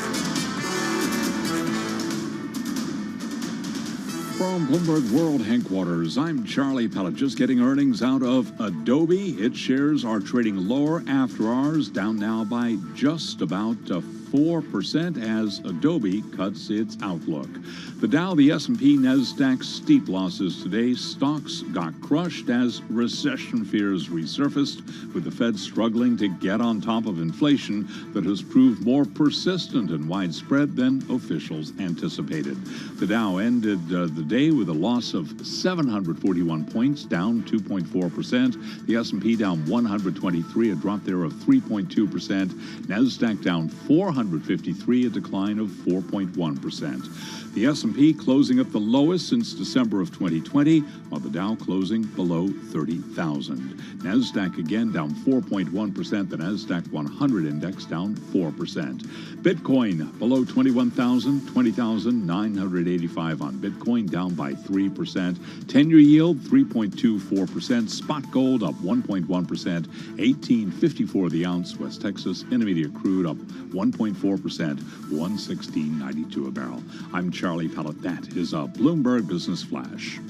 From Bloomberg World Headquarters, I'm Charlie Pellet. Just getting earnings out of Adobe. Its shares are trading lower after hours, down now by just about 4% as Adobe cuts its outlook. The Dow, the S&P, NASDAQ steep losses today. Stocks got crushed as recession fears resurfaced, with the Fed struggling to get on top of inflation that has proved more persistent and widespread than officials anticipated. The Dow ended the day with a loss of 741 points, down 2.4%. The S&P down 123, a drop there of 3.2%. NASDAQ down 453, a decline of 4.1%. The S&P closing up the lowest since December of 2020, while the Dow closing below 30,000. NASDAQ again down 4.1%, the NASDAQ 100 index down 4%. Bitcoin below 21,000, 20,985 on Bitcoin, down by 3%. 10-year yield 3.24%. Spot gold up 1.1%. 18.54 the ounce. West Texas Intermediate crude up 1.4%. 116.92 a barrel. I'm Charlie Pellet. That is a Bloomberg Business Flash.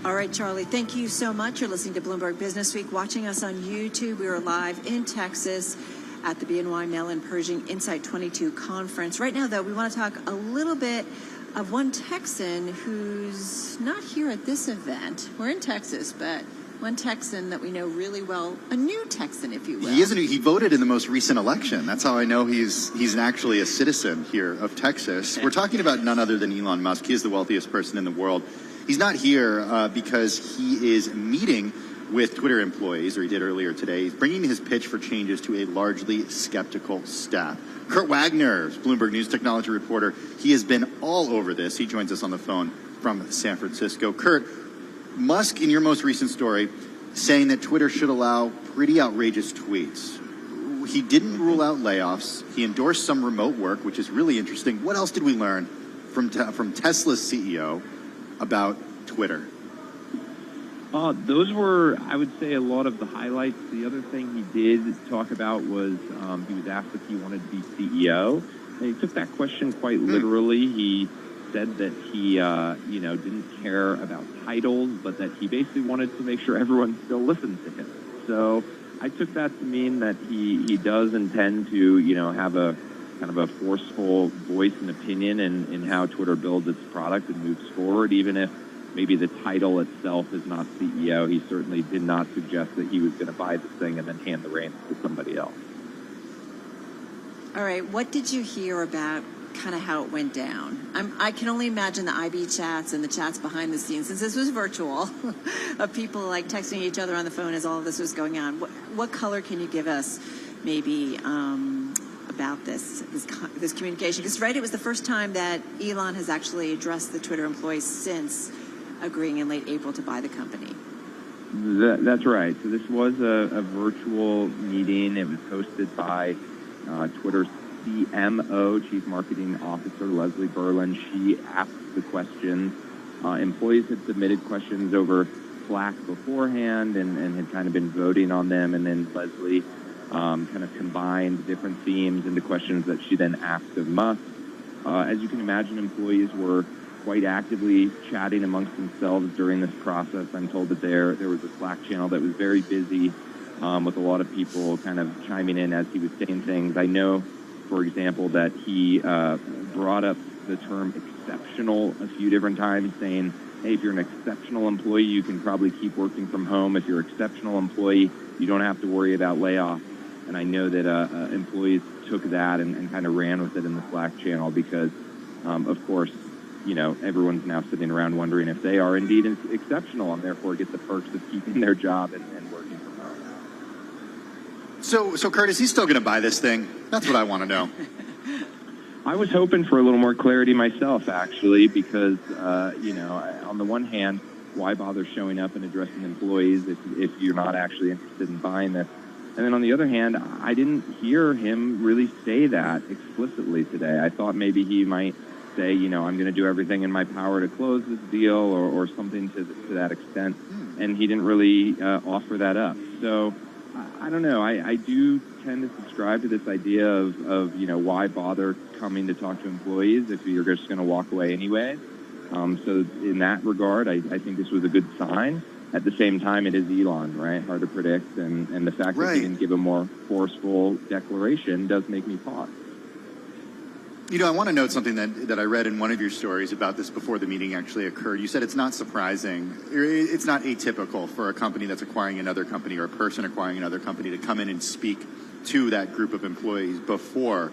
All right, Charlie, thank you so much. You're listening to Bloomberg Business Week. Watching us on YouTube, we are live in Texas at the BNY Mellon Pershing Insight 22 conference. Right now, though, we want to talk a little bit of one Texan who's not here at this event. We're in Texas, but one Texan that we know really well, a new Texan, if you will. He isn't. He voted in the most recent election. That's how I know he's actually a citizen here of Texas. We're talking about none other than Elon Musk. He is the wealthiest person in the world. He's not here because he is meeting with Twitter employees, or he did earlier today. He's bringing his pitch for changes to a largely skeptical staff. Kurt Wagner, Bloomberg News technology reporter, he has been all over this. He joins us on the phone from San Francisco. Kurt, Musk, in your most recent story, saying that Twitter should allow pretty outrageous tweets. He didn't rule out layoffs. He endorsed some remote work, which is really interesting. What else did we learn from Tesla's CEO about Twitter? Those were, I would say, a lot of the highlights. The other thing he did talk about was he was asked if he wanted to be CEO. And he took that question quite literally. He said that he, didn't care about titles, but that he basically wanted to make sure everyone still listened to him. So I took that to mean that he does intend to, have a kind of a forceful voice and opinion in how Twitter builds its product and moves forward, even if maybe the title itself is not CEO. He certainly did not suggest that he was going to buy this thing and then hand the reins to somebody else. All right, what did you hear about kind of how it went down? I can only imagine the IB chats and the chats behind the scenes, since this was virtual, of people like texting each other on the phone as all of this was going on. What color can you give us, maybe, about this communication? Because, right, it was the first time that Elon has actually addressed the Twitter employees since agreeing in late April to buy the company. That's right. So this was a virtual meeting. It was hosted by Twitter's CMO, Chief Marketing Officer, Leslie Berlin. She asked the questions. Employees had submitted questions over Slack beforehand and had kind of been voting on them, and then Leslie kind of combined different themes into questions that she then asked of Musk. As you can imagine, employees were quite actively chatting amongst themselves during this process. I'm told that there was a Slack channel that was very busy with a lot of people kind of chiming in as he was saying things. I know, for example, that he brought up the term exceptional a few different times, saying, hey, if you're an exceptional employee, you can probably keep working from home. If you're an exceptional employee, you don't have to worry about layoffs. And I know that employees took that and kind of ran with it in the Slack channel because, of course, everyone's now sitting around wondering if they are indeed exceptional and therefore get the perks of keeping their job and working from home. So Kurt, is he still going to buy this thing? That's what I want to know. I was hoping for a little more clarity myself, actually, because, on the one hand, why bother showing up and addressing employees if you're not actually interested in buying this? And then on the other hand, I didn't hear him really say that explicitly today. I thought maybe he might say, I'm going to do everything in my power to close this deal or something to that extent. And he didn't really offer that up. So I don't know. I do tend to subscribe to this idea of why bother coming to talk to employees if you're just going to walk away anyway. So in that regard, I think this was a good sign. At the same time, it is Elon, right? Hard to predict. And the fact that he didn't give a more forceful declaration does make me pause. I want to note something that I read in one of your stories about this before the meeting actually occurred. You said it's not surprising, it's not atypical for a company that's acquiring another company or a person acquiring another company to come in and speak to that group of employees before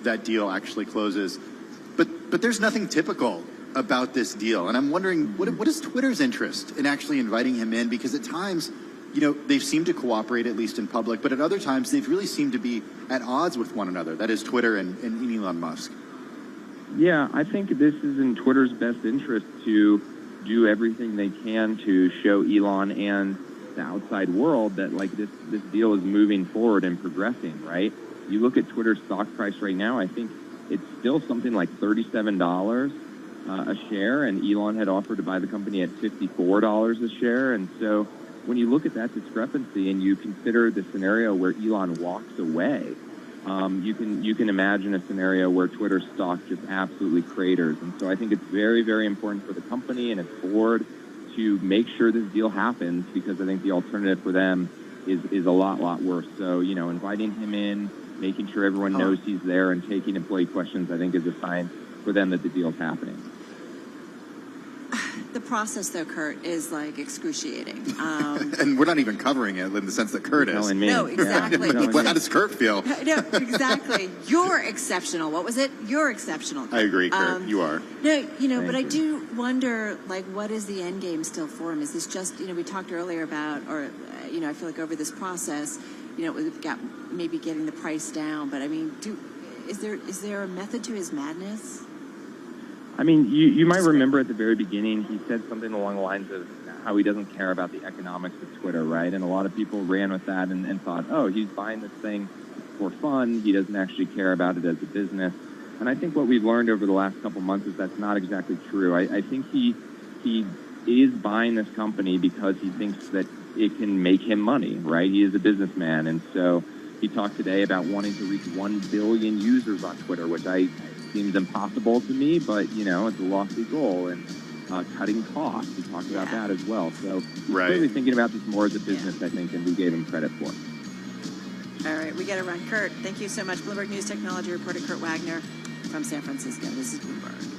that deal actually closes. But there's nothing typical about this deal. And I'm wondering, what is Twitter's interest in actually inviting him in? Because at times, they've seemed to cooperate, at least in public, but at other times they've really seemed to be at odds with one another. That is Twitter and Elon Musk. Yeah, I think this is in Twitter's best interest to do everything they can to show Elon and the outside world that this deal is moving forward and progressing, right? You look at Twitter's stock price right now, I think it's still something like $37 a share, and Elon had offered to buy the company at $54 a share. And so when you look at that discrepancy and you consider the scenario where Elon walks away, you can imagine a scenario where Twitter stock just absolutely craters. And so I think it's very, very important for the company and its board to make sure this deal happens, because I think the alternative for them is a lot worse. So, inviting him in, making sure everyone knows he's there, and taking employee questions, I think is a sign for them that the deal's happening. The process, though, Kurt, is excruciating. And we're not even covering it in the sense that Kurt is. No, exactly. How does Kurt feel? No, exactly. You're exceptional. What was it? You're exceptional, Kurt. I agree, Kurt. You are. No, but I do wonder, what is the end game still for him? Is this just, we talked earlier about, or, I feel like over this process, we've got maybe getting the price down, but I mean, is there a method to his madness? I mean, you might remember at the very beginning, he said something along the lines of how he doesn't care about the economics of Twitter, right? And a lot of people ran with that and thought, oh, he's buying this thing for fun. He doesn't actually care about it as a business. And I think what we've learned over the last couple months is that's not exactly true. I think he is buying this company because he thinks that it can make him money, right? He is a businessman. And so he talked today about wanting to reach 1 billion users on Twitter, which seems impossible to me, but, it's a lofty goal. And cutting costs, we talked about that as well. So he's really thinking about this more as a business, I think, than we gave him credit for. All right, we got to run. Kurt, thank you so much. Bloomberg News Technology reporter Kurt Wagner from San Francisco. This is Bloomberg.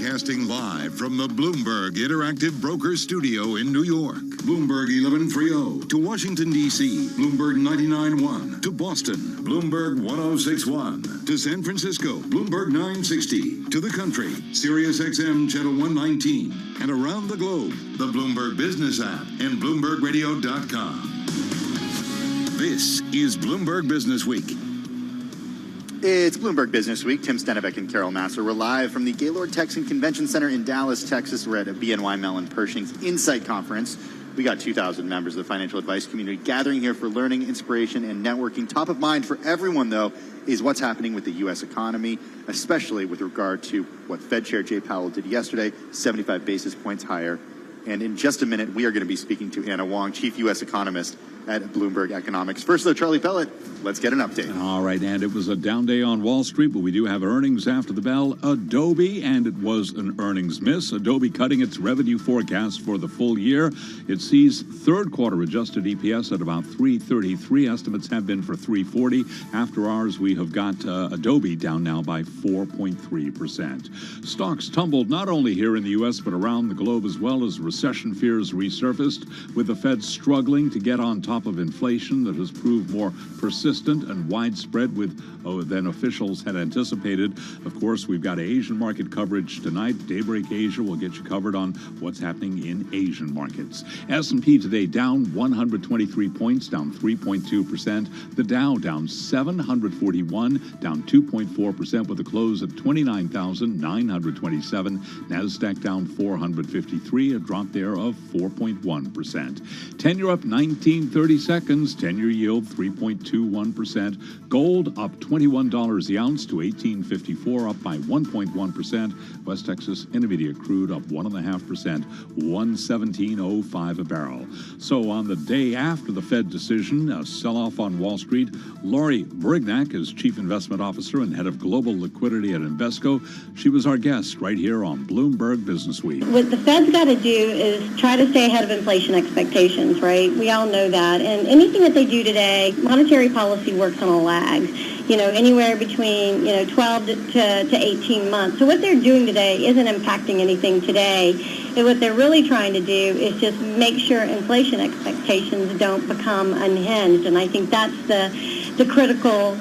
Broadcasting live from the Bloomberg Interactive Broker Studio in New York. Bloomberg 1130 to Washington, D.C. Bloomberg 99.1 to Boston. Bloomberg 106.1 to San Francisco. Bloomberg 960 to the country. Sirius XM Channel 119. And around the globe, the Bloomberg Business app and BloombergRadio.com. This is Bloomberg Business Week. It's Bloomberg Business Week. Tim Stenevec and Carol Massar. We're live from the Gaylord Texan Convention Center in Dallas, Texas. We're at a BNY Mellon Pershing's Insight Conference. We got 2,000 members of the financial advice community gathering here for learning, inspiration, and networking. Top of mind for everyone, though, is what's happening with the U.S. economy, especially with regard to what Fed Chair Jay Powell did yesterday, 75 basis points higher. And in just a minute, we are going to be speaking to Anna Wong, Chief U.S. Economist at Bloomberg Economics. First, though, Charlie Pellet, let's get an update. All right, and it was a down day on Wall Street, but we do have earnings after the bell. Adobe, and it was an earnings miss. Adobe cutting its revenue forecast for the full year. It sees third quarter adjusted EPS at about $3.33. Estimates have been for $3.40. After hours, we have got Adobe down now by 4.3%. Stocks tumbled not only here in the U.S., but around the globe as well as recession fears resurfaced, with the Fed struggling to get on top of inflation that has proved more persistent and widespread than officials had anticipated. Of course, we've got Asian market coverage tonight. Daybreak Asia will get you covered on what's happening in Asian markets. S&P today down 123 points, down 3.2%. The Dow down 741, down 2.4% with a close at 29,927. NASDAQ down 453, a drop there of 4.1%. 10-year up 19.30 seconds, 10-year yield 3.21%. Gold up $21 the ounce to $18.54, up by 1.1%. West Texas Intermediate crude up 1.5%, $117.05 a barrel. So on the day after the Fed decision, a sell-off on Wall Street, Lori Brignac is Chief Investment Officer and Head of Global Liquidity at Invesco. She was our guest right here on Bloomberg Business Week. What the Fed's got to do is try to stay ahead of inflation expectations, right? We all know that. And anything that they do today, monetary policy works on a lag, anywhere between, 12 to 18 months. So what they're doing today isn't impacting anything today. And what they're really trying to do is just make sure inflation expectations don't become unhinged. And I think that's the critical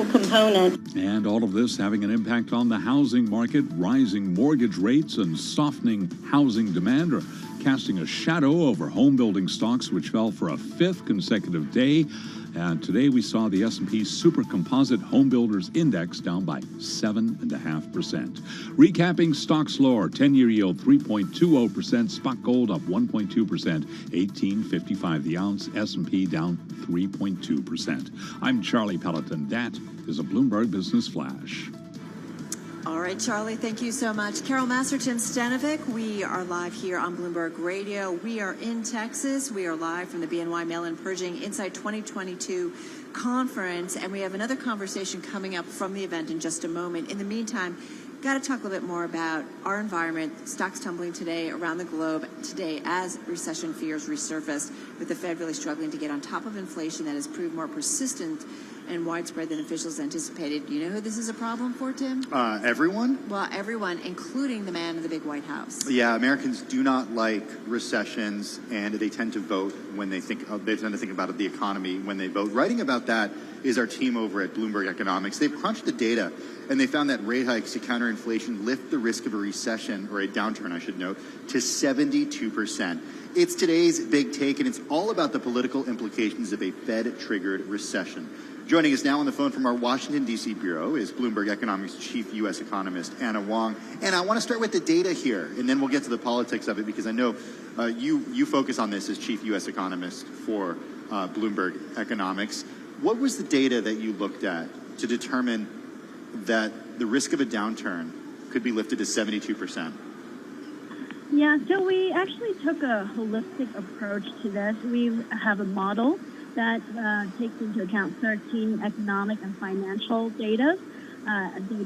component. And all of this having an impact on the housing market. Rising mortgage rates and softening housing demand are casting a shadow over home building stocks, which fell for a fifth consecutive day. And today we saw the S&P Super Composite Home Builders Index down by 7.5%. Recapping stocks lower, 10-year yield 3.20%, spot gold up 1.2%, $18.55 the ounce, S&P down 3.2%. I'm Charlie Pelleton. That is a Bloomberg Business Flash. All right, Charlie, thank you so much. Carol Massar, Tim Stenevec, we are live here on Bloomberg Radio. We are in Texas. We are live from the BNY Mellon Pershing Insight 2022 conference, and we have another conversation coming up from the event in just a moment. In the meantime, got to talk a little bit more about our environment. Stocks tumbling today around the globe today as recession fears resurfaced, with the Fed really struggling to get on top of inflation that has proved more persistent and widespread than officials anticipated. You know who this is a problem for, Tim? Everyone? Well, everyone, including the man in the big White House. Yeah, Americans do not like recessions, and they tend to vote when they tend to think about the economy when they vote. Writing about that is our team over at Bloomberg Economics. They've crunched the data, and they found that rate hikes to counter inflation lift the risk of a recession, or a downturn, I should note, to 72%. It's today's big take, and it's all about the political implications of a Fed-triggered recession. Joining us now on the phone from our Washington, D.C. bureau is Bloomberg Economics Chief U.S. Economist Anna Wong. And I want to start with the data here, and then we'll get to the politics of it, because I know you focus on this as Chief U.S. Economist for Bloomberg Economics. What was the data that you looked at to determine that the risk of a downturn could be lifted to 72%? Yeah, so we actually took a holistic approach to this. We have a model that takes into account 13 economic and financial data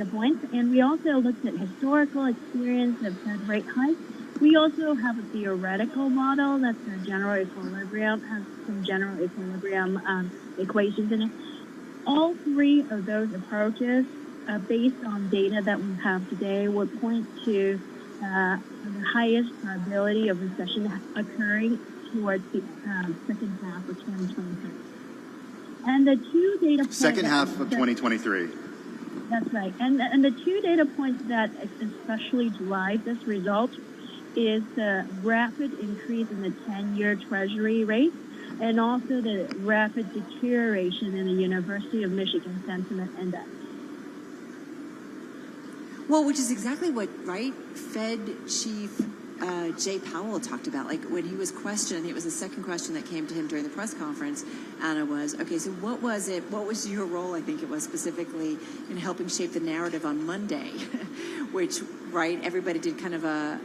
points. And we also looked at historical experience of Fed rate hikes. We also have a theoretical model that's a general equilibrium, has some general equilibrium equations in it. All three of those approaches, based on data that we have today, would point to the highest probability of recession occurring towards the second half of 2023. And the two data points... Second half of 2023. That's right. And the two data points that especially drive this result is the rapid increase in the 10-year Treasury rate and also the rapid deterioration in the University of Michigan Sentiment Index. Well, which is exactly what, right, Fed Chief Jay Powell talked about. Like when he was questioned, it was the second question that came to him during the press conference, Anna, was, okay, so what was it, what was your role, I think it was, specifically in helping shape the narrative on Monday, which, right, everybody did kind of a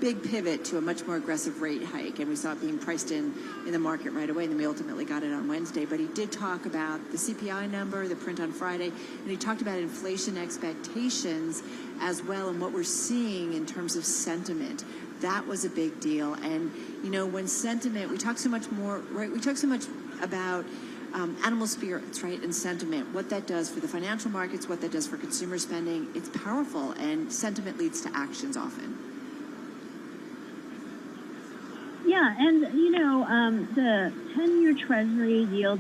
big pivot to a much more aggressive rate hike, and we saw it being priced in the market right away, and then we ultimately got it on Wednesday. But he did talk about the CPI number, the print on Friday, and he talked about inflation expectations as well and what we're seeing in terms of sentiment. That was a big deal. And, you know, when sentiment, we talk so much more, right, we talk so much about animal spirits, right, and sentiment, what that does for the financial markets, what that does for consumer spending. It's powerful, and sentiment leads to actions often. Yeah, and, you know, the 10-year Treasury yield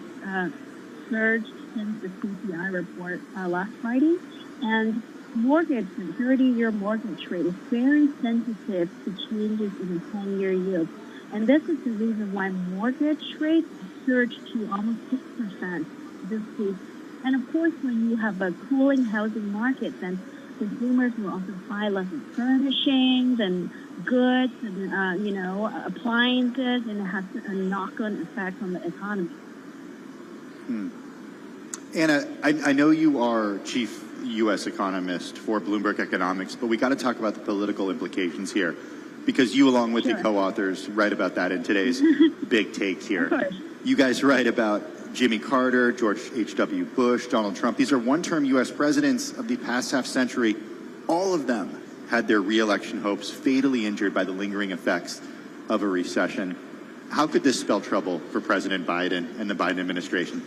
surged since the CPI report last Friday, and mortgage, the 30-year mortgage rate is very sensitive to changes in the 10-year yield. And this is the reason why mortgage rates surged to almost 6% this week. And of course, when you have a cooling housing market, then consumers will also buy less of furnishings and goods and, you know, appliances, and it has a knock-on effect on the economy. Anna, I know you are chief U.S. economist for Bloomberg Economics, but we got to talk about the political implications here, because you, along with the co-authors, write about that in today's Big Take here. You guys write about Jimmy Carter, George H.W. Bush, Donald Trump. These are one-term U.S. presidents of the past half-century. All of them had their re-election hopes fatally injured by the lingering effects of a recession. How could this spell trouble for President Biden and the Biden administration?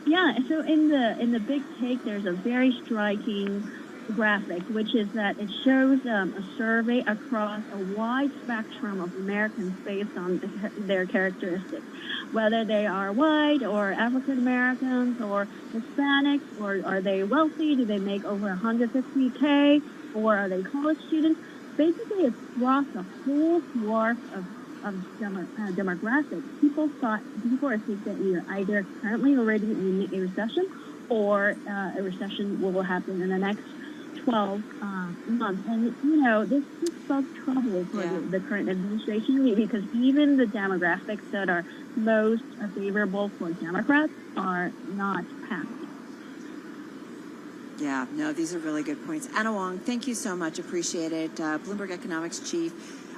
Yeah, so in the Big Take, there's a very striking graphic, which is that it shows a survey across a wide spectrum of Americans based on their characteristics, whether they are white or African Americans or Hispanics, or are they wealthy, do they make over $150K, or are they college students. Basically, across a whole swath of demographics, people are thinking that we are either currently already in a recession, or a recession will happen in the next 12 months. And, you know, this spells trouble for the current administration, because even the demographics that are most favorable for Democrats are not passing. Yeah, no, these are really good points. Anna Wong, thank you so much. Appreciate it. Bloomberg Economics Chief,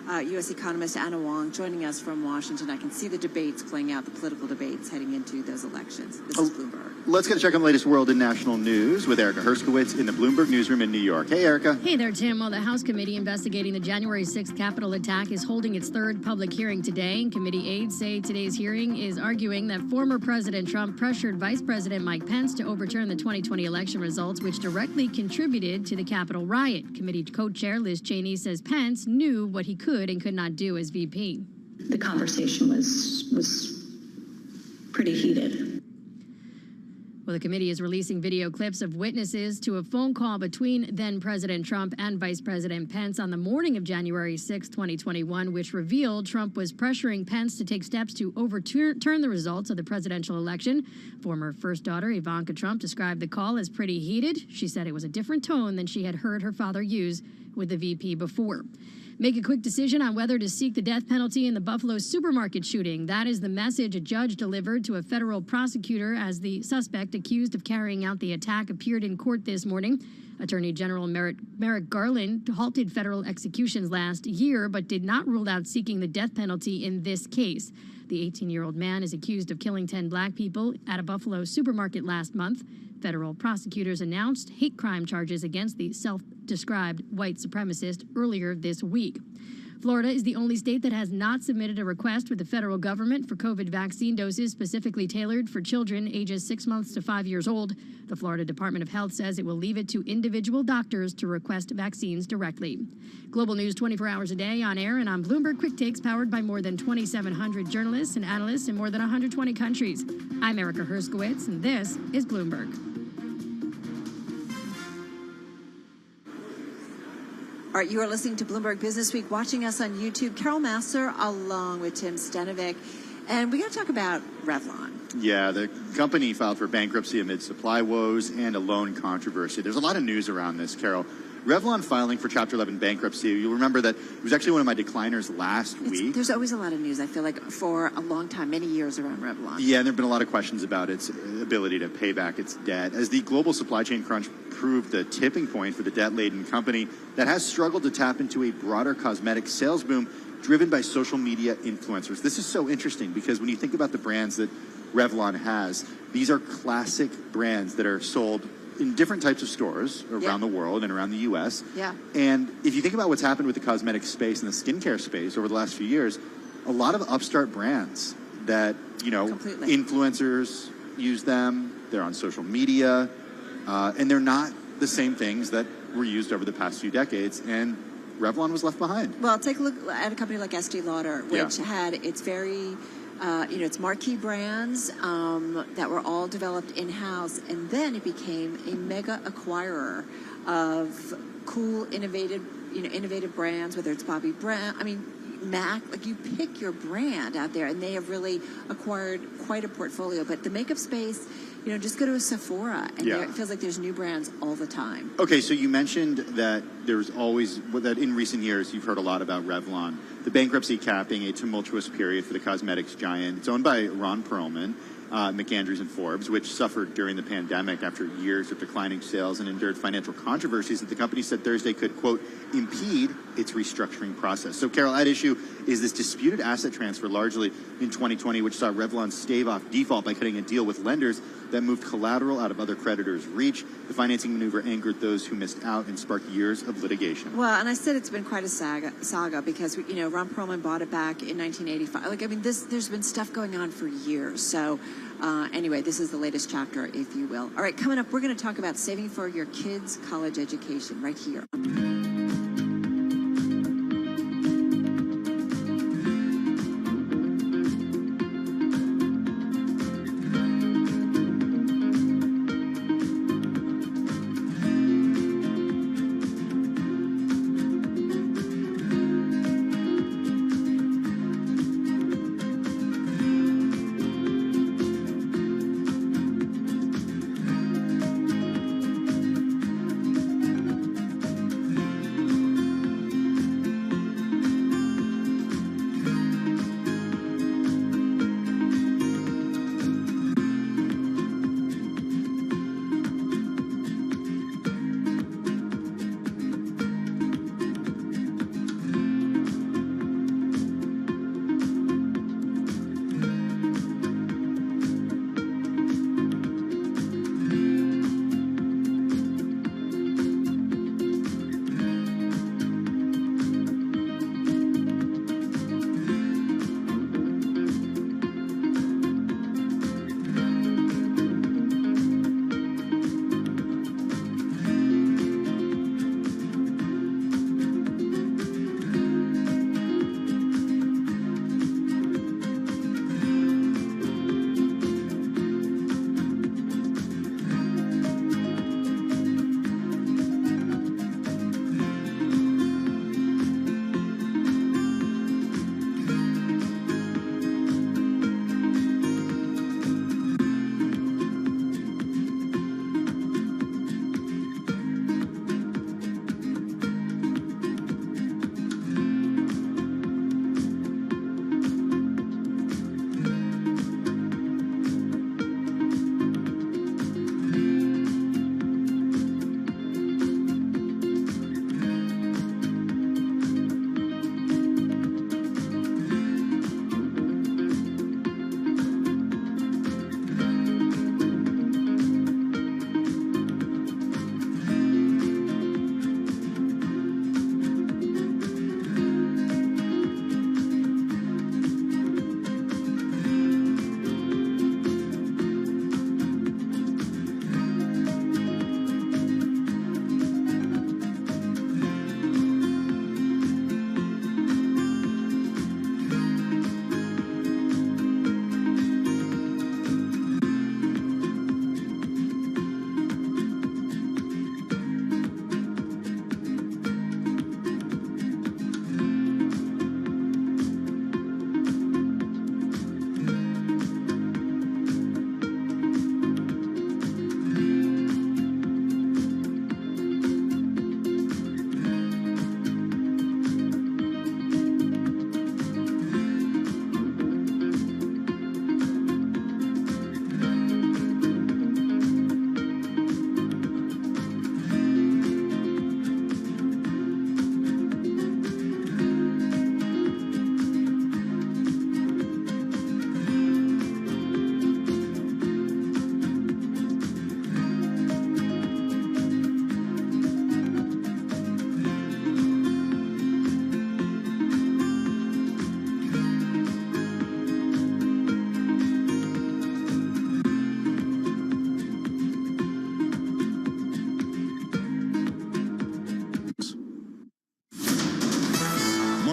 U.S. economist Anna Wong, joining us from Washington. I can see the debates playing out, the political debates heading into those elections. This is Bloomberg. Let's get a check on the latest world and national news with Erica Herskowitz in the Bloomberg newsroom in New York. Hey, Erica. Hey there, Tim. Well, the House committee investigating the January 6th Capitol attack is holding its third public hearing today. Committee aides say today's hearing is arguing that former President Trump pressured Vice President Mike Pence to overturn the 2020 election results, which directly contributed to the Capitol riot. Committee co-chair Liz Cheney says Pence knew what he could and could not do as VP. The conversation was pretty heated. Well, the committee is releasing video clips of witnesses to a phone call between then-President Trump and Vice President Pence on the morning of January 6, 2021, which revealed Trump was pressuring Pence to take steps to overturn the results of the presidential election. Former first daughter Ivanka Trump described the call as pretty heated. She said it was a different tone than she had heard her father use with the VP before. Make a quick decision on whether to seek the death penalty in the Buffalo supermarket shooting. That is the message a judge delivered to a federal prosecutor as the suspect accused of carrying out the attack appeared in court this morning. Attorney General Merrick Garland halted federal executions last year, but did not rule out seeking the death penalty in this case. The 18-year-old man is accused of killing 10 black people at a Buffalo supermarket last month. Federal prosecutors announced hate crime charges against the self-described white supremacist earlier this week. Florida is the only state that has not submitted a request with the federal government for COVID vaccine doses specifically tailored for children ages 6 months to 5 years old. The Florida Department of Health says it will leave it to individual doctors to request vaccines directly. Global news 24 hours a day on air and on Bloomberg Quick Takes, powered by more than 2,700 journalists and analysts in more than 120 countries. I'm Erica Herskowitz, and this is Bloomberg. All right, you are listening to Bloomberg Business Week, watching us on YouTube. Carol Massar along with Tim Stenovic. And we got to talk about Revlon. Yeah, the company filed for bankruptcy amid supply woes and a loan controversy. There's a lot of news around this, Carol. Revlon filing for Chapter 11 bankruptcy. You'll remember that it was actually one of my decliners last week. There's always a lot of news, I feel like, for a long time, many years around Revlon. Yeah, and there have been a lot of questions about its ability to pay back its debt. As the global supply chain crunch proved the tipping point for the debt-laden company that has struggled to tap into a broader cosmetic sales boom driven by social media influencers. This is so interesting because when you think about the brands that Revlon has, these are classic brands that are sold in different types of stores around the world and around the U.S. Yeah. And if you think about what's happened with the cosmetic space and the skincare space over the last few years, a lot of upstart brands that, influencers use them, they're on social media, and they're not the same things that were used over the past few decades, and Revlon was left behind. Well, take a look at a company like Estee Lauder, which had its very... its marquee brands that were all developed in-house, and then it became a mega acquirer of cool, innovative brands, whether it's Bobbi Brown, MAC, like you pick your brand out there, and they have really acquired quite a portfolio. But the makeup space, just go to a Sephora, and it feels like there's new brands all the time. Okay, so you mentioned that there's always, that in recent years you've heard a lot about Revlon. The bankruptcy capping a tumultuous period for the cosmetics giant. It's owned by Ron Perlman, McAndrews and Forbes, which suffered during the pandemic after years of declining sales and endured financial controversies that the company said Thursday could, quote, impede its restructuring process. So, Carol, at issue is this disputed asset transfer largely in 2020, which saw Revlon stave off default by cutting a deal with lenders that moved collateral out of other creditors' reach. The financing maneuver angered those who missed out and sparked years of litigation. Well, and I said it's been quite a saga because, Ron Perlman bought it back in 1985. There's been stuff going on for years. So, anyway, this is the latest chapter, if you will. All right, coming up, we're going to talk about saving for your kids' college education right here.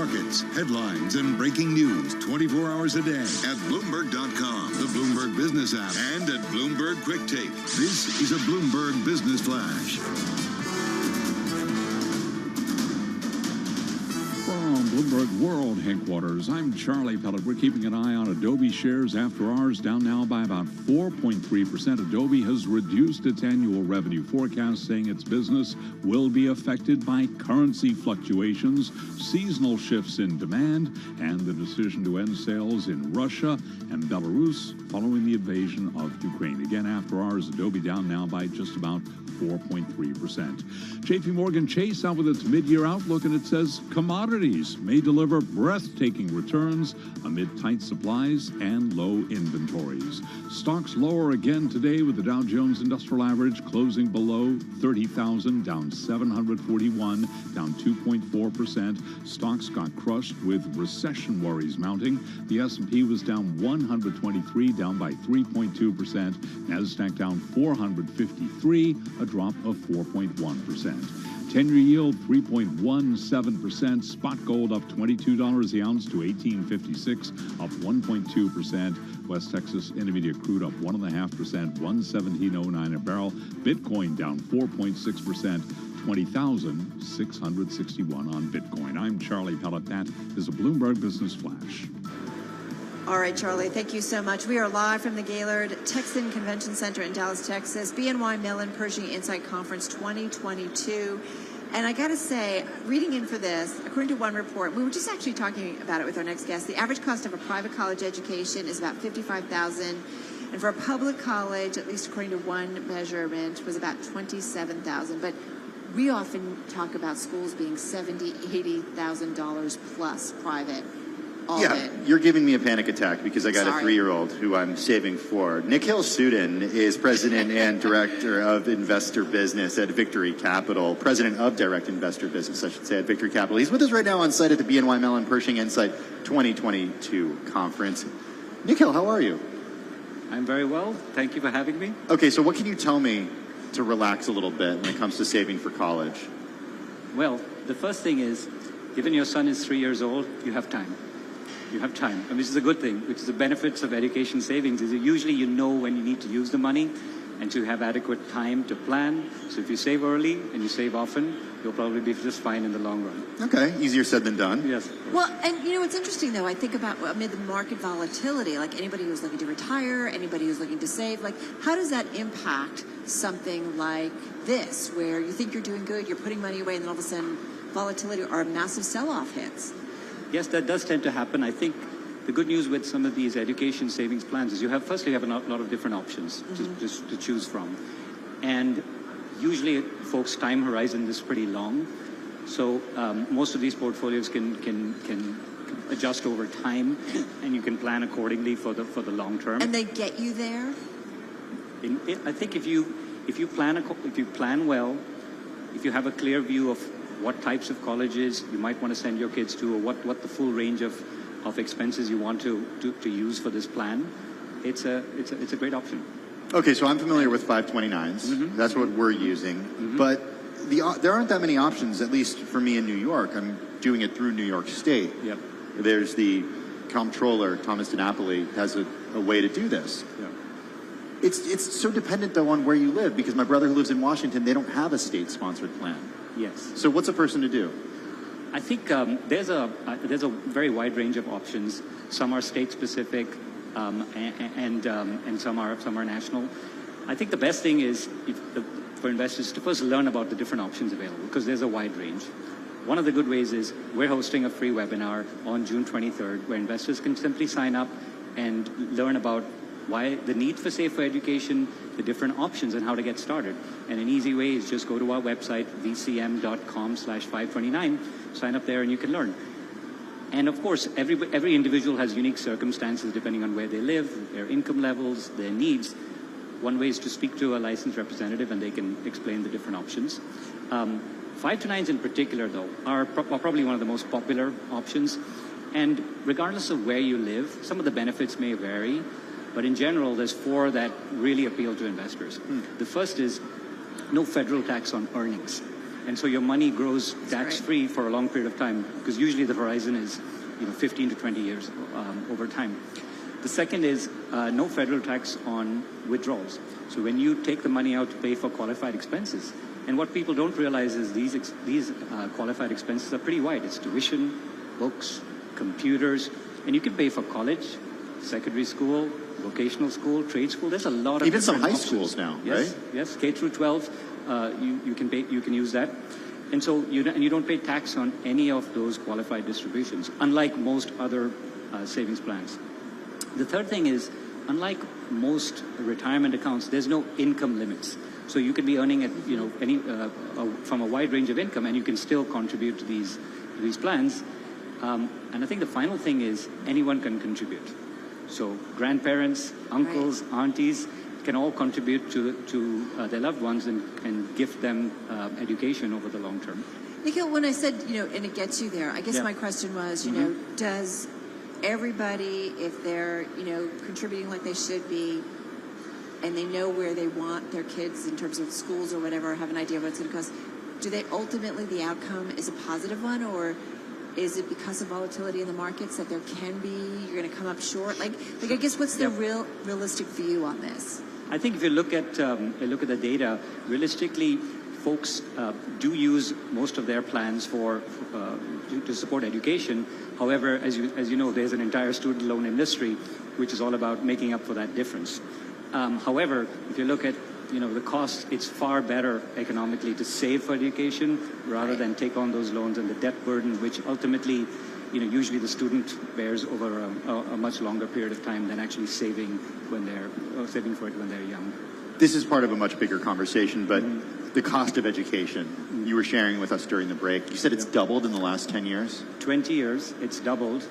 markets, headlines, and breaking news 24 hours a day at Bloomberg.com, the Bloomberg Business app, and at Bloomberg Quick Take. This is a Bloomberg Business Flash. From Bloomberg World Headquarters, I'm Charlie Pellet. We're keeping an eye on Adobe shares after hours, down now by about 4.3%. Adobe has reduced its annual revenue forecast, saying its business will be affected by currency fluctuations, seasonal shifts in demand, and the decision to end sales in Russia and Belarus following the invasion of Ukraine. Again, after hours, Adobe down now by just about 4.3%. JP Morgan Chase out with its mid-year outlook, and it says commodities may deliver breathtaking returns amid tight supplies and low inventories. Stocks lower again today, with the Dow Jones Industrial Average closing below 30,000, down 741, down 2.4%. Stocks got crushed with recession worries mounting. The S&P was down 123, down by 3.2%. Nasdaq down 453, a drop of 4.1%. 10-year yield 3.17%. Spot gold up $22 the ounce to $18.56, up 1.2%. West Texas Intermediate crude up 1.5%, 117.09 a barrel. Bitcoin down 4.6%, 20,661 on Bitcoin. I'm Charlie Pellet. That is a Bloomberg Business Flash. All right, Charlie, thank you so much. We are live from the Gaylord Texan Convention Center in Dallas, Texas, BNY Mellon Pershing Insight Conference 2022. And I got to say, reading in for this, according to one report, we were just actually talking about it with our next guest, the average cost of a private college education is about $55,000. And for a public college, at least according to one measurement, was about $27,000. But we often talk about schools being $70,000, $80,000 plus private. You're giving me a panic attack because I got a 3-year-old who I'm saving for. Nikhil Sudin is president and director of investor business at Victory Capital. President of direct investor business, I should say, at Victory Capital. He's with us right now on site at the BNY Mellon Pershing Insight 2022 conference. Nikhil, how are you? I'm very well. Thank you for having me. Okay, so what can you tell me to relax a little bit when it comes to saving for college? Well, the first thing is, given your son is 3 years old, you have time. You have time, and this is a good thing, which is the benefits of education savings, is that usually you know when you need to use the money and to have adequate time to plan. So if you save early and you save often, you'll probably be just fine in the long run. Okay, easier said than done. Yes. Well, and you know, it's interesting, though. I think about amid the market volatility, like anybody who's looking to retire, anybody who's looking to save, like how does that impact something like this, where you think you're doing good, you're putting money away, and then all of a sudden volatility or a massive sell-off hits? Yes, that does tend to happen. I think the good news with some of these education savings plans is you have a lot of different options to choose from. And usually folks' time horizon is pretty long. So most of these portfolios can adjust over time, and you can plan accordingly for the long term. And they get you there? I think if you plan well, if you have a clear view of what types of colleges you might want to send your kids to, or what the full range of expenses you want to use for this plan, it's a great option. Okay, so I'm familiar with 529s. Mm-hmm. That's what we're using. Mm-hmm. But there aren't that many options, at least for me in New York. I'm doing it through New York State. Yep. There's the comptroller, Thomas DiNapoli, has a way to do this. Yeah. It's so dependent, though, on where you live, because my brother who lives in Washington, they don't have a state-sponsored plan. Yes. So what's a person to do? I think there's a very wide range of options. Some are state-specific, and some are national. I think the best thing is for investors to first learn about the different options available, because there's a wide range. One of the good ways is we're hosting a free webinar on June 23rd, where investors can simply sign up and learn about why the need for safer education, the different options, and how to get started. And an easy way is just go to our website, vcm.com/529, sign up there, and you can learn. And of course, every individual has unique circumstances depending on where they live, their income levels, their needs. One way is to speak to a licensed representative, and they can explain the different options. 529s in particular, though, are probably one of the most popular options. And regardless of where you live, some of the benefits may vary. But in general, there's 4 that really appeal to investors. The first is no federal tax on earnings. And so your money grows tax-free for a long period of time, because usually the horizon is 15 to 20 years over time. The second is no federal tax on withdrawals. So when you take the money out to pay for qualified expenses, and what people don't realize is these qualified expenses are pretty wide. It's tuition, books, computers, and you can pay for college, secondary school, vocational school, trade school. There's a lot of even some high options. schools now, yes, right? Yes, K through 12, you can use that, and so you don't pay tax on any of those qualified distributions, unlike most other savings plans. The third thing is, unlike most retirement accounts, there's no income limits. So you can be earning at from a wide range of income, and you can still contribute to these plans. And I think the final thing is anyone can contribute. So grandparents, uncles, aunties can all contribute to their loved ones and gift them education over the long term. Nikhil, when I said, and it gets you there, I guess my question was, does everybody, if they're, contributing like they should be, and they know where they want their kids in terms of schools or whatever, have an idea of what it's going to cost, do they ultimately, the outcome is a positive one, or is it because of volatility in the markets that there can be, you're going to come up short? Like I guess what's the realistic view on this? I think if you look at the data, realistically, folks do use most of their plans to support education. However, as you know, there's an entire student loan industry which is all about making up for that difference. However, if you look at the cost, it's far better economically to save for education rather than take on those loans and the debt burden, which ultimately, usually the student bears over a much longer period of time than actually saving for it when they're young. This is part of a much bigger conversation, but the cost of education, you were sharing with us during the break. You said it's doubled in the last 10 years? 20 years, it's doubled.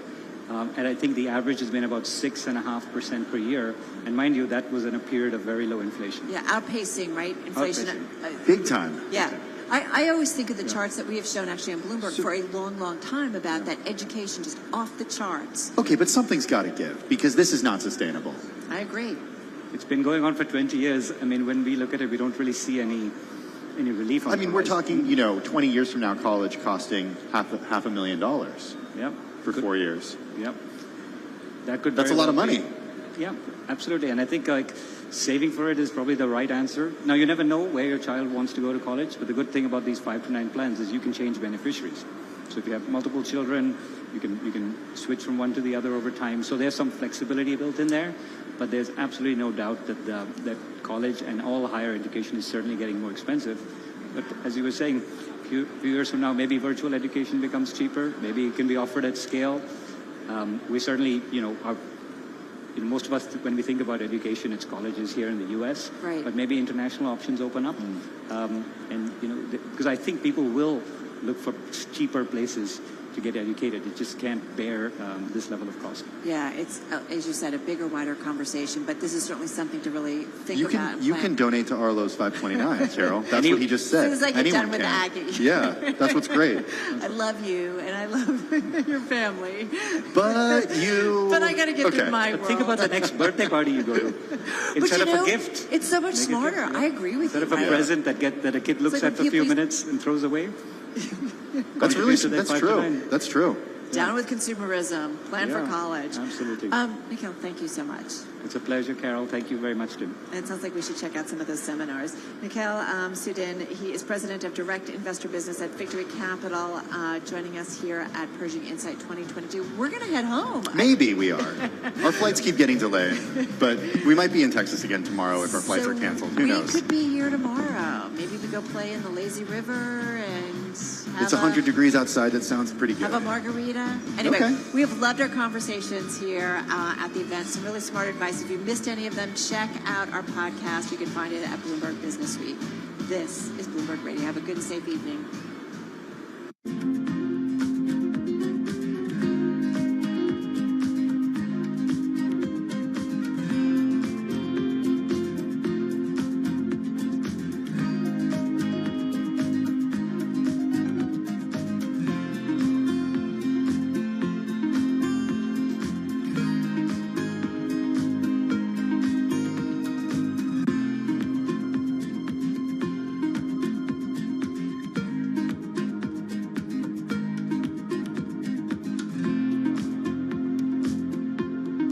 And I think the average has been about 6.5% per year. And mind you, that was in a period of very low inflation. Yeah, outpacing, right? Inflation. Big time. Yeah. I always think of the charts that we have shown actually on Bloomberg for a long, long time about that education just off the charts. Okay, but something's got to give, because this is not sustainable. I agree. It's been going on for 20 years. I mean, when we look at it, we don't really see any relief on it. I mean, we're talking, 20 years from now, college costing half $500,000. Yep. For 4 years. Yep. That's a lot of money. Yeah, absolutely. And I think saving for it is probably the right answer. Now, you never know where your child wants to go to college, but the good thing about these 5 to 9 plans is you can change beneficiaries. So if you have multiple children, you can switch from one to the other over time. So there's some flexibility built in there, but there's absolutely no doubt that that college and all higher education is certainly getting more expensive. But as you were saying, a few years from now, maybe virtual education becomes cheaper. Maybe it can be offered at scale. We certainly, most of us, when we think about education, it's colleges here in the U.S. Right. But maybe international options open up, because I think people will look for cheaper places to get educated. It just can't bear this level of cost. Yeah, it's, as you said, a bigger, wider conversation, but this is certainly something to really think about. You can donate to Arlo's 529, Cheryl. That's what he just said. As soon as I get done with Aggie. Yeah, that's what's great. I love you, and I love your family. But I got to get through my world. Think about the next birthday party you go to. Instead of a gift. It's so much smarter. I agree with you. Instead of a present that a kid looks at for a few minutes and throws away. That's true. That's true. Down with consumerism. Plan for college. Absolutely. Nikhil, thank you so much. It's a pleasure, Carol. Thank you very much, Tim. It sounds like we should check out some of those seminars. Nikhil Sudin, he is president of Direct Investor Business at Victory Capital, joining us here at Pershing Insight 2022. We're going to head home. Maybe we are. Our flights keep getting delayed, but we might be in Texas again tomorrow if our flights are canceled. Who knows? We could be here tomorrow. Maybe we go play in the lazy river and it's 100 degrees outside. That sounds pretty good. Have a margarita. Anyway, we have loved our conversations here at the event. Some really smart advice. If you missed any of them, check out our podcast. You can find it at Bloomberg Business Week. This is Bloomberg Radio. Have a good and safe evening.